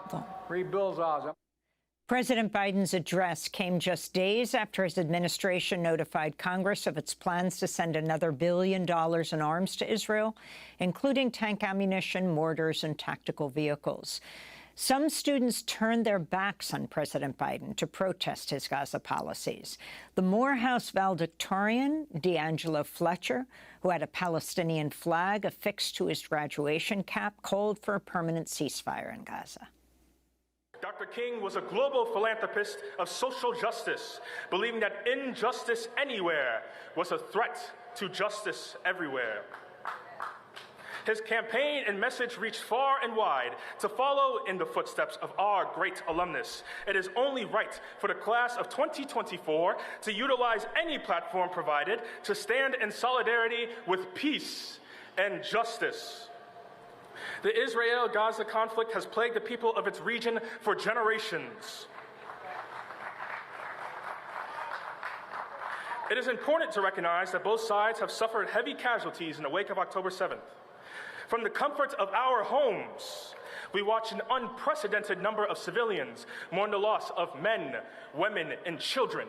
rebuild Gaza. President Biden's address came just days after his administration notified Congress of its plans to send another $1 billion in arms to Israel, including tank ammunition, mortars, and tactical vehicles. Some students turned their backs on President Biden to protest his Gaza policies. The Morehouse valedictorian, D'Angelo Fletcher, who had a Palestinian flag affixed to his graduation cap, called for a permanent ceasefire in Gaza. Dr. King was a global philanthropist of social justice, believing that injustice anywhere was a threat to justice everywhere. His campaign and message reached far and wide to follow in the footsteps of our great alumnus. It is only right for the class of 2024 to utilize any platform provided to stand in solidarity with peace and justice. The Israel-Gaza conflict has plagued the people of its region for generations. It is important to recognize that both sides have suffered heavy casualties in the wake of October 7th. From the comfort of our homes, we watch an unprecedented number of civilians mourn the loss of men, women, and children,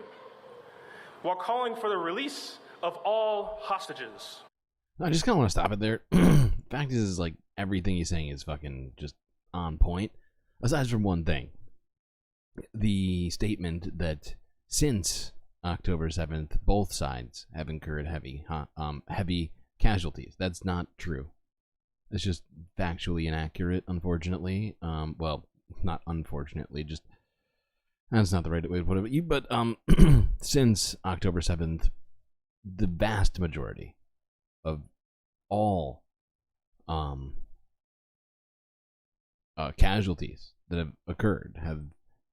while calling for the release of all hostages. I just kind of want to stop it there. Fact is, like, everything he's saying is fucking just on point. Aside from one thing. The statement that since October 7th, both sides have incurred heavy casualties. That's not true. It's just factually inaccurate, unfortunately. Well, not unfortunately, just that's not the right way to put it. But since October 7th, the vast majority of all casualties that have occurred have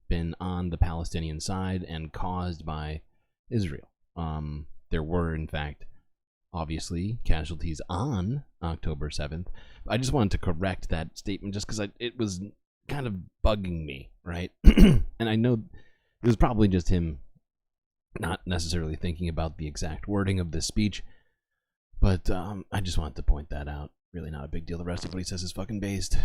been on the Palestinian side and caused by Israel. There were, in fact, obviously casualties on October 7th. I just wanted to correct that statement just because it was kind of bugging me, right? And I know it was probably just him not necessarily thinking about the exact wording of this speech, but I just wanted to point that out. Really not a big deal. The rest of what he says is fucking based.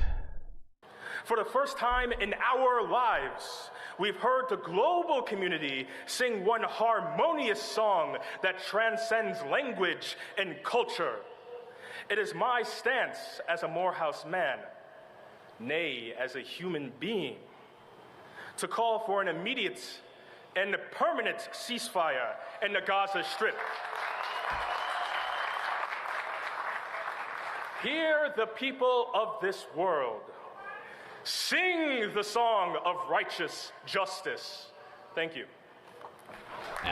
For the first time in our lives, we've heard the global community sing one harmonious song that transcends language and culture. It is my stance as a Morehouse man, nay, as a human being, to call for an immediate and permanent ceasefire in the Gaza Strip. Hear the people of this world sing the song of righteous justice. Thank you.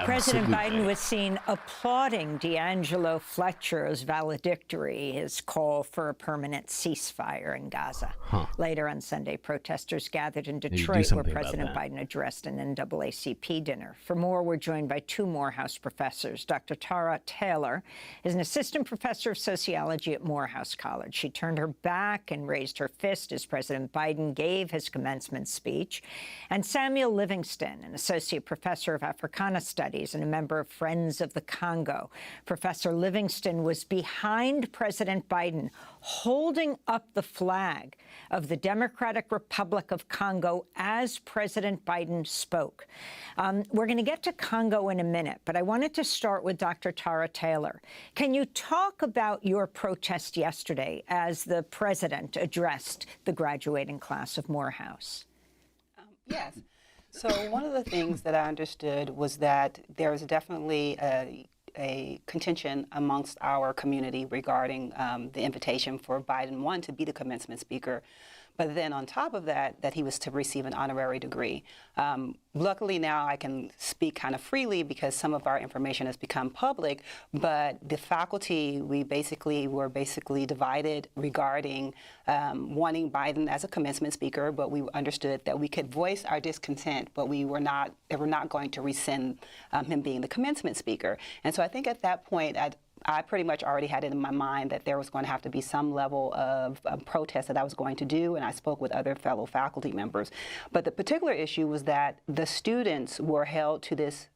President Biden was seen applauding D'Angelo Fletcher's valedictory, his call for a permanent ceasefire in Gaza. Later on Sunday, protesters gathered in Detroit where President Biden addressed an NAACP dinner. For more, we're joined by two Morehouse professors. Dr. Tara Taylor is an assistant professor of sociology at Morehouse College. She turned her back and raised her fist as President Biden gave his commencement speech. And Samuel Livingston, an associate professor of Africana Studies and a member of Friends of the Congo. Professor Livingston was behind President Biden, holding up the flag of the Democratic Republic of Congo as President Biden spoke. We're going to get to Congo in a minute, but I wanted to start with Dr. Tara Taylor. Can you talk about your protest yesterday as the president addressed the graduating class of Morehouse? Yes. So one of the things that I understood was that there is definitely a contention amongst our community regarding the invitation for Biden, one, to be the commencement speaker, but then on top of that, that he was to receive an honorary degree. Luckily now I can speak kind of freely because some of our information has become public, but the faculty, we were basically divided regarding wanting Biden as a commencement speaker, but we understood that we could voice our discontent, but they were not going to rescind him being the commencement speaker. And so I think at that point, I pretty much already had it in my mind that there was going to have to be some level of protest that I was going to do, and I spoke with other fellow faculty members. But the particular issue was that the students were held to this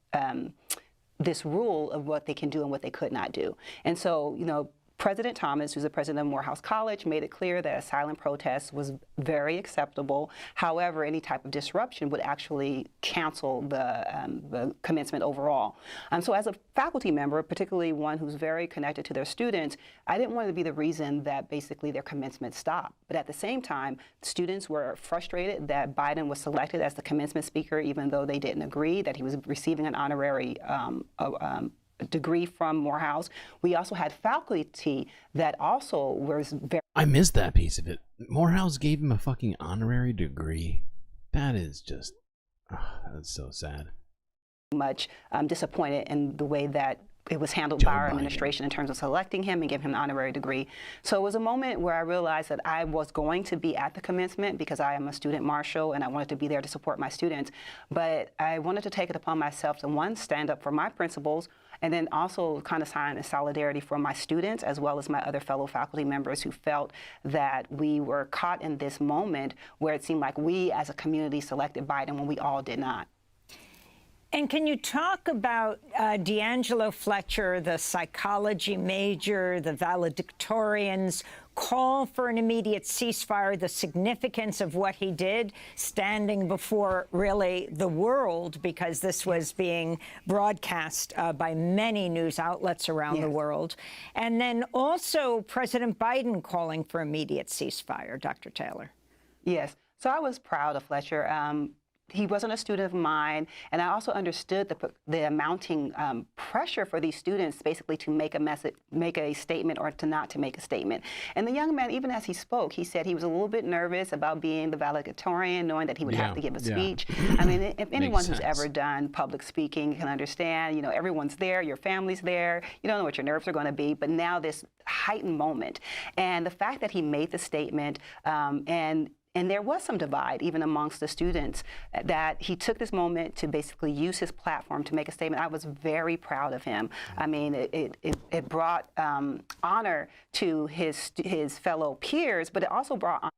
rule of what they can do and what they could not do. And so, President Thomas, who's the president of Morehouse College, made it clear that a silent protest was very acceptable. However, any type of disruption would actually cancel the commencement overall. So as a faculty member, particularly one who's very connected to their students, I didn't want to be the reason that basically their commencement stopped. But at the same time, students were frustrated that Biden was selected as the commencement speaker, even though they didn't agree that he was receiving an honorary degree from Morehouse. We also had faculty that also was very... I missed that piece of it. Morehouse gave him a fucking honorary degree. That is just... that's so sad. Much disappointed in the way that it was handled by our administration in terms of selecting him and giving him an honorary degree. So it was a moment where I realized that I was going to be at the commencement because I am a student marshal and I wanted to be there to support my students. But I wanted to take it upon myself to, one, stand up for my principles, and then also kind of sign a solidarity for my students as well as my other fellow faculty members who felt that we were caught in this moment where it seemed like we as a community selected Biden when we all did not. And can you talk about D'Angelo Fletcher, the psychology major, the valedictorian's call for an immediate ceasefire, the significance of what he did, standing before really the world, because this was being broadcast by many news outlets around the world, and then also President Biden calling for immediate ceasefire, Dr. Taylor? Yes. So I was proud of Fletcher. He wasn't a student of mine, and I also understood the mounting pressure for these students basically to make a statement or to not to make a statement. And the young man, even as he spoke, he said he was a little bit nervous about being the valedictorian, knowing that he would have to give a speech. I mean, if anyone who's ever done public speaking can understand, you know, everyone's there, your family's there, you don't know what your nerves are going to be, but now this heightened moment. And the fact that he made the statement and there was some divide even amongst the students, that he took this moment to basically use his platform to make a statement. I was very proud of him. I mean, it brought honor to his fellow peers, but it also brought honor.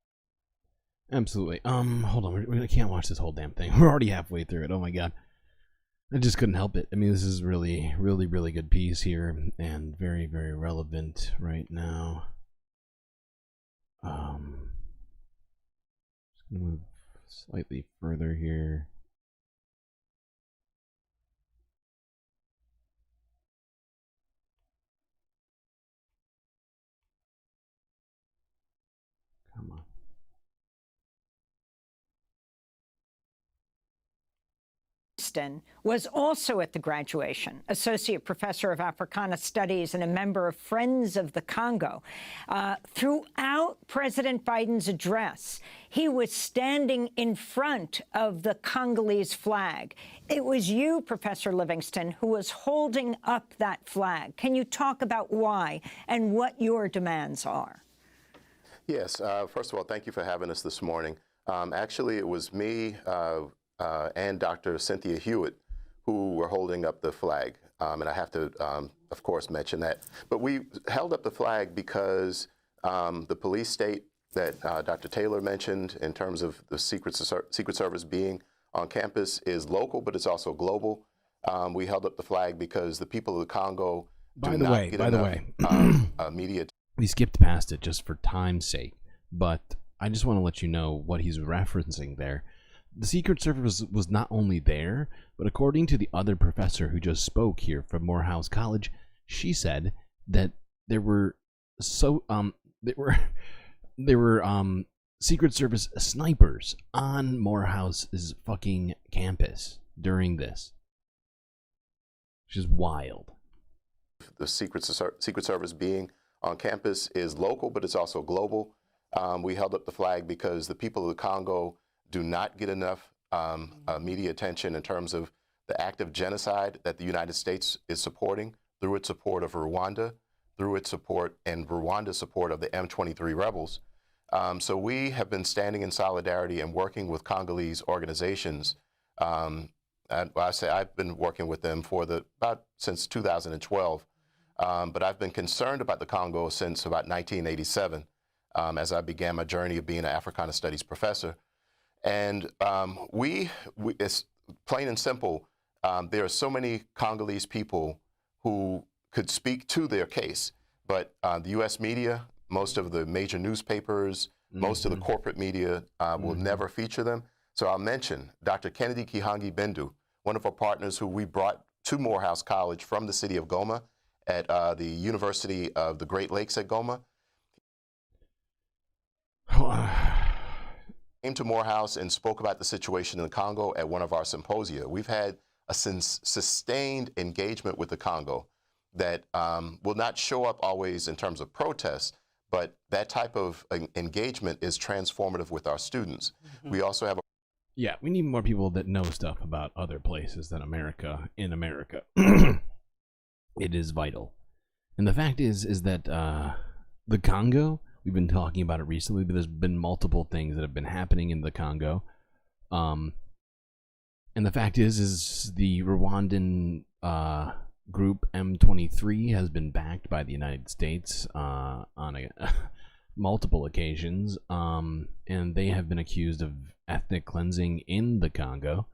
Absolutely. Hold on. We can't watch this whole damn thing. We're already halfway through it. Oh my god. I just couldn't help it. I mean, this is really, really, really good piece here and very, very relevant right now. Just gonna move slightly further here. Come on. Was also at the graduation, Associate Professor of Africana Studies and a member of Friends of the Congo. Throughout President Biden's address, he was standing in front of the Congolese flag. It was you, Professor Livingston, who was holding up that flag. Can you talk about why and what your demands are? Yes. First of all, thank you for having us this morning. Actually, it was me and Dr. Cynthia Hewitt who were holding up the flag. And I have to, of course, mention that. But we held up the flag because the police state that Dr. Taylor mentioned in terms of the Secret Service being on campus is local, but it's also global. We held up the flag because the people of the Congo By the way, media. We skipped past it just for time's sake, but I just want to let you know what he's referencing there. The Secret Service was not only there, but according to the other professor who just spoke here from Morehouse College, she said that there were Secret Service snipers on Morehouse's fucking campus during this, which is wild. The Secret Service being on campus is local, but it's also global. We held up the flag because the people of the Congo do not get enough media attention in terms of the act of genocide that the United States is supporting through its support of Rwanda, through its support and Rwanda's support of the M23 rebels. So we have been standing in solidarity and working with Congolese organizations. And I say I've been working with them for since 2012, but I've been concerned about the Congo since about 1987, as I began my journey of being an Africana Studies professor. And it's plain and simple, there are so many Congolese people who could speak to their case. But the U.S. media, most of the major newspapers, most of the corporate media will never feature them. So I'll mention Dr. Kennedy Kihangi Bendu, one of our partners who we brought to Morehouse College from the city of Goma at the University of the Great Lakes at Goma. Came to Morehouse and spoke about the situation in the Congo at one of our symposia. We've had a sustained engagement with the Congo that will not show up always in terms of protests, but that type of engagement is transformative with our students. We also have Yeah, we need more people that know stuff about other places than America in America. It is vital. And the fact is that the Congo, we've been talking about it recently, but there's been multiple things that have been happening in the Congo. And the fact is the Rwandan group M23 has been backed by the United States on multiple occasions, and they have been accused of ethnic cleansing in the Congo.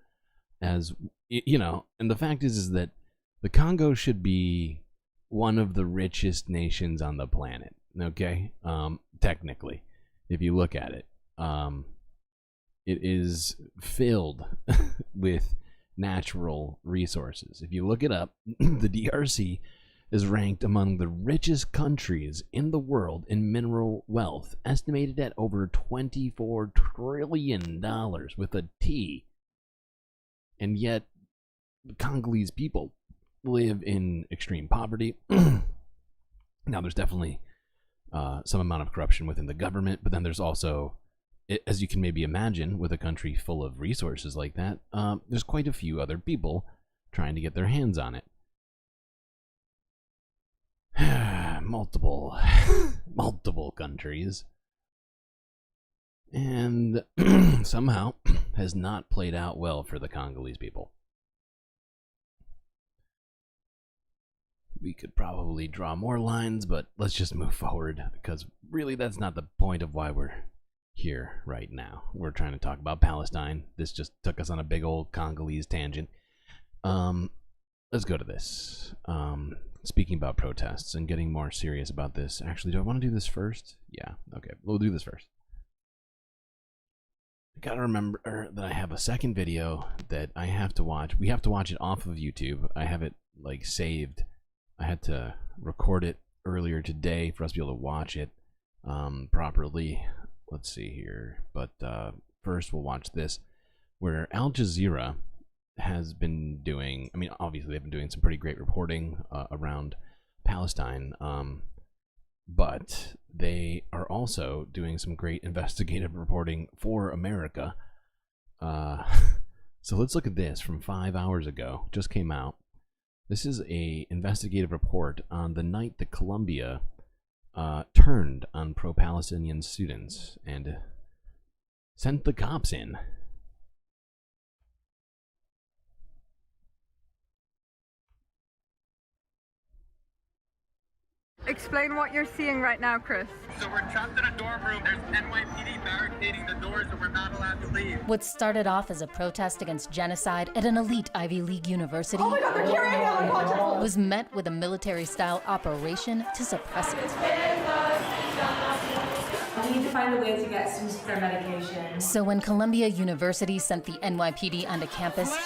As you know, and the fact is that the Congo should be one of the richest nations on the planet. Okay, technically, if you look at it, it is filled with natural resources. If you look it up, the DRC is ranked among the richest countries in the world in mineral wealth, estimated at over $24 trillion with a T. And yet, the Congolese people live in extreme poverty. Now, there's definitely some amount of corruption within the government, but then there's also, as you can maybe imagine, with a country full of resources like that, there's quite a few other people trying to get their hands on it. multiple countries, and somehow has not played out well for the Congolese people. We could probably draw more lines, but let's just move forward, because really that's not the point of why we're here right now. We're trying to talk about Palestine. This just took us on a big old Congolese tangent. Let's go to this. Speaking about protests and getting more serious about this. Actually, do I want to do this first? Yeah, okay, we'll do this first. I gotta remember that I have a second video that I have to watch. We have to watch it off of YouTube. I have it like saved. I had to record it earlier today for us to be able to watch it properly. Let's see here. But first we'll watch this, where Al Jazeera has been doing, I mean, obviously they've been doing some pretty great reporting around Palestine, but they are also doing some great investigative reporting for America. So let's look at this from 5 hours ago. Just came out. This is a investigative report on the night that Columbia turned on pro-Palestinian students and sent the cops in. Explain what you're seeing right now, Chris. So we're trapped in a dorm room. There's NYPD barricading the doors and we're not allowed to leave. What started off as a protest against genocide at an elite Ivy League university was met with a military-style operation to suppress it. We need to find a way to get students their medication. So when Columbia University sent the NYPD onto campus,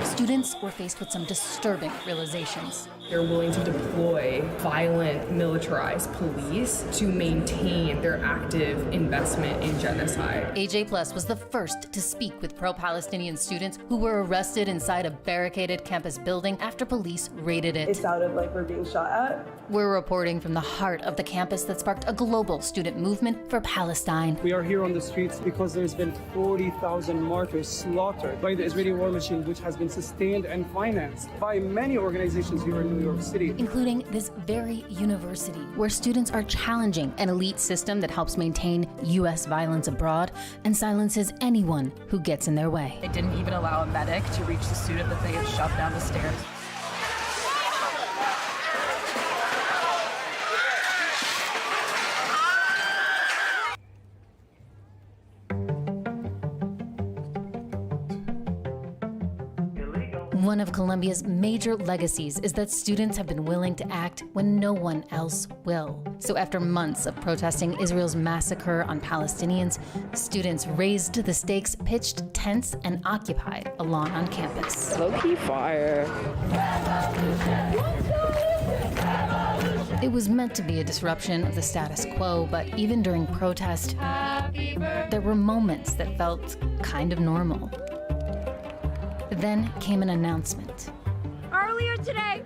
students were faced with some disturbing realizations. They're willing to deploy violent, militarized police to maintain their active investment in genocide. AJ Plus was the first to speak with pro-Palestinian students who were arrested inside a barricaded campus building after police raided it. It sounded like we're being shot at. We're reporting from the heart of the campus that sparked a global student movement for Palestine. We are here on the streets because there's been 40,000 martyrs slaughtered by the Israeli war machine, which has been sustained and financed by many organizations here in New York City, including this very university, where students are challenging an elite system that helps maintain U.S. violence abroad and silences anyone who gets in their way. They didn't even allow a medic to reach the student that they had shoved down the stairs. One of Columbia's major legacies is that students have been willing to act when no one else will. So after months of protesting Israel's massacre on Palestinians, students raised the stakes, pitched tents, and occupied a lawn on campus. Low-key fire. It was meant to be a disruption of the status quo, but even during protest, there were moments that felt kind of normal. Then came an announcement. Earlier today,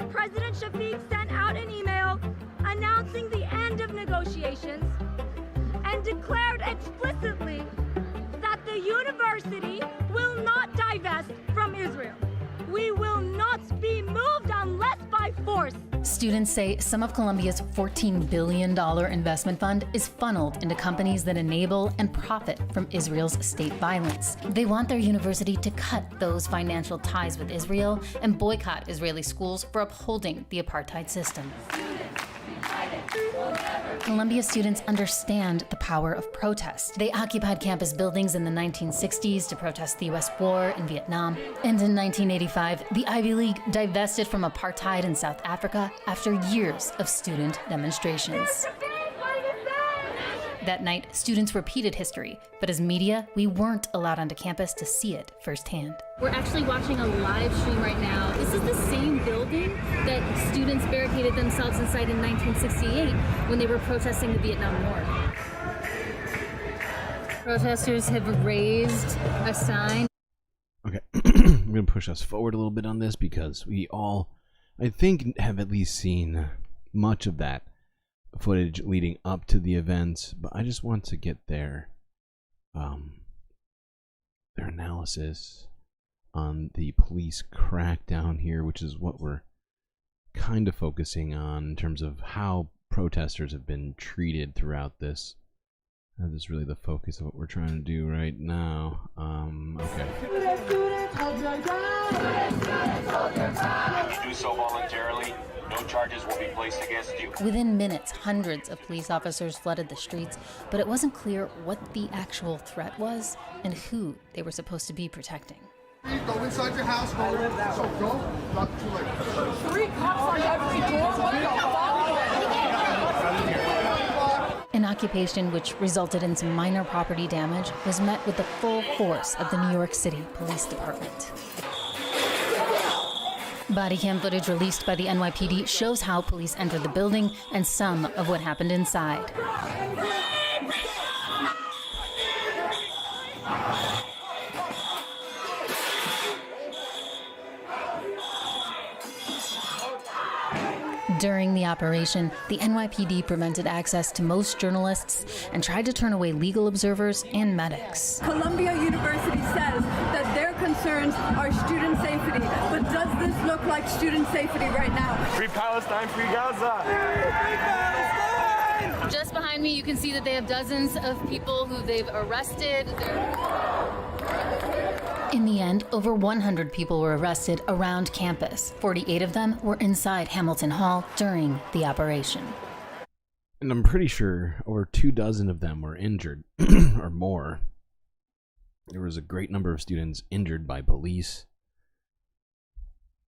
President Shafiq sent out an email announcing the end of negotiations and declared explicitly that the university will not divest from Israel. We will not be moved unless by force. Students say some of Columbia's $14 billion investment fund is funneled into companies that enable and profit from Israel's state violence. They want their university to cut those financial ties with Israel and boycott Israeli schools for upholding the apartheid system. Columbia students understand the power of protest. They occupied campus buildings in the 1960s to protest the U.S. war in Vietnam. And in 1985, the Ivy League divested from apartheid in South Africa after years of student demonstrations. That night, students repeated history, but as media, we weren't allowed onto campus to see it firsthand. We're actually watching a live stream right now. This is the same building that students barricaded themselves inside in 1968 when they were protesting the Vietnam War. Protesters have raised a sign. Okay, I'm going to push us forward a little bit on this because we all, I think, have at least seen much of that footage leading up to the events, but I just want to get their analysis on the police crackdown here, which is what we're kind of focusing on in terms of how protesters have been treated throughout this. That is really the focus of what we're trying to do right now. Okay. Do so voluntarily. No charges will be placed against you. Within minutes, hundreds of police officers flooded the streets, but it wasn't clear what the actual threat was and who they were supposed to be protecting. Go inside your house, go that so go, not too late. 3 cops on every door. What the fuck? An occupation which resulted in some minor property damage was met with the full force of the New York City Police Department. Body cam footage released by the NYPD shows how police entered the building and some of what happened inside. During the operation, the NYPD prevented access to most journalists and tried to turn away legal observers and medics. Columbia University says that their concerns are student safety, but does this look like student safety right now? Free Palestine, free Gaza! Free Palestine! Just behind me, you can see that they have dozens of people who they've arrested. In the end, over 100 people were arrested around campus. 48 of them were inside Hamilton Hall during the operation. And I'm pretty sure over 24 of them were injured, or more. There was a great number of students injured by police.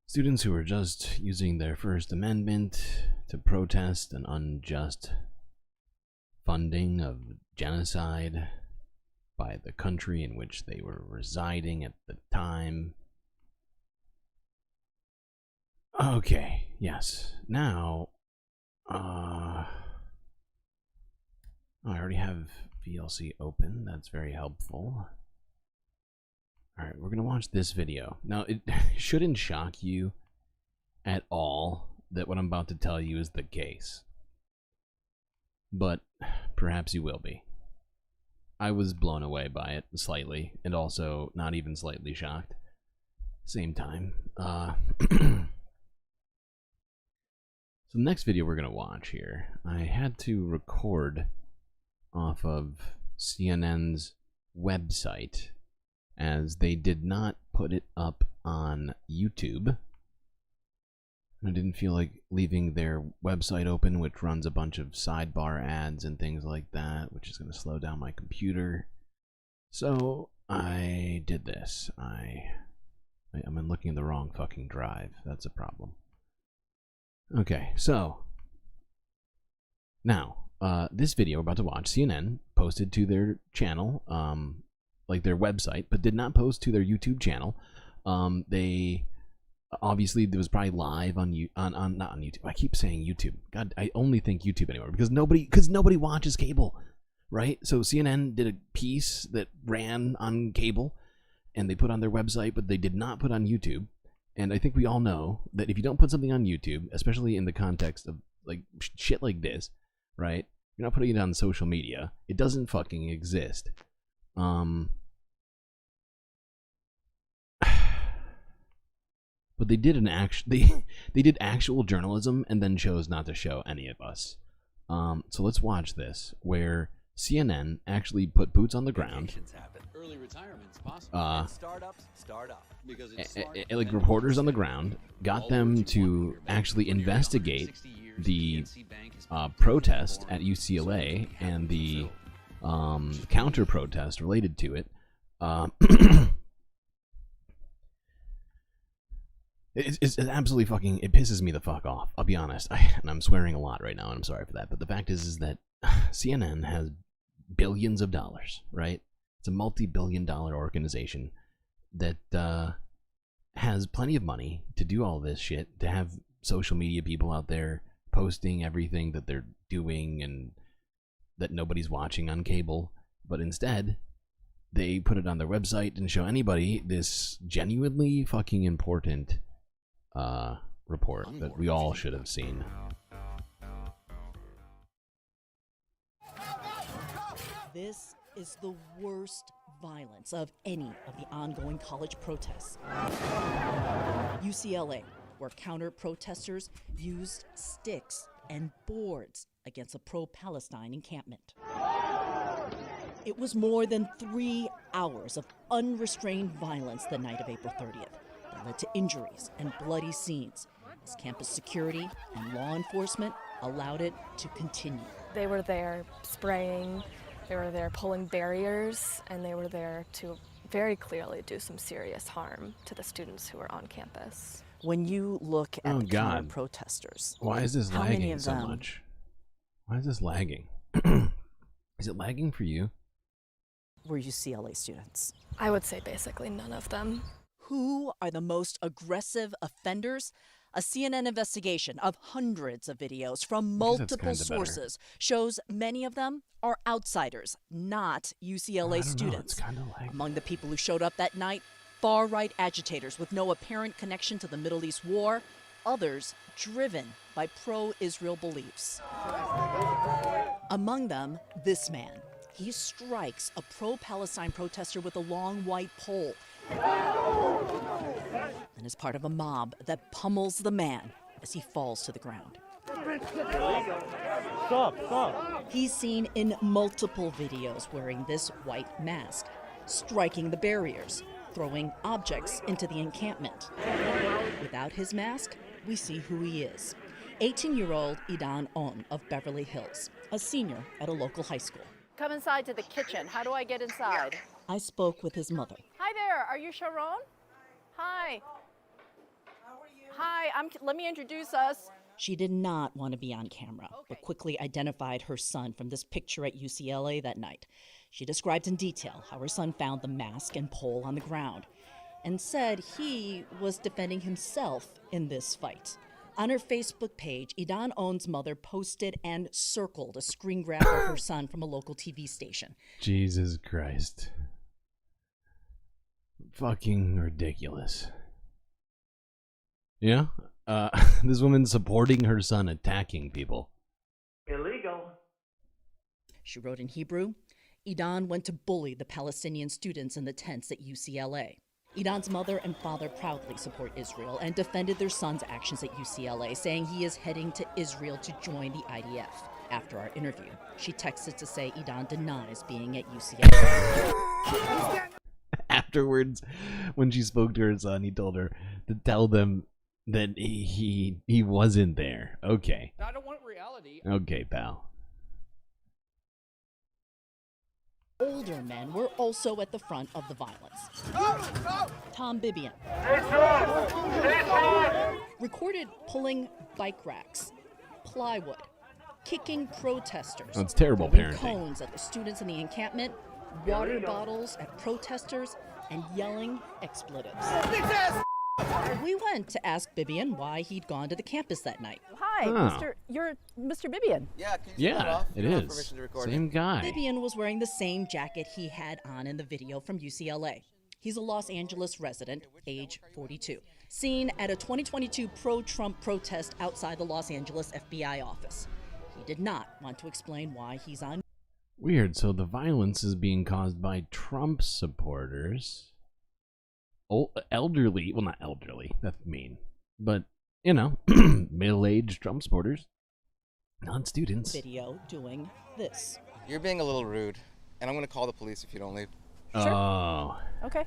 Students who were just using their First Amendment to protest an unjust funding of genocide by the country in which they were residing at the time. Okay, yes. Now, I already have VLC open. That's very helpful. Alright, we're going to watch this video. Now, it shouldn't shock you at all that what I'm about to tell you is the case. But perhaps you will be. I was blown away by it slightly, and also not even slightly shocked. Same time. So the next video we're going to watch here, I had to record off of CNN's website, as they did not put it up on YouTube. I didn't feel like leaving their website open, which runs a bunch of sidebar ads and things like that, which is going to slow down my computer. So I did this. I I'm looking in the wrong fucking drive. That's a problem. Okay, so now this video we're about to watch, CNN posted to their channel, like their website, but did not post to their YouTube channel. They obviously it was probably live on not on YouTube. I keep saying YouTube. God, I only think YouTube anymore because nobody watches cable, right? So CNN did a piece that ran on cable, and they put on their website, but they did not put on YouTube. And I think we all know that if you don't put something on YouTube, especially in the context of like shit like this, right? You're not putting it on social media. It doesn't fucking exist. But they did they did actual journalism and then chose not to show any of us. So let's watch this, where CNN actually put boots on the ground. Early retirement's possible. And startups start up because it's smart. Like reporters on the ground, got them to actually investigate the protest at UCLA and the counter protest related to it. It's absolutely fucking, it pisses me the fuck off, I'll be honest. And I'm swearing a lot right now, and I'm sorry for that, but the fact is that CNN has billions of dollars, right? It's a multi-billion-dollar organization that has plenty of money to do all this shit, to have social media people out there posting everything that they're doing and that nobody's watching on cable, but instead they put it on their website and show anybody this genuinely fucking important report that we all should have seen. This is the worst violence of any of the ongoing college protests. UCLA, where counter-protesters used sticks and boards against a pro-Palestine encampment. It was more than 3 hours of unrestrained violence the night of April 30th that led to injuries and bloody scenes as campus security and law enforcement allowed it to continue. They were there spraying, they were there pulling barriers, and they were there to very clearly do some serious harm to the students who were on campus. When you look at the counter-protesters, why is this how many lagging of so them much? Why is this lagging? Is it lagging for you? were UCLA students? I would say basically none of them. Who are the most aggressive offenders? A CNN investigation of hundreds of videos from multiple sources shows many of them are outsiders, not UCLA students. Among the people who showed up that night, far-right agitators with no apparent connection to the Middle East war, others driven by pro-Israel beliefs. Among them, this man. He strikes a pro-Palestine protester with a long white pole and is part of a mob that pummels the man as he falls to the ground. Stop. He's seen in multiple videos wearing this white mask, striking the barriers, throwing objects into the encampment. Without his mask, we see who he is. 18-year-old Idan On of Beverly Hills, a senior at a local high school. Come inside to the kitchen. How do I get inside? I spoke with his mother. Hi there. Are you Sharon? Hi. How are you? Hi. Let me introduce us. She did not want to be on camera, but quickly identified her son from this picture at UCLA that night. She described in detail how her son found the mask and pole on the ground and said he was defending himself in this fight. On her Facebook page, Idan On's mother posted and circled a screen grab of her son from a local TV station. Jesus Christ. Fucking ridiculous. Yeah? This woman supporting her son attacking people. Illegal. She wrote in Hebrew, Idan went to bully the Palestinian students in the tents at UCLA. Idan's mother and father proudly support Israel and defended their son's actions at UCLA, saying he is heading to Israel to join the IDF. After our interview, she texted to say Idan denies being at UCLA. Afterwards, when she spoke to her son, he told her to tell them that he wasn't there. Okay. I don't want reality. Okay, pal. Older men were also at the front of the violence. Tom Bibian recorded pulling bike racks, plywood, kicking protesters, That's terrible throwing parenting. cones at the students in the encampment, water bottles at protesters, and yelling expletives. We went to ask Bibian why he'd gone to the campus that night. Hi, Oh. You're Mr. Bibian. Yeah, it is. Same guy. Bibian was wearing the same jacket he had on in the video from UCLA. He's a Los Angeles resident, age 42, seen at a 2022 pro-Trump protest outside the Los Angeles FBI office. He did not want to explain why he's on. Weird. So the violence is being caused by Trump supporters. Elderly, well, not elderly, that's mean, but, you know, middle-aged Trump supporters, not students. Video doing this. You're being a little rude, and I'm going to call the police if you don't leave. Oh. Okay.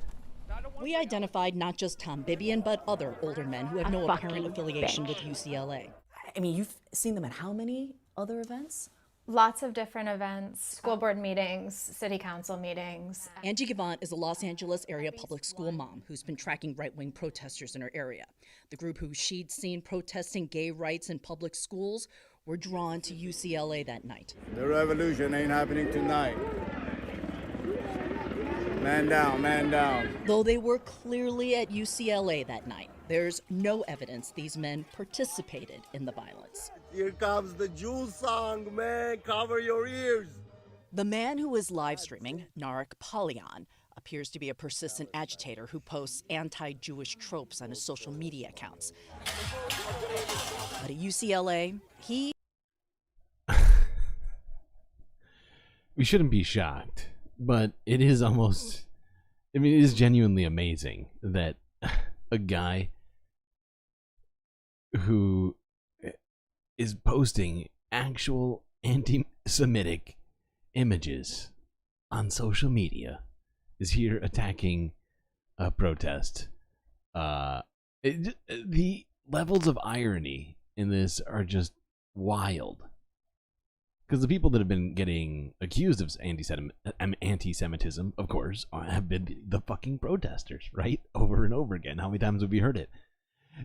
We identified not just Tom Bibian, but other older men who have no apparent affiliation with UCLA. I mean, you've seen them at how many other events? Lots of different events, school board meetings, city council meetings. Angie Gavant is a Los Angeles area public school mom who's been tracking right-wing protesters in her area. The group who she'd seen protesting gay rights in public schools were drawn to UCLA that night. The revolution ain't happening tonight. Man down, man down. Though they were clearly at UCLA that night, there's no evidence these men participated in the violence. Here comes the Jew song, man. Cover your ears. The man who is live streaming, Narek Polyan, appears to be a persistent agitator who posts anti-Jewish tropes on his social media accounts. But at UCLA, he... We shouldn't be shocked, but it is almost, I mean, it is genuinely amazing that a guy who is posting actual anti-Semitic images on social media is here attacking a protest. The levels of irony in this are just wild. Because the people that have been getting accused of anti-Semitism, of course, have been the fucking protesters, right? Over and over again. How many times have we heard it?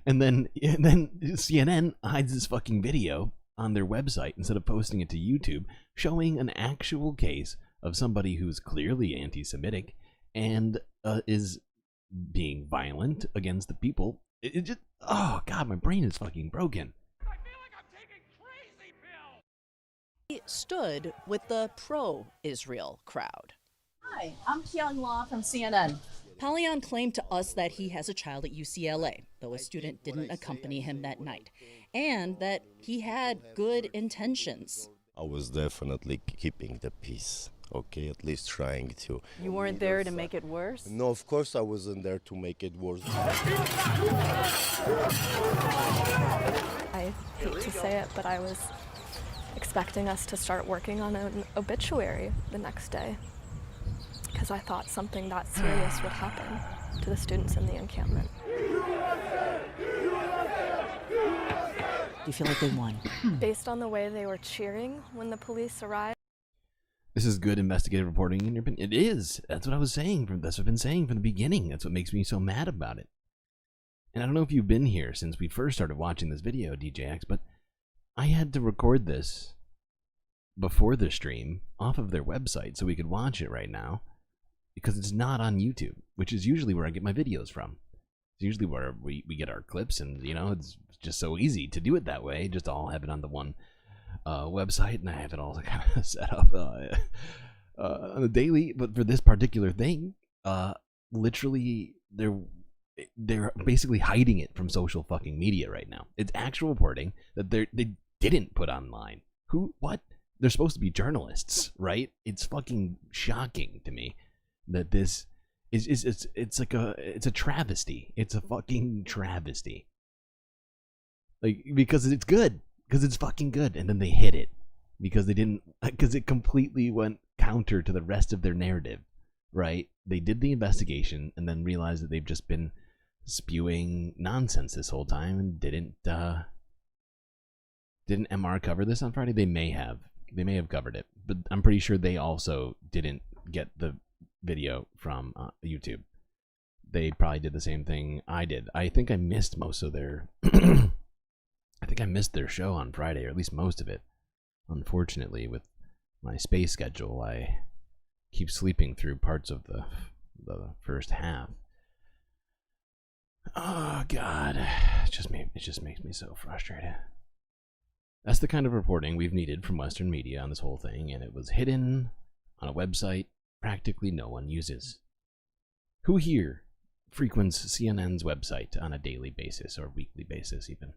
And then CNN hides this fucking video on their website instead of posting it to YouTube, showing an actual case of somebody who's clearly anti-Semitic and is being violent against the people. It just, oh god, my brain is fucking broken. He stood with the pro-Israel crowd. Hi, I'm Kyung Law from CNN. Polyan claimed to us that he has a child at UCLA, though a student didn't accompany him that night, and that he had good intentions. I was definitely keeping the peace, okay, at least trying to. You weren't there to make it worse? No, of course I wasn't there to make it worse. I hate to say it, but I was expecting us to start working on an obituary the next day because I thought something that serious would happen to the students in the encampment. Do you feel like they won? Based on the way they were cheering when the police arrived. This is good investigative reporting in your opinion. It is. That's what I was saying. That's what I've been saying from the beginning. That's what makes me so mad about it. And I don't know if you've been here since we first started watching this video, DJX, but I had to record this before the stream off of their website so we could watch it right now because it's not on YouTube, which is usually where I get my videos from. It's usually where we get our clips, and you know, it's just so easy to do it that way. Just all have it on the one website, and I have it all kind of set up on the daily. But for this particular thing, literally they're basically hiding it from social fucking media right now. It's actual reporting that they didn't put online. Who? What? They're supposed to be journalists, right? It's fucking shocking to me that this it's a travesty. It's a fucking travesty. Like, because it's good. Because it's fucking good. And then they hid it. Because it completely went counter to the rest of their narrative. Right? They did the investigation and then realized that they've just been spewing nonsense this whole time and didn't MR cover this on Friday? They may have covered it, but I'm pretty sure they also didn't get the video from YouTube. They probably did the same thing I did. I think I missed most of their I think I missed their show on Friday, or at least most of it. Unfortunately, with my space schedule, I keep sleeping through parts of the first half. Oh God, it just makes me so frustrated. That's the kind of reporting we've needed from Western media on this whole thing, and it was hidden on a website practically no one uses. Who here frequents CNN's website on a daily basis or weekly basis even?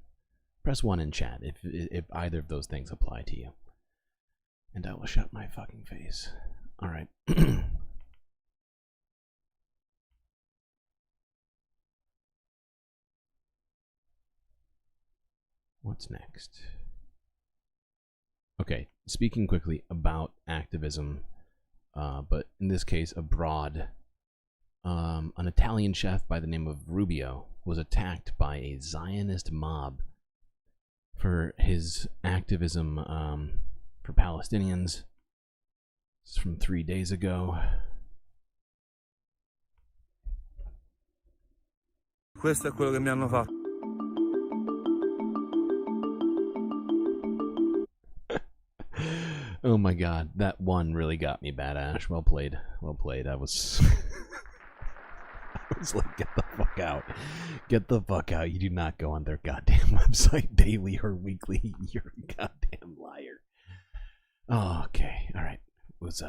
Press 1 in chat if either of those things apply to you. And I will shut my fucking face. Alright. What's next? Okay, speaking quickly about activism, but in this case abroad. An Italian chef by the name of Rubio was attacked by a Zionist mob for his activism for Palestinians. It's from 3 days ago. Questo è quello che mi hanno fatto. Oh my God, that one really got me, Badash. Well played, well played. I was like, get the fuck out. Get the fuck out. You do not go on their goddamn website daily or weekly. You're a goddamn liar. Oh, okay. Alright. It was,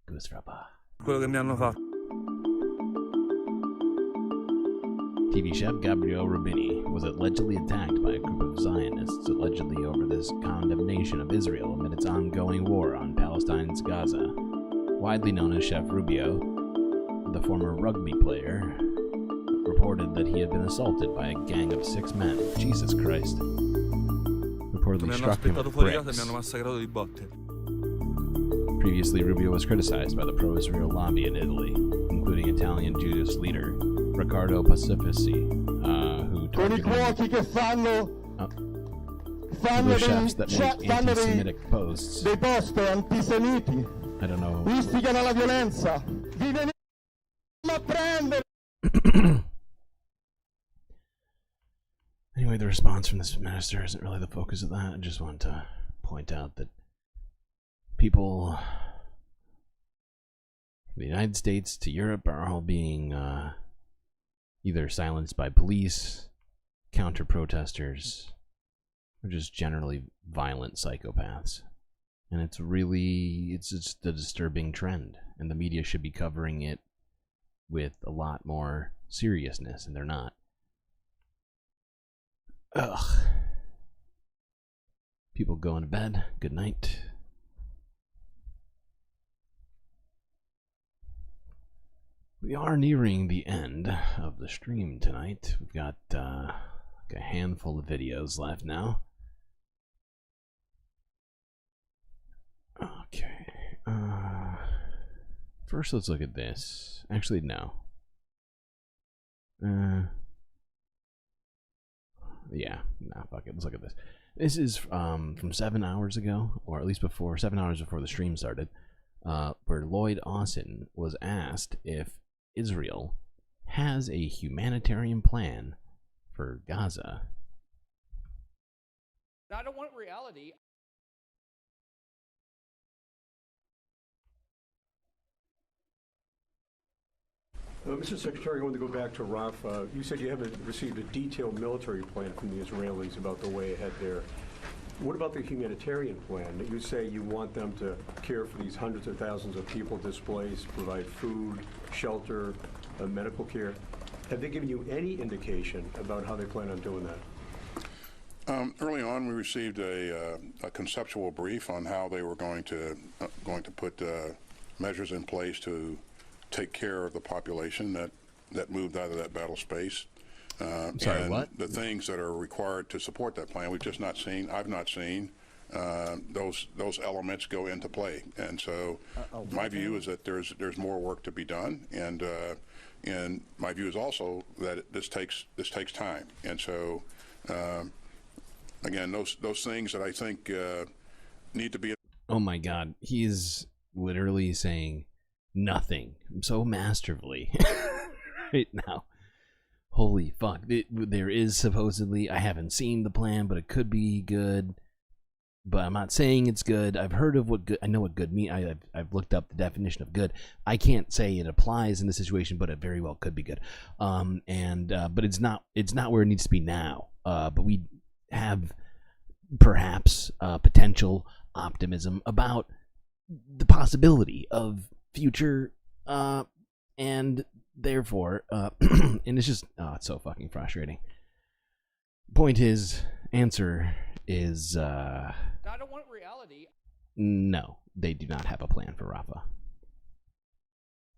Goose Rubber. Quello che mi hanno fatto. TV chef Gabriel Rubini was allegedly attacked by a group of Zionists, allegedly over this condemnation of Israel amid its ongoing war on Palestine's Gaza. Widely known as Chef Rubio, the former rugby player, reported that he had been assaulted by a gang of 6 men. Jesus Christ. Reportedly struck him with bricks. Previously, Rubio was criticized by the pro-Israel lobby in Italy, including Italian Jewish leader Riccardo Pacifici, who targeted the chefs that make anti-Semitic posts. Dei post antisemiti. I don't know. Istigano la violenza. Vi veniamo a prendere. Anyway, the response from this minister isn't really the focus of that. I just want to point out that people from the United States to Europe are all being either silenced by police, counter-protesters, or just generally violent psychopaths. And it's just a disturbing trend, and the media should be covering it with a lot more seriousness, and they're not. Ugh. People going to bed. Good night. We are nearing the end of the stream tonight. We've got like a handful of videos left now. Okay. First, let's look at this. Actually, no. Yeah, nah, fuck it. Let's look at this. This is from 7 hours ago, or at least 7 hours before the stream started, where Lloyd Austin was asked if Israel has a humanitarian plan for Gaza. I don't want reality. Mr. Secretary, I want to go back to Rafah. You said you haven't received a detailed military plan from the Israelis about the way ahead there. What about the humanitarian plan? You say you want them to care for these hundreds of thousands of people displaced, provide food, shelter, medical care. Have they given you any indication about how they plan on doing that? Early on, we received a conceptual brief on how they were going to put measures in place to take care of the population that moved out of that battle space. Sorry, and what? The things that are required to support that plan, we've just not seen. I've not seen those elements go into play. And so, my view is that there's more work to be done. And my view is also that this takes time. And so, again, those things that I think need to be. Oh my God, he's literally saying nothing so masterfully right now. Holy fuck. There is supposedly, I haven't seen the plan, but it could be good. But I'm not saying it's good. I've heard of what good, I know what good means. I've looked up the definition of good. I can't say it applies in this situation, but it very well could be good. But it's not where it needs to be now. But we have perhaps potential optimism about the possibility of future, and therefore, and it's just, it's so fucking frustrating. Point is, answer is, I don't want reality. No, they do not have a plan for Rafah.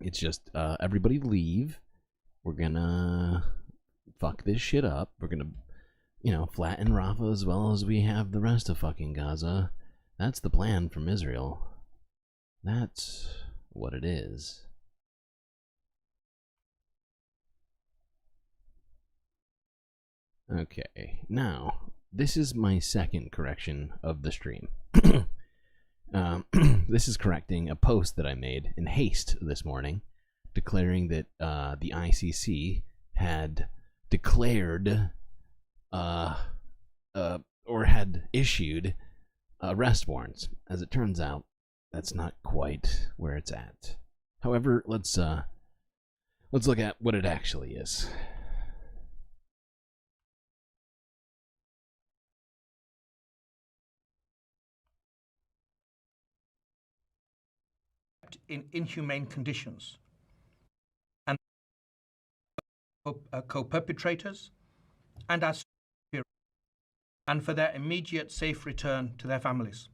It's just, everybody leave. We're gonna fuck this shit up. We're gonna, flatten Rafah as well as we have the rest of fucking Gaza. That's the plan from Israel. That's what it is. Okay, now, this is my second correction of the stream. This is correcting a post that I made in haste this morning, declaring that the ICC had declared or had issued arrest warrants. As it turns out, that's not quite where it's at. However, let's look at what it actually is. In inhumane conditions, and co-perpetrators and as and for their immediate safe return to their families.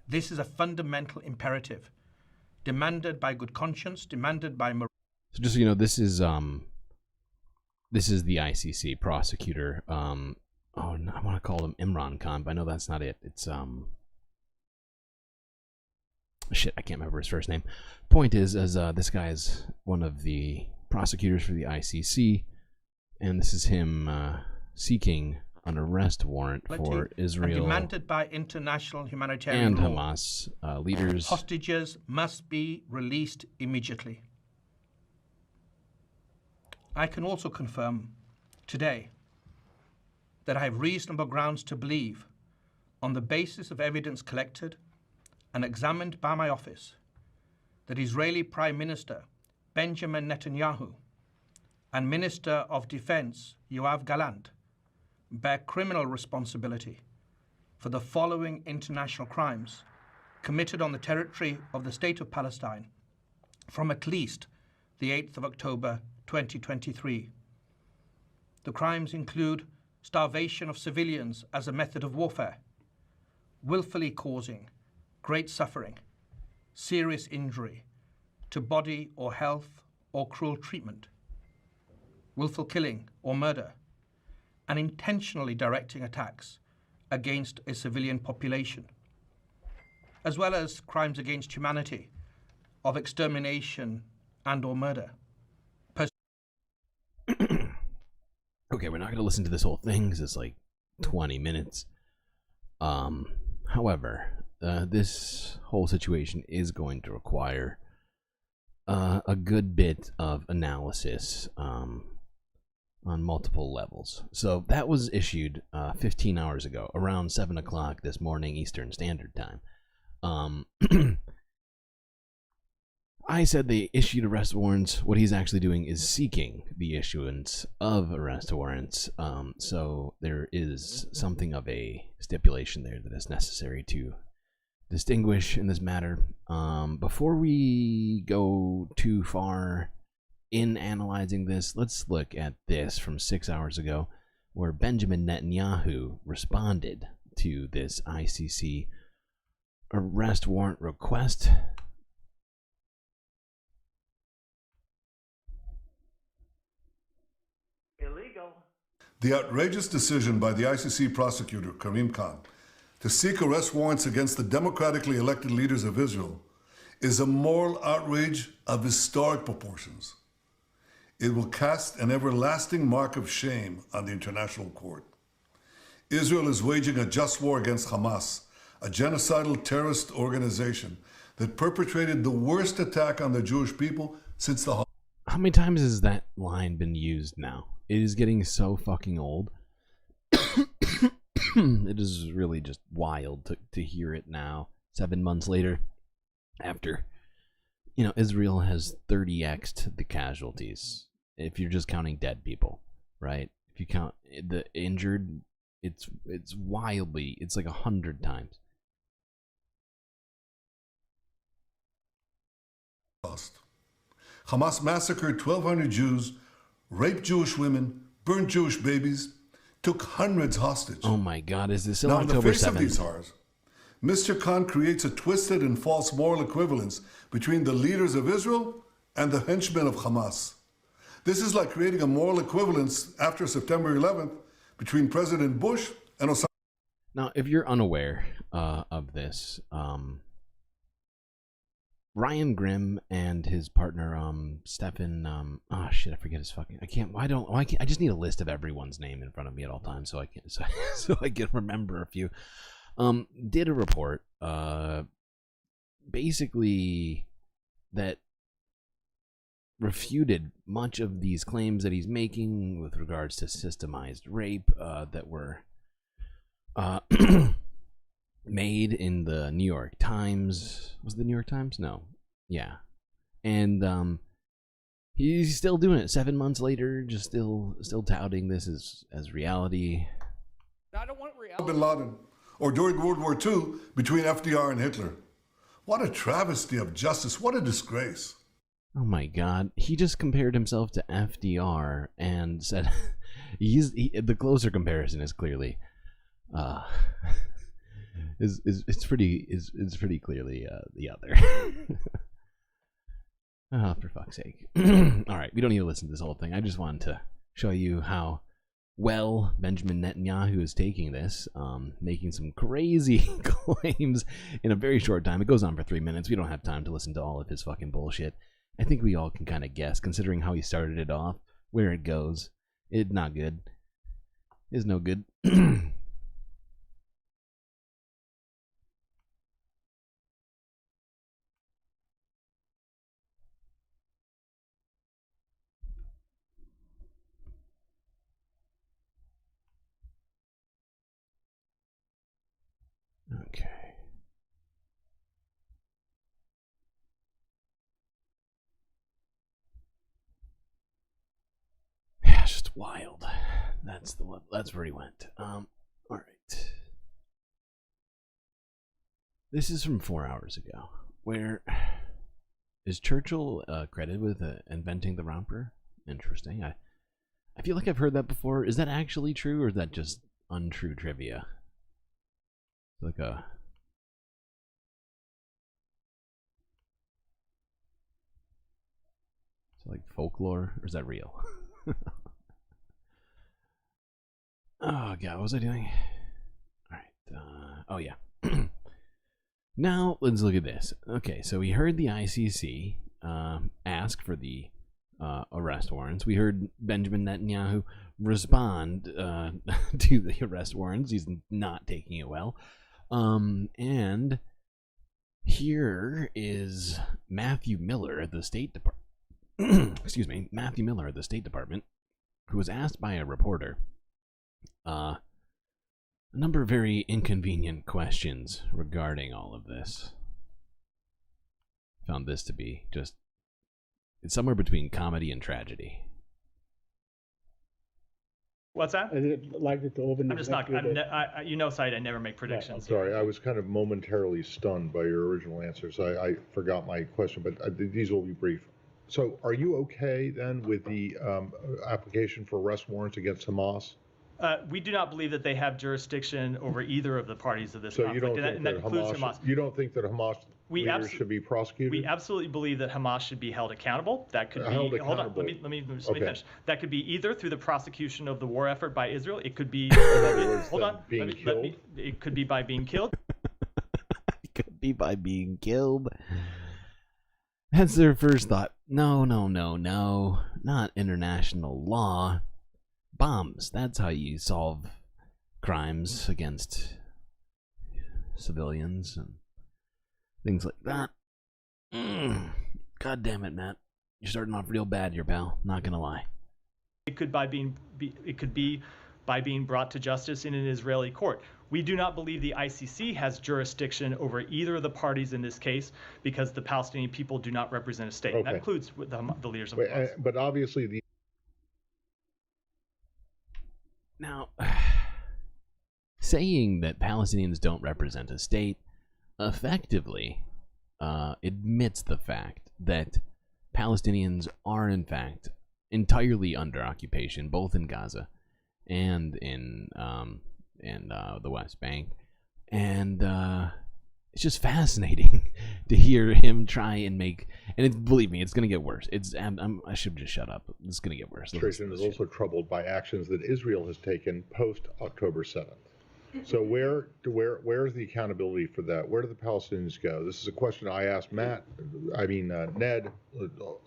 This is a fundamental imperative demanded by good conscience, demanded by So just so you know, this is the ICC prosecutor. Oh, no, I want to call him Imran Khan, but I know that's not it. It's shit, I can't remember his first name. Point is, this guy is one of the prosecutors for the ICC, and this is him seeking an arrest warrant for Israel demanded by international humanitarian and law. Hamas leaders. Hostages must be released immediately. I can also confirm today that I have reasonable grounds to believe, on the basis of evidence collected and examined by my office, that Israeli Prime Minister Benjamin Netanyahu and Minister of Defense Yoav Gallant bear criminal responsibility for the following international crimes committed on the territory of the State of Palestine from at least the 8th of October 2023. The crimes include starvation of civilians as a method of warfare, willfully causing great suffering, serious injury to body or health or cruel treatment, willful killing or murder, and intentionally directing attacks against a civilian population, as well as crimes against humanity of extermination and or murder. Okay, we're not going to listen to this whole thing because it's like 20 minutes. However, this whole situation is going to require a good bit of analysis on multiple levels. So that was issued 15 hours ago, around 7 o'clock this morning Eastern Standard Time. I said they issued arrest warrants. What he's actually doing is seeking the issuance of arrest warrants. So there is something of a stipulation there that is necessary to distinguish in this matter. Before we go too far in analyzing this, let's look at this from 6 hours ago, where Benjamin Netanyahu responded to this ICC arrest warrant request. The outrageous decision by the ICC prosecutor, Karim Khan, to seek arrest warrants against the democratically elected leaders of Israel is a moral outrage of historic proportions. It will cast an everlasting mark of shame on the international court. Israel is waging a just war against Hamas, a genocidal terrorist organization that that perpetrated the worst attack on the Jewish people since the How many times has that line been used now? It is getting so fucking old. It is really just wild to hear it now, 7 months later, after, you know, Israel has 30x'd the casualties. If you're just counting dead people, right? If you count the injured, it's wildly, it's like 100 times. Hamas massacred 1,200 Jews, raped Jewish women, burned Jewish babies, took hundreds hostage. Oh my God, is this still now, October 7th? In the face of these horrors, Mr. Khan creates a twisted and false moral equivalence between the leaders of Israel and the henchmen of Hamas. This is like creating a moral equivalence after September 11th between President Bush and Osama. Now, if you're unaware of this, Ryan Grimm and his partner, Stefan, oh shit, I forget his fucking, I just need a list of everyone's name in front of me at all times so I can remember a few, did a report, basically that refuted much of these claims that he's making with regards to systemized rape, that were, made in the New York Times. Was it the New York Times? No. Yeah. And he's still doing it 7 months later, just still touting this as reality. I don't want reality. Bin Laden, or during World War II between FDR and Hitler. What a travesty of justice. What a disgrace. Oh my God. He just compared himself to FDR and said the closer comparison is clearly it's pretty clearly the other. Oh, for fuck's sake. All right, we don't need to listen to this whole thing. I just wanted to show you how well Benjamin Netanyahu is taking this, making some crazy claims in a very short time. It goes on for 3 minutes. We don't have time to listen to all of his fucking bullshit. I think we all can kind of guess, considering how he started it off, where it goes. It's not good. It's no good. Okay. Yeah, it's just wild. That's where he went. All right. This is from 4 hours ago. Where is Churchill credited with inventing the romper? Interesting. I feel like I've heard that before. Is that actually true, or is that just untrue trivia? Like a like folklore, or is that real? Oh God, what was I doing? All right. Oh yeah. Now let's look at this. Okay, so we heard the ICC ask for the arrest warrants. We heard Benjamin Netanyahu respond to the arrest warrants. He's not taking it well. And here is Matthew Miller at the State Department. Excuse me, Matthew Miller at the State Department, who was asked by a reporter a number of very inconvenient questions regarding all of this. Found this to be just, it's somewhere between comedy and tragedy. What's that? Like it to open. I'm just not. You know, Said, I never make predictions. I'm sorry, I was kind of momentarily stunned by your original answers. I forgot my question, but these will be brief. So, are you okay then with the application for arrest warrants against Hamas? We do not believe that they have jurisdiction over either of the parties of this conflict, you don't think and that includes Hamas. You don't think that Hamas leaders should be prosecuted? We absolutely believe that Hamas should be held accountable. That could be hold on. Let me finish. That could be either through the prosecution of the war effort by Israel. It could be hold on. It could be by being killed. It could be by being killed. That's their first thought. No, not international law. Bombs. That's how you solve crimes against civilians and things like that. God damn it, Matt. You're starting off real bad here, pal. Not gonna lie. It could be by being brought to justice in an Israeli court. We do not believe the ICC has jurisdiction over either of the parties in this case because the Palestinian people do not represent a state. And that includes the leaders of Hamas. But obviously the... Now, saying that Palestinians don't represent a state effectively admits the fact that Palestinians are, in fact, entirely under occupation, both in Gaza and in the West Bank, and it's just fascinating to hear him try and make. And believe me, it's going to get worse. I should just shut up. It's going to get worse. Administration is also troubled by actions that Israel has taken post October 7th. So where's the accountability for that? Where do the Palestinians go? This is a question I asked Ned a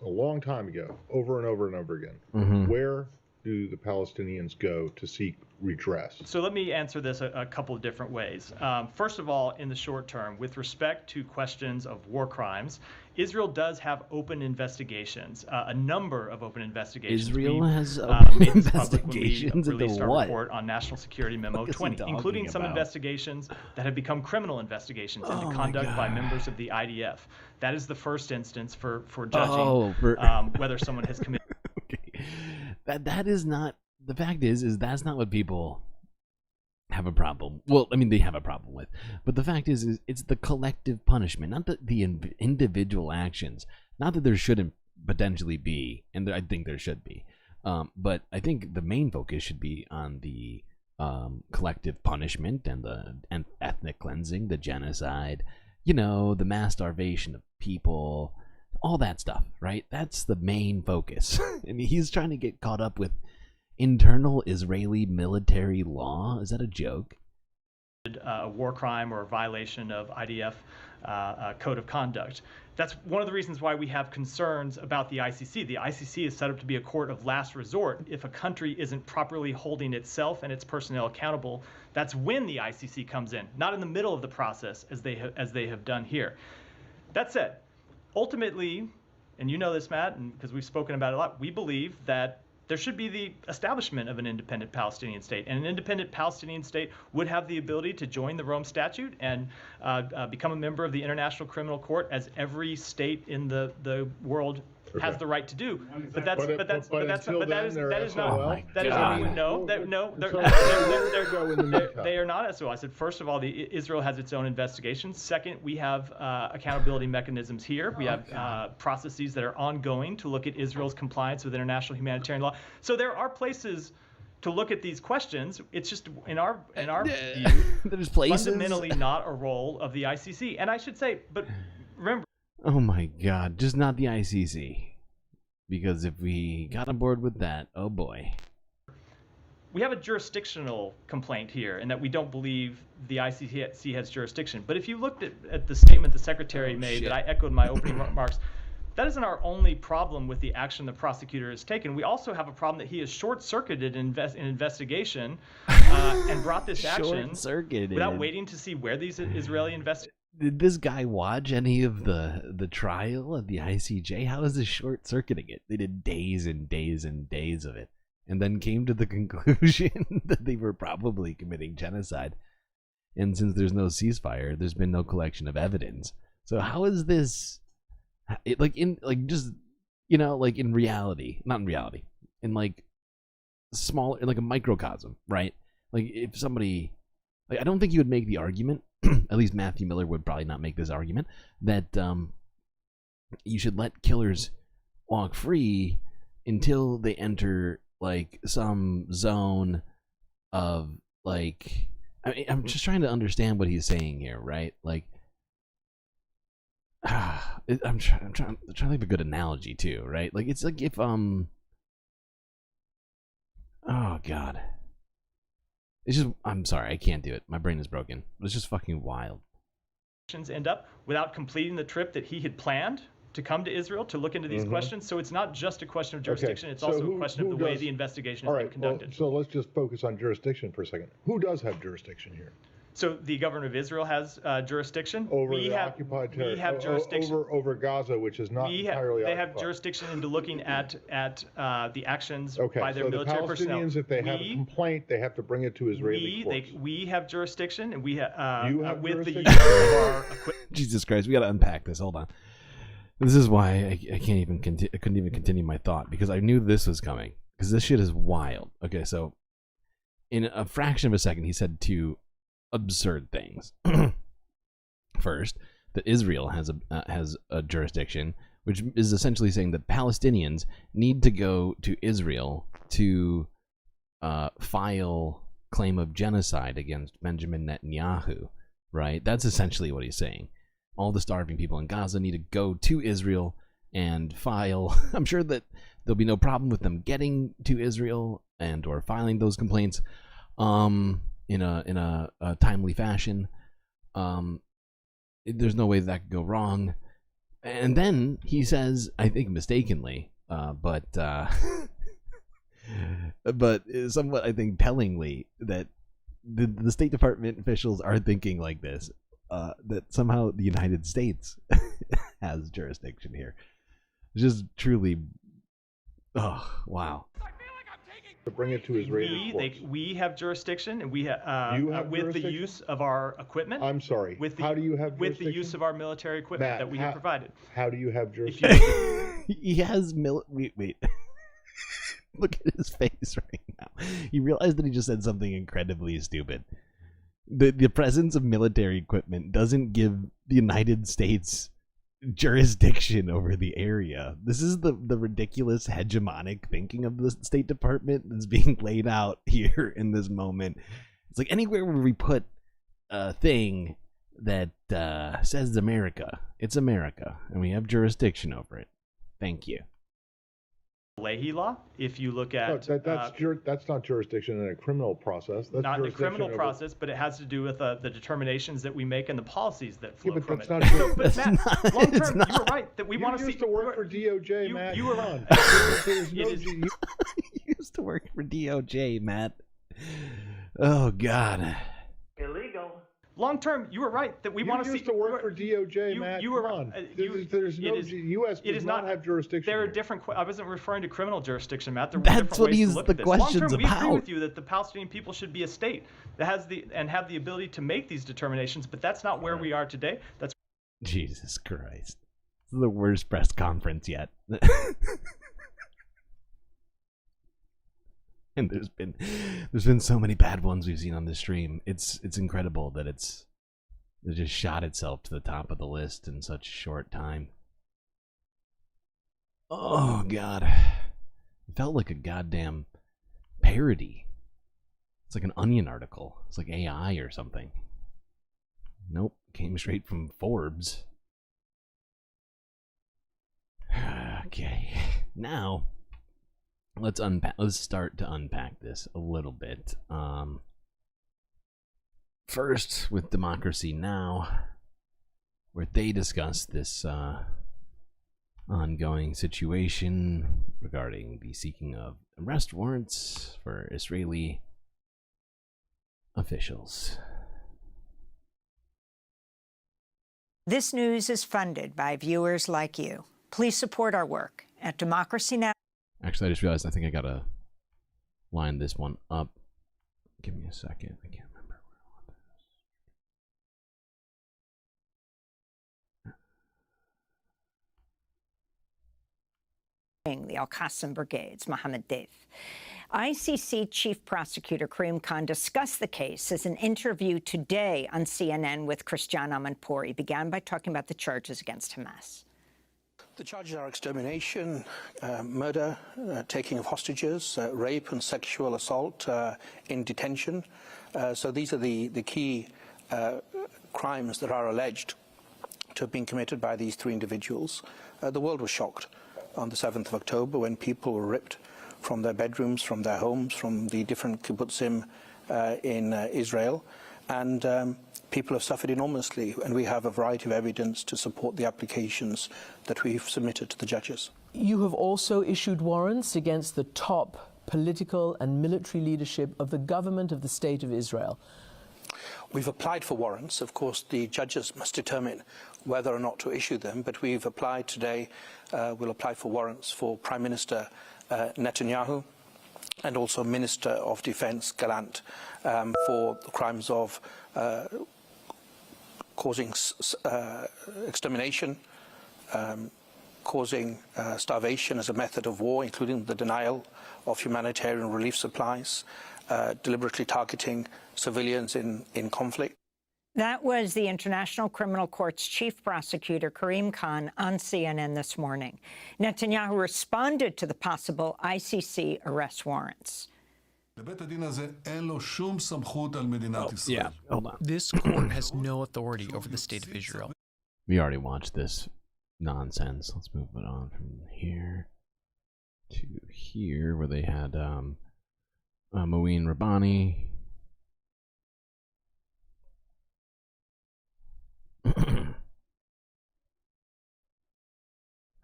long time ago, over and over and over again. Mm-hmm. Where do the Palestinians go to seek redress? So let me answer this a couple of different ways. First of all, in the short term, with respect to questions of war crimes, Israel does have open investigations, a number of open investigations. Israel has open investigations when we released our what? report on National Security Memo 20, including some investigations that have become criminal investigations into conduct by members of the IDF. That is the first instance for judging whether someone has committed. Okay. That is not. The fact is that's not what people have a problem. Well, I mean, they have a problem with. But the fact is it's the collective punishment, not the individual actions. Not that there shouldn't potentially be, and I think there should be. But I think the main focus should be on the collective punishment and the ethnic cleansing, the genocide, the mass starvation of people, all that stuff, right? That's the main focus. And he's trying to get caught up with internal Israeli military law. Is that a joke? A war crime or a violation of IDF code of conduct. That's one of the reasons why we have concerns about the ICC. The ICC is set up to be a court of last resort. If a country isn't properly holding itself and its personnel accountable, that's when the ICC comes in, not in the middle of the process as they have done here. That said, ultimately, and you know this, Matt, and because we've spoken about it a lot, we believe that there should be the establishment of an independent Palestinian state. And an independent Palestinian state would have the ability to join the Rome Statute and become a member of the International Criminal Court, as every state in the world has the right to do. But that is not. They are not SOL. I said, first of all, Israel has its own investigations. Second, we have accountability mechanisms here. We have processes that are ongoing to look at Israel's compliance with international humanitarian law. So there are places to look at these questions. It's just in our view, there's places fundamentally not a role of the ICC. And I should say, but remember. Oh my God, just not the ICC. Because if we got on board with that, oh boy. We have a jurisdictional complaint here, in that we don't believe the ICC has jurisdiction. But if you looked at the statement the Secretary made that I echoed in my opening remarks, that isn't our only problem with the action the prosecutor has taken. We also have a problem that he has short-circuited an investigation and brought this action without waiting to see where these Israeli investigations. Did this guy watch any of the trial of the ICJ? How is this short-circuiting it? They did days and days and days of it, and then came to the conclusion that they were probably committing genocide. And since there's no ceasefire, there's been no collection of evidence. So how is this, in reality, not in reality, in like small, in like a microcosm, right? Like if somebody, I don't think you would make the argument. At least Matthew Miller would probably not make this argument, that you should let killers walk free until they enter like some zone of like. I'm just trying to understand what he's saying here, right? Like, I'm trying to think of a good analogy too, right? Like it's like if oh God. It's just, I'm sorry, I can't do it. My brain is broken. It's just fucking wild. End up without completing the trip that he had planned to come to Israel to look into these questions. So it's not just a question of jurisdiction. It's also a question of the way the investigation is being conducted. So let's just focus on jurisdiction for a second. Who does have jurisdiction here? So the government of Israel has jurisdiction over the occupied territory. We have jurisdiction over Gaza, which is not entirely They occupied. have jurisdiction into looking at the actions by their so military the personnel. Palestinians, if they have a complaint, they have to bring it to Israeli courts. We have jurisdiction, and we you have with jurisdiction? the use of our equipment. Jesus Christ, we got to unpack this. Hold on. This is why I can't even I couldn't even continue my thought, because I knew this was coming, because this shit is wild. Okay, so in a fraction of a second, he said two absurd things. First, that Israel has a jurisdiction, which is essentially saying that Palestinians need to go to Israel to file claim of genocide against Benjamin Netanyahu, right? That's essentially what he's saying. All the starving people in Gaza need to go to Israel and file. I'm sure that there'll be no problem with them getting to Israel and or filing those complaints in a timely fashion. There's no way that could go wrong. And then he says, I think mistakenly, but somewhat, I think, tellingly, that the State Department officials are thinking like this, that somehow the United States has jurisdiction here. It's just truly, oh, wow. To bring it to Israeli courts. We have jurisdiction, and we with the use of our equipment. I'm sorry. How do you have with the use of our military equipment Matt, that we have provided? How do you have jurisdiction? He has wait. Look at his face right now. He realized that he just said something incredibly stupid. The presence of military equipment doesn't give the United States jurisdiction over the area. This is the ridiculous hegemonic thinking of the State Department that's being laid out here in this moment. It's like anywhere where we put a thing that says America, it's America, and we have jurisdiction over it. Thank you. Leahy law. If you look at that's not jurisdiction in a criminal process. That's not in a criminal process, but it has to do with the determinations that we make and the policies that flow from it. Not but Matt, long term, you were right that we want to see. You used to work for DOJ, Matt. You were on. You used to work for DOJ, Matt. Oh God. Illegal. Long term, you were right that we want to see. You used to work for DOJ, Matt. You were on. There's no U.S. does not have jurisdiction. There are different. I wasn't referring to criminal jurisdiction, Matt. There were That's different what ways he's to look the at this. question's Long term, we about. agree with you that the Palestinian people should be a state that has the ability to make these determinations, but that's not where we are today. That's Jesus Christ. This is the worst press conference yet. And there's been so many bad ones we've seen on this stream. It's incredible that it just shot itself to the top of the list in such a short time. Oh God. It felt like a goddamn parody. It's like an Onion article. It's like AI or something. Nope, came straight from Forbes. Okay. Now let's start to unpack this a little bit. First, with Democracy Now!, where they discuss this ongoing situation regarding the seeking of arrest warrants for Israeli officials. This news is funded by viewers like you. Please support our work at Democracy Now! Actually, I just realized I think I gotta line this one up. Give me a second. I can't remember. The Al-Qassam Brigade's Mohammed Deif. ICC Chief Prosecutor Karim Khan discussed the case as an interview today on CNN with Christiane Amanpour. He began by talking about the charges against Hamas. The charges are extermination, murder, taking of hostages, rape and sexual assault in detention. So these are the key crimes that are alleged to have been committed by these three individuals. The world was shocked on the 7th of October when people were ripped from their bedrooms, from their homes, from the different kibbutzim in Israel. And people have suffered enormously, and we have a variety of evidence to support the applications that we've submitted to the judges. You have also issued warrants against the top political and military leadership of the government of the State of Israel. We've applied for warrants. Of course, the judges must determine whether or not to issue them, but we've applied today, we'll apply for warrants for Prime Minister Netanyahu and also Minister of Defense Gallant for the crimes of causing extermination, causing starvation as a method of war, including the denial of humanitarian relief supplies, deliberately targeting civilians in conflict. That was the International Criminal Court's chief prosecutor, Karim Khan, on CNN this morning. Netanyahu responded to the possible ICC arrest warrants. Yeah, hold on. This court has no authority over the state of Israel. We already watched this nonsense. Let's move it on from here to here, where they had Moeen Rabbani.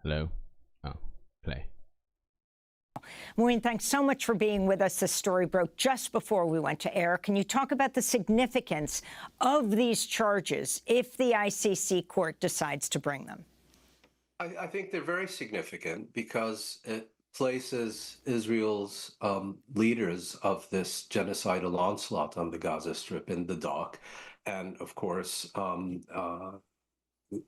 Hello? Oh, play. Maureen, thanks so much for being with us. This story broke just before we went to air. Can you talk about the significance of these charges if the ICC court decides to bring them? I think they're very significant because it places Israel's leaders of this genocidal onslaught on the Gaza Strip in the dock. And of course,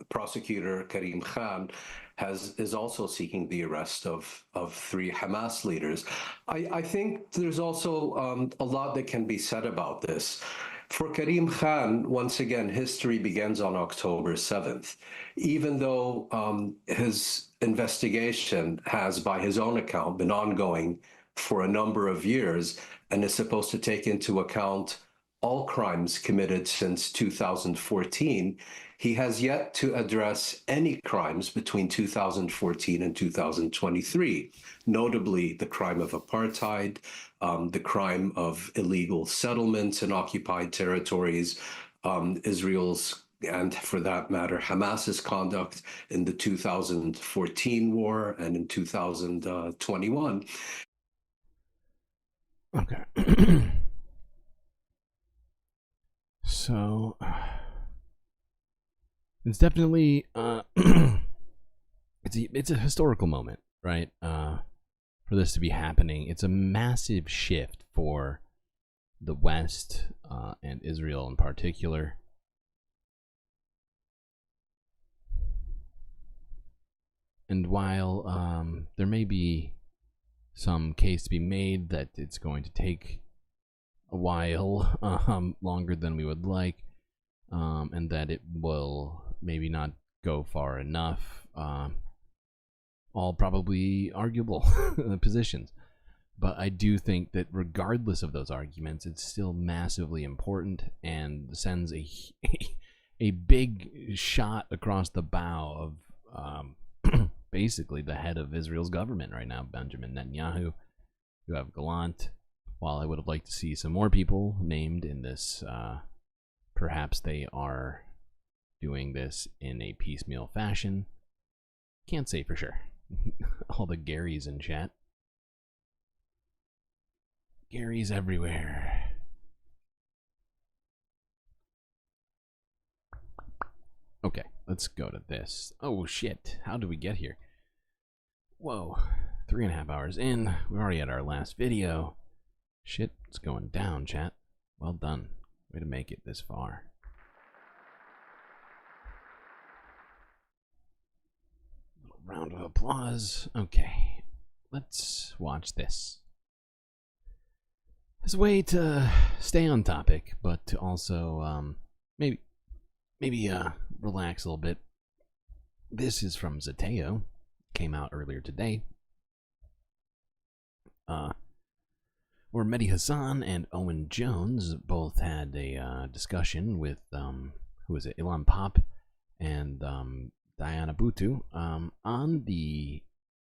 prosecutor Karim Khan is also seeking the arrest of 3 Hamas leaders. I think there's also a lot that can be said about this. For Karim Khan, once again, history begins on October 7th. Even though his investigation has, by his own account, been ongoing for a number of years and is supposed to take into account all crimes committed since 2014, he has yet to address any crimes between 2014 and 2023, notably the crime of apartheid, the crime of illegal settlements in occupied territories, Israel's, and for that matter, Hamas's conduct in the 2014 war and in 2021. Okay. So it's definitely it's a historical moment, right? For this to be happening, it's a massive shift for the West and Israel in particular. And while there may be some case to be made that it's going to take a while, longer than we would like, and that it will maybe not go far enough, all probably arguable positions. But I do think that regardless of those arguments, it's still massively important and sends a big shot across the bow of basically the head of Israel's government right now, Benjamin Netanyahu. You have Gallant. While I would have liked to see some more people named in this, perhaps they are doing this in a piecemeal fashion. Can't say for sure. All the Garys in chat. Garys everywhere. Okay, let's go to this. Oh shit, how did we get here? Whoa, 3.5 hours in. We're already at our last video. Shit, it's going down, chat. Well done. Way to make it this far. Little round of applause. Okay, let's watch this. As a way to stay on topic, but to also maybe relax a little bit. This is from Zateo. Came out earlier today. Where Mehdi Hassan and Owen Jones both had a discussion with who is it, Ilan Pop and Diana Boutou on the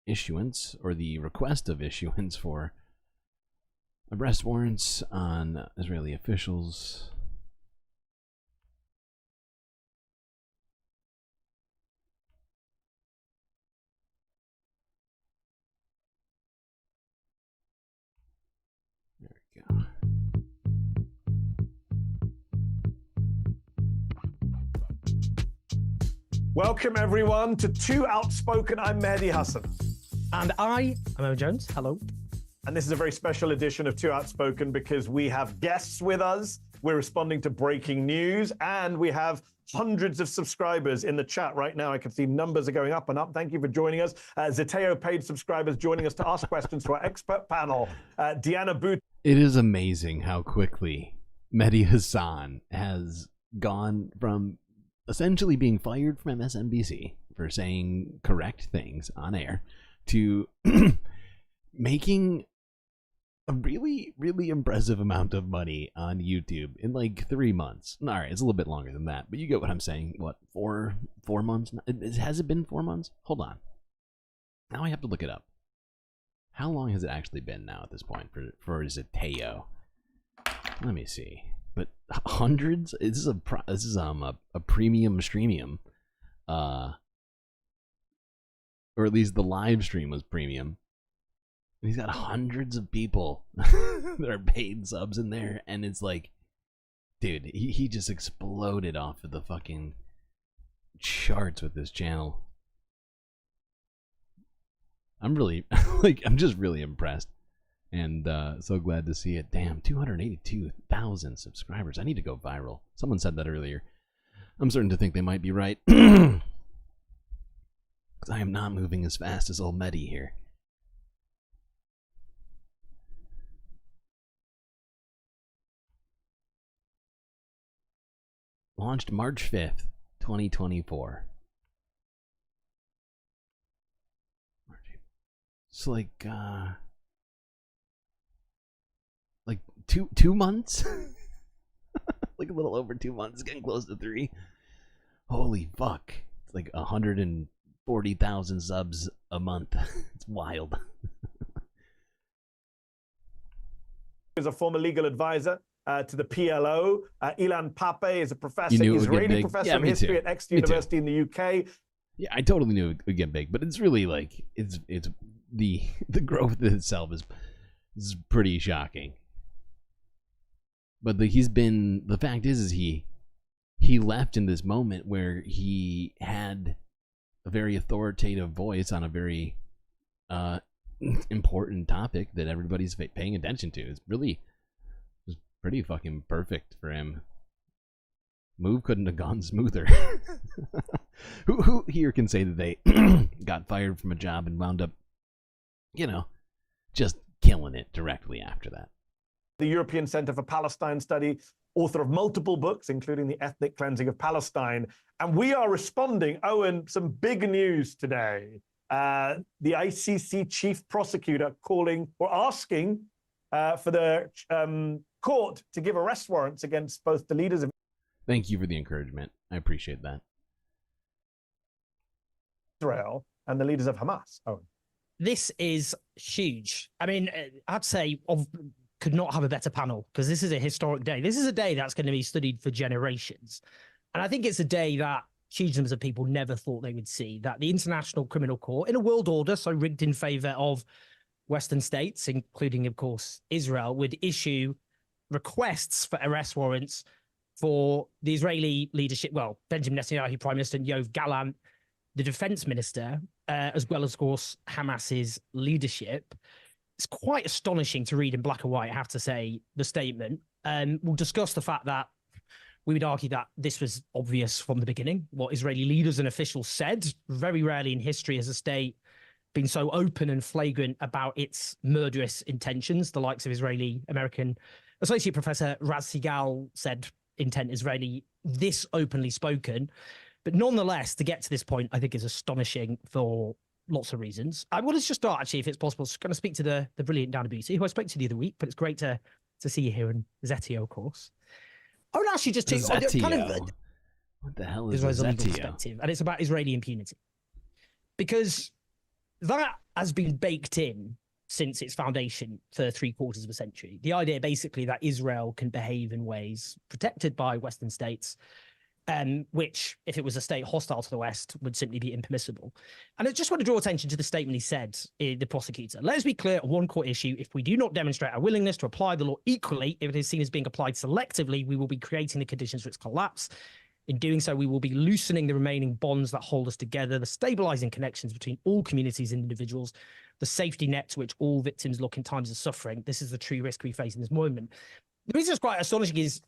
issuance or the request of issuance for arrest warrants on Israeli officials. There we go. Welcome, everyone, to Too Outspoken. I'm Mehdi Hassan. And I'm Owen Jones. Hello. And this is a very special edition of Too Outspoken because we have guests with us. We're responding to breaking news, and we have hundreds of subscribers in the chat right now. I can see numbers are going up and up. Thank you for joining us. Zeteo paid subscribers joining us to ask questions to our expert panel. Deanna Boot. It is amazing how quickly Mehdi Hassan has gone from essentially being fired from MSNBC for saying correct things on air to making a really, really impressive amount of money on YouTube in like 3 months. All right, it's a little bit longer than that, but you get what I'm saying. What, four months? Has it been 4 months? Hold on. Now I have to look it up. How long has it actually been now at this point for Zeteo? Let me see. But hundreds? This is a premium streamium, or at least the live stream was premium. And he's got hundreds of people that are paid subs in there, and it's like, dude, he just exploded off of the fucking charts with this channel. I'm really I'm just really impressed. And so glad to see it. Damn, 282,000 subscribers. I need to go viral. Someone said that earlier. I'm starting to think they might be right. Because I am not moving as fast as old Mehdi here. Launched March 5th, 2024. It's like two months? Like a little over 2 months, getting close to 3. Holy fuck. It's like 140,000 subs a month. It's wild. Is a former legal advisor to the PLO. Ilan Pape is a professor, Israeli professor of history at Exeter University in the UK. Yeah, I totally knew it would get big, but it's really like it's the growth itself is pretty shocking. But the fact is he left in this moment where he had a very authoritative voice on a very important topic that everybody's paying attention to. It's pretty fucking perfect for him. Move couldn't have gone smoother. Who here can say that they got fired from a job and wound up, just killing it directly after that? The European Center for Palestine Study, author of multiple books, including The Ethnic Cleansing of Palestine. And we are responding, Owen, some big news today. The ICC chief prosecutor calling or asking for the court to give arrest warrants against both the leaders of Thank you for the encouragement. I appreciate that. Israel and the leaders of Hamas. Owen. This is huge. I mean, I'd say could not have a better panel, because this is a historic day. This is a day that's going to be studied for generations. And I think it's a day that huge numbers of people never thought they would see, that the International Criminal Court, in a world order, so rigged in favor of Western states, including, of course, Israel, would issue requests for arrest warrants for the Israeli leadership, well, Benjamin Netanyahu, Prime Minister, and Yoav Gallant, the defense minister, as well as, of course, Hamas's leadership. It's quite astonishing to read in black and white, I have to say, the statement. We'll discuss the fact that we would argue that this was obvious from the beginning, what Israeli leaders and officials said. Very rarely in history has a state been so open and flagrant about its murderous intentions. The likes of Israeli-American Associate Professor Raz Sigal said intent Israeli, this openly spoken. But nonetheless, to get to this point, I think is astonishing for lots of reasons. I want to just start, actually, if it's possible, going to speak to the brilliant Dana Busi, who I spoke to the other week, but it's great to see you here, and Zeteo, of course. I would actually just take kind of what the hell is Israel's legal Zeteo? perspective, and it's about Israeli impunity, because that has been baked in since its foundation for 3/4 of a century. The idea, basically, that Israel can behave in ways protected by Western states, which, if it was a state hostile to the West, would simply be impermissible. And I just want to draw attention to the statement he said, the prosecutor. Let us be clear on one core issue. If we do not demonstrate our willingness to apply the law equally, if it is seen as being applied selectively, we will be creating the conditions for its collapse. In doing so, we will be loosening the remaining bonds that hold us together, the stabilizing connections between all communities and individuals, the safety net to which all victims look in times of suffering. This is the true risk we face in this moment. The reason it's quite astonishing is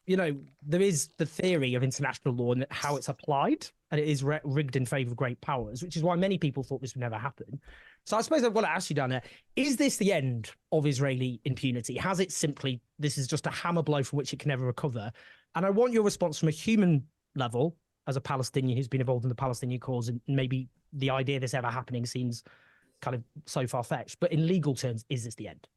there is the theory of international law and how it's applied, and it is rigged in favor of great powers, which is why many people thought this would never happen. So I suppose I've got to ask you, Dana, is this the end of Israeli impunity? Has it simply, this is just a hammer blow from which it can never recover? And I want your response from a human level, as a Palestinian who's been involved in the Palestinian cause, and maybe the idea of this ever happening seems kind of so far-fetched, but in legal terms, is this the end?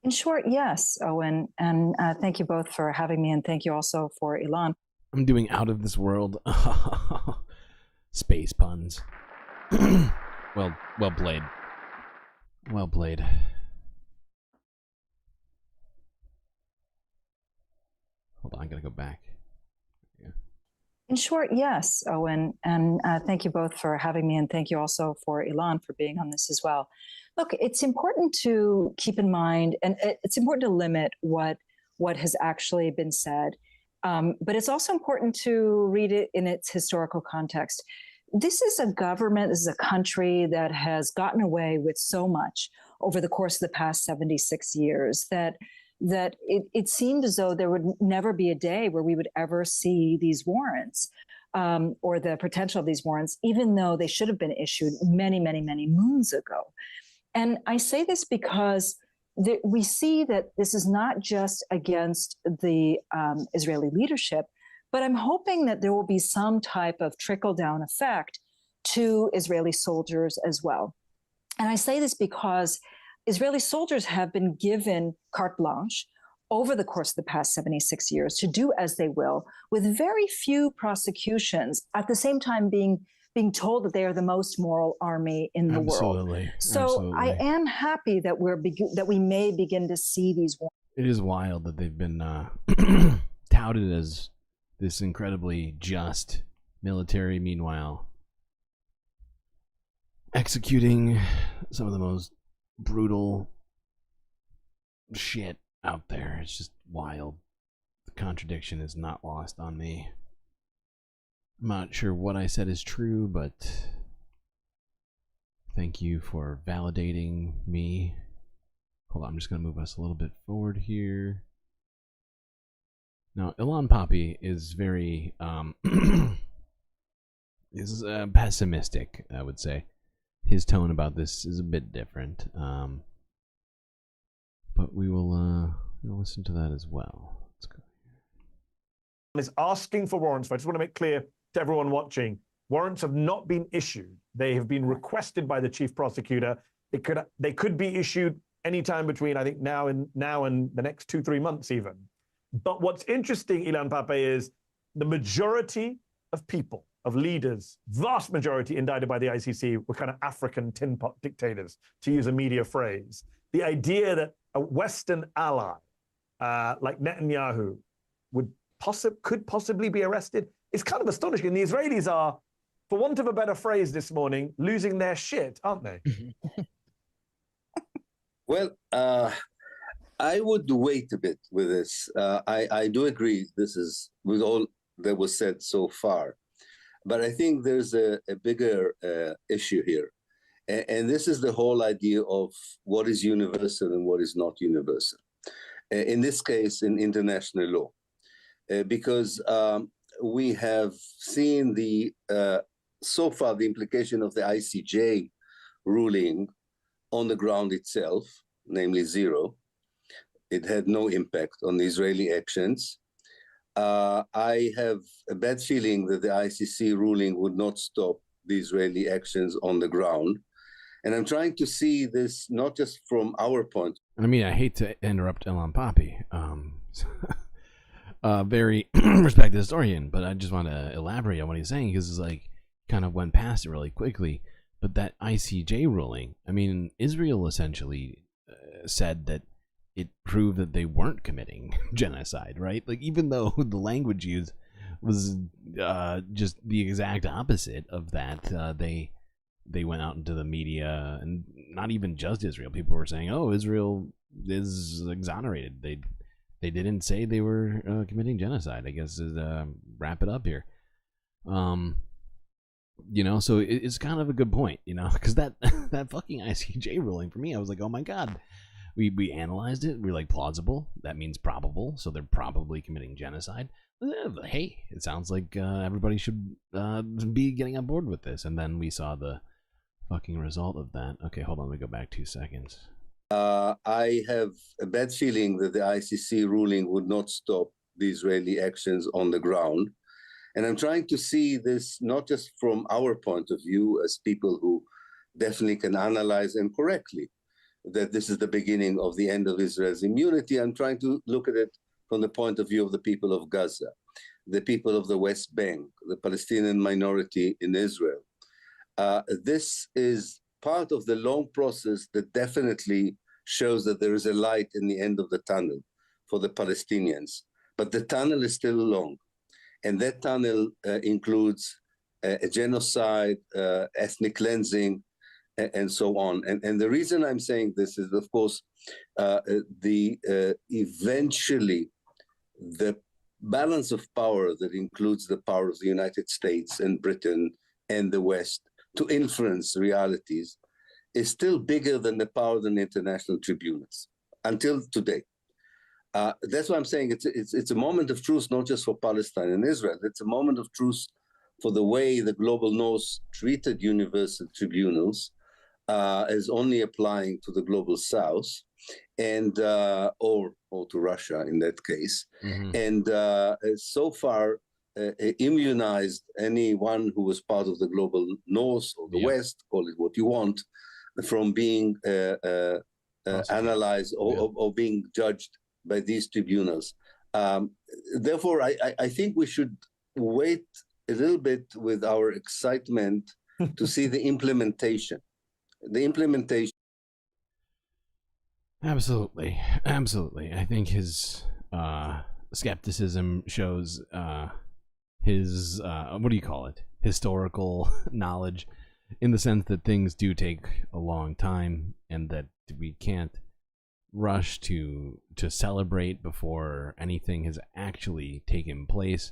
In short, yes, Owen, and thank you both for having me, and thank you also for Ilan. I'm doing out of this world. Space puns. well played. Well played. Hold on, I gotta go back. Yeah. In short, yes, Owen, and thank you both for having me, and thank you also for Ilan for being on this as well. Look, it's important to keep in mind, and it's important to limit what has actually been said, but it's also important to read it in its historical context. This is a government, this is a country that has gotten away with so much over the course of the past 76 years that it seemed as though there would never be a day where we would ever see these warrants or the potential of these warrants, even though they should have been issued many, many, many moons ago. And I say this because we see that this is not just against the Israeli leadership, but I'm hoping that there will be some type of trickle-down effect to Israeli soldiers as well. And I say this because Israeli soldiers have been given carte blanche over the course of the past 76 years to do as they will, with very few prosecutions, at the same time being told that they are the most moral army in the world. So Absolutely. I am happy that we may begin to see these. It is wild that they've been touted as this incredibly just military, meanwhile executing some of the most brutal shit out there. It's just wild. The contradiction is not lost on me. I'm not sure what I said is true, but thank you for validating me. Hold on, I'm just going to move us a little bit forward here. Now, Ilan Pappy is very pessimistic, I would say. His tone about this is a bit different, but we'll listen to that as well. Let's go. Is asking for warrants. I just want to make clear to everyone watching, warrants have not been issued. They have been requested by the chief prosecutor. They could be issued anytime between, I think, now and the next 2-3 months even. But what's interesting, Ilan Pappé, is the majority of people, of leaders, vast majority indicted by the ICC were kind of African tin pot dictators, to use a media phrase. The idea that a Western ally like Netanyahu could possibly be arrested is kind of astonishing. The Israelis are, for want of a better phrase this morning, losing their shit, aren't they? Well, I would wait a bit with this. I do agree this is with all that was said so far. But I think there's a bigger issue here. And this is the whole idea of what is universal and what is not universal. In this case, in international law. Because we have seen so far the implication of the ICJ ruling on the ground itself, namely zero. It had no impact on the Israeli actions. I have a bad feeling that the ICC ruling would not stop the Israeli actions on the ground. And I'm trying to see this not just from our point. I mean, I hate to interrupt Ilan Pappy, very respected historian, but I just want to elaborate on what he's saying because it's like kind of went past it really quickly. But that ICJ ruling, I mean, Israel essentially said that it proved that they weren't committing genocide, right? Like, even though the language used was just the exact opposite of that, they went out into the media, and not even just Israel. People were saying, "Oh, Israel is exonerated. They didn't say they were committing genocide. I guess is wrap it up here. You know, so it's kind of a good point, you know, because that fucking ICJ ruling for me, I was like, oh my god, we analyzed it, we're like plausible, that means probable, so they're probably committing genocide. Hey, it sounds like everybody should be getting on board with this, and then we saw the fucking result of that. Okay, hold on, let me go back 2 seconds. I have a bad feeling that the ICC ruling would not stop the Israeli actions on the ground. And I'm trying to see this not just from our point of view as people who definitely can analyze and correctly that this is the beginning of the end of Israel's immunity. I'm trying to look at it from the point of view of the people of Gaza, the people of the West Bank, the Palestinian minority in Israel. This is part of the long process that definitely shows that there is a light in the end of the tunnel for the Palestinians. But the tunnel is still long. And that tunnel includes a genocide, ethnic cleansing, and so on. And the reason I'm saying this is, of course, eventually the balance of power that includes the power of the United States and Britain and the West to influence realities is still bigger than the power of the international tribunals until today. That's why I'm saying it's a moment of truth, not just for Palestine and Israel. It's a moment of truth for the way the global north treated universal tribunals as only applying to the global south, and or to Russia in that case, and so far immunized anyone who was part of the global north or the West, call it what you want, from being analyzed or being judged by these tribunals. Therefore, I think we should wait a little bit with our excitement to see the implementation. The implementation. Absolutely. Absolutely. I think his skepticism shows his, what do you call it? Historical knowledge, in the sense that things do take a long time and that we can't rush to celebrate before anything has actually taken place,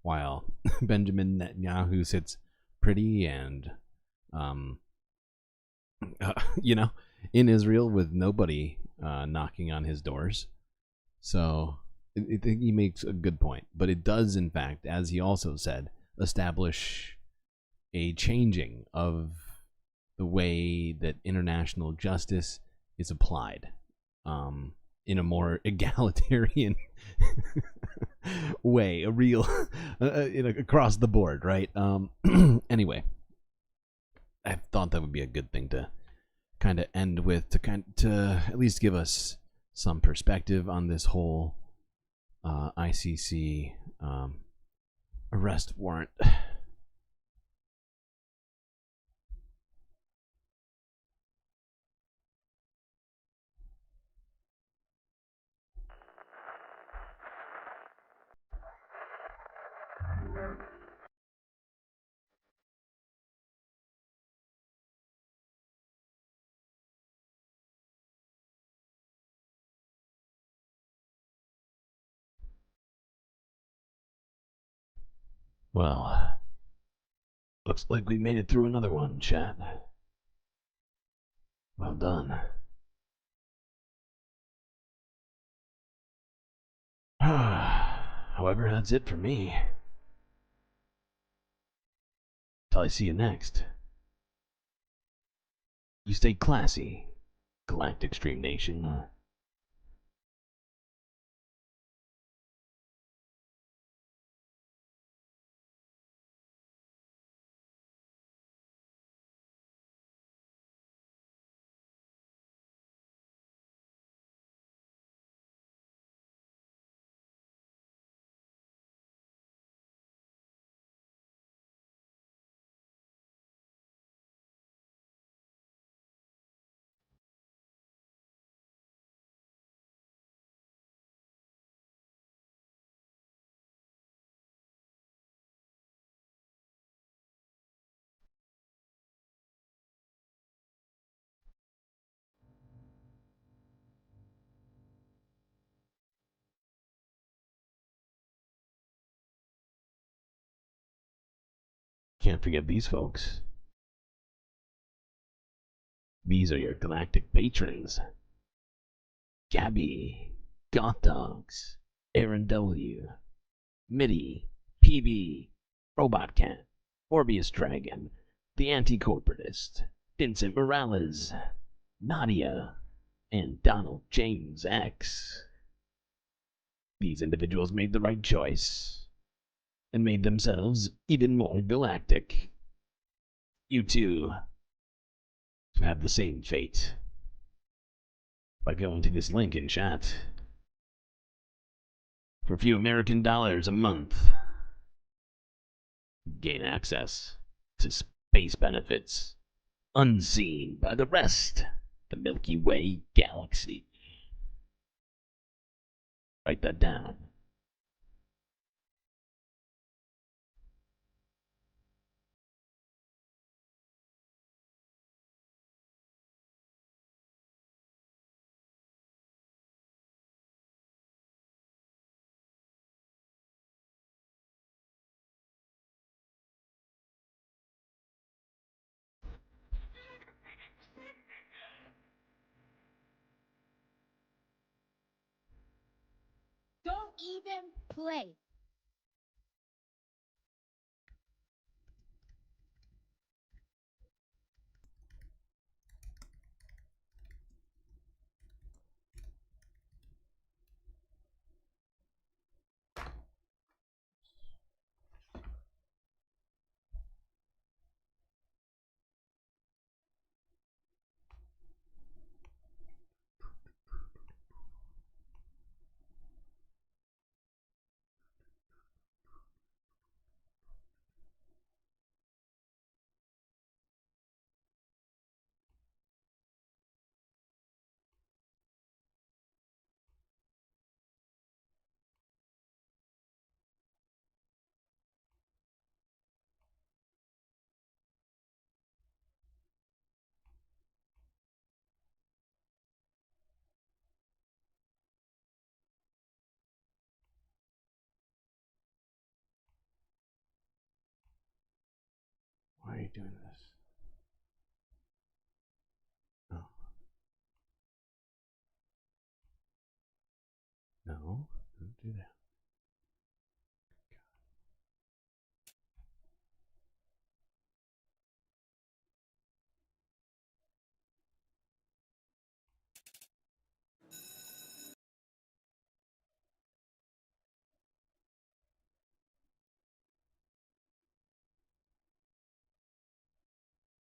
while Benjamin Netanyahu sits pretty and you know, in Israel with nobody knocking on his doors. So I think he makes a good point, but it does, in fact, as he also said, establish a changing of the way that international justice is applied in a more egalitarian way, a real across the board, right? Anyway, I thought that would be a good thing to kind of end with, to at least give us some perspective on this whole ICC arrest warrant. Well, looks like we made it through another one, chat. Well done. However, that's it for me. Till I see you next. You stay classy, Galactic Stream Nation. Can't forget these folks. These are your galactic patrons. Gabby, Goth Dogs, Aaron W, Mitty, PB, Robot Cat, Orbius Dragon, The Anti-Corporatist, Vincent Morales, Nadia, and Donald James X. These individuals made the right choice, and made themselves even more galactic. You too have the same fate by going to this link in chat. For a few American dollars a month, gain access to space benefits unseen by the rest of the Milky Way galaxy. Write that down. Don't even play. Why are you doing this? Oh. No?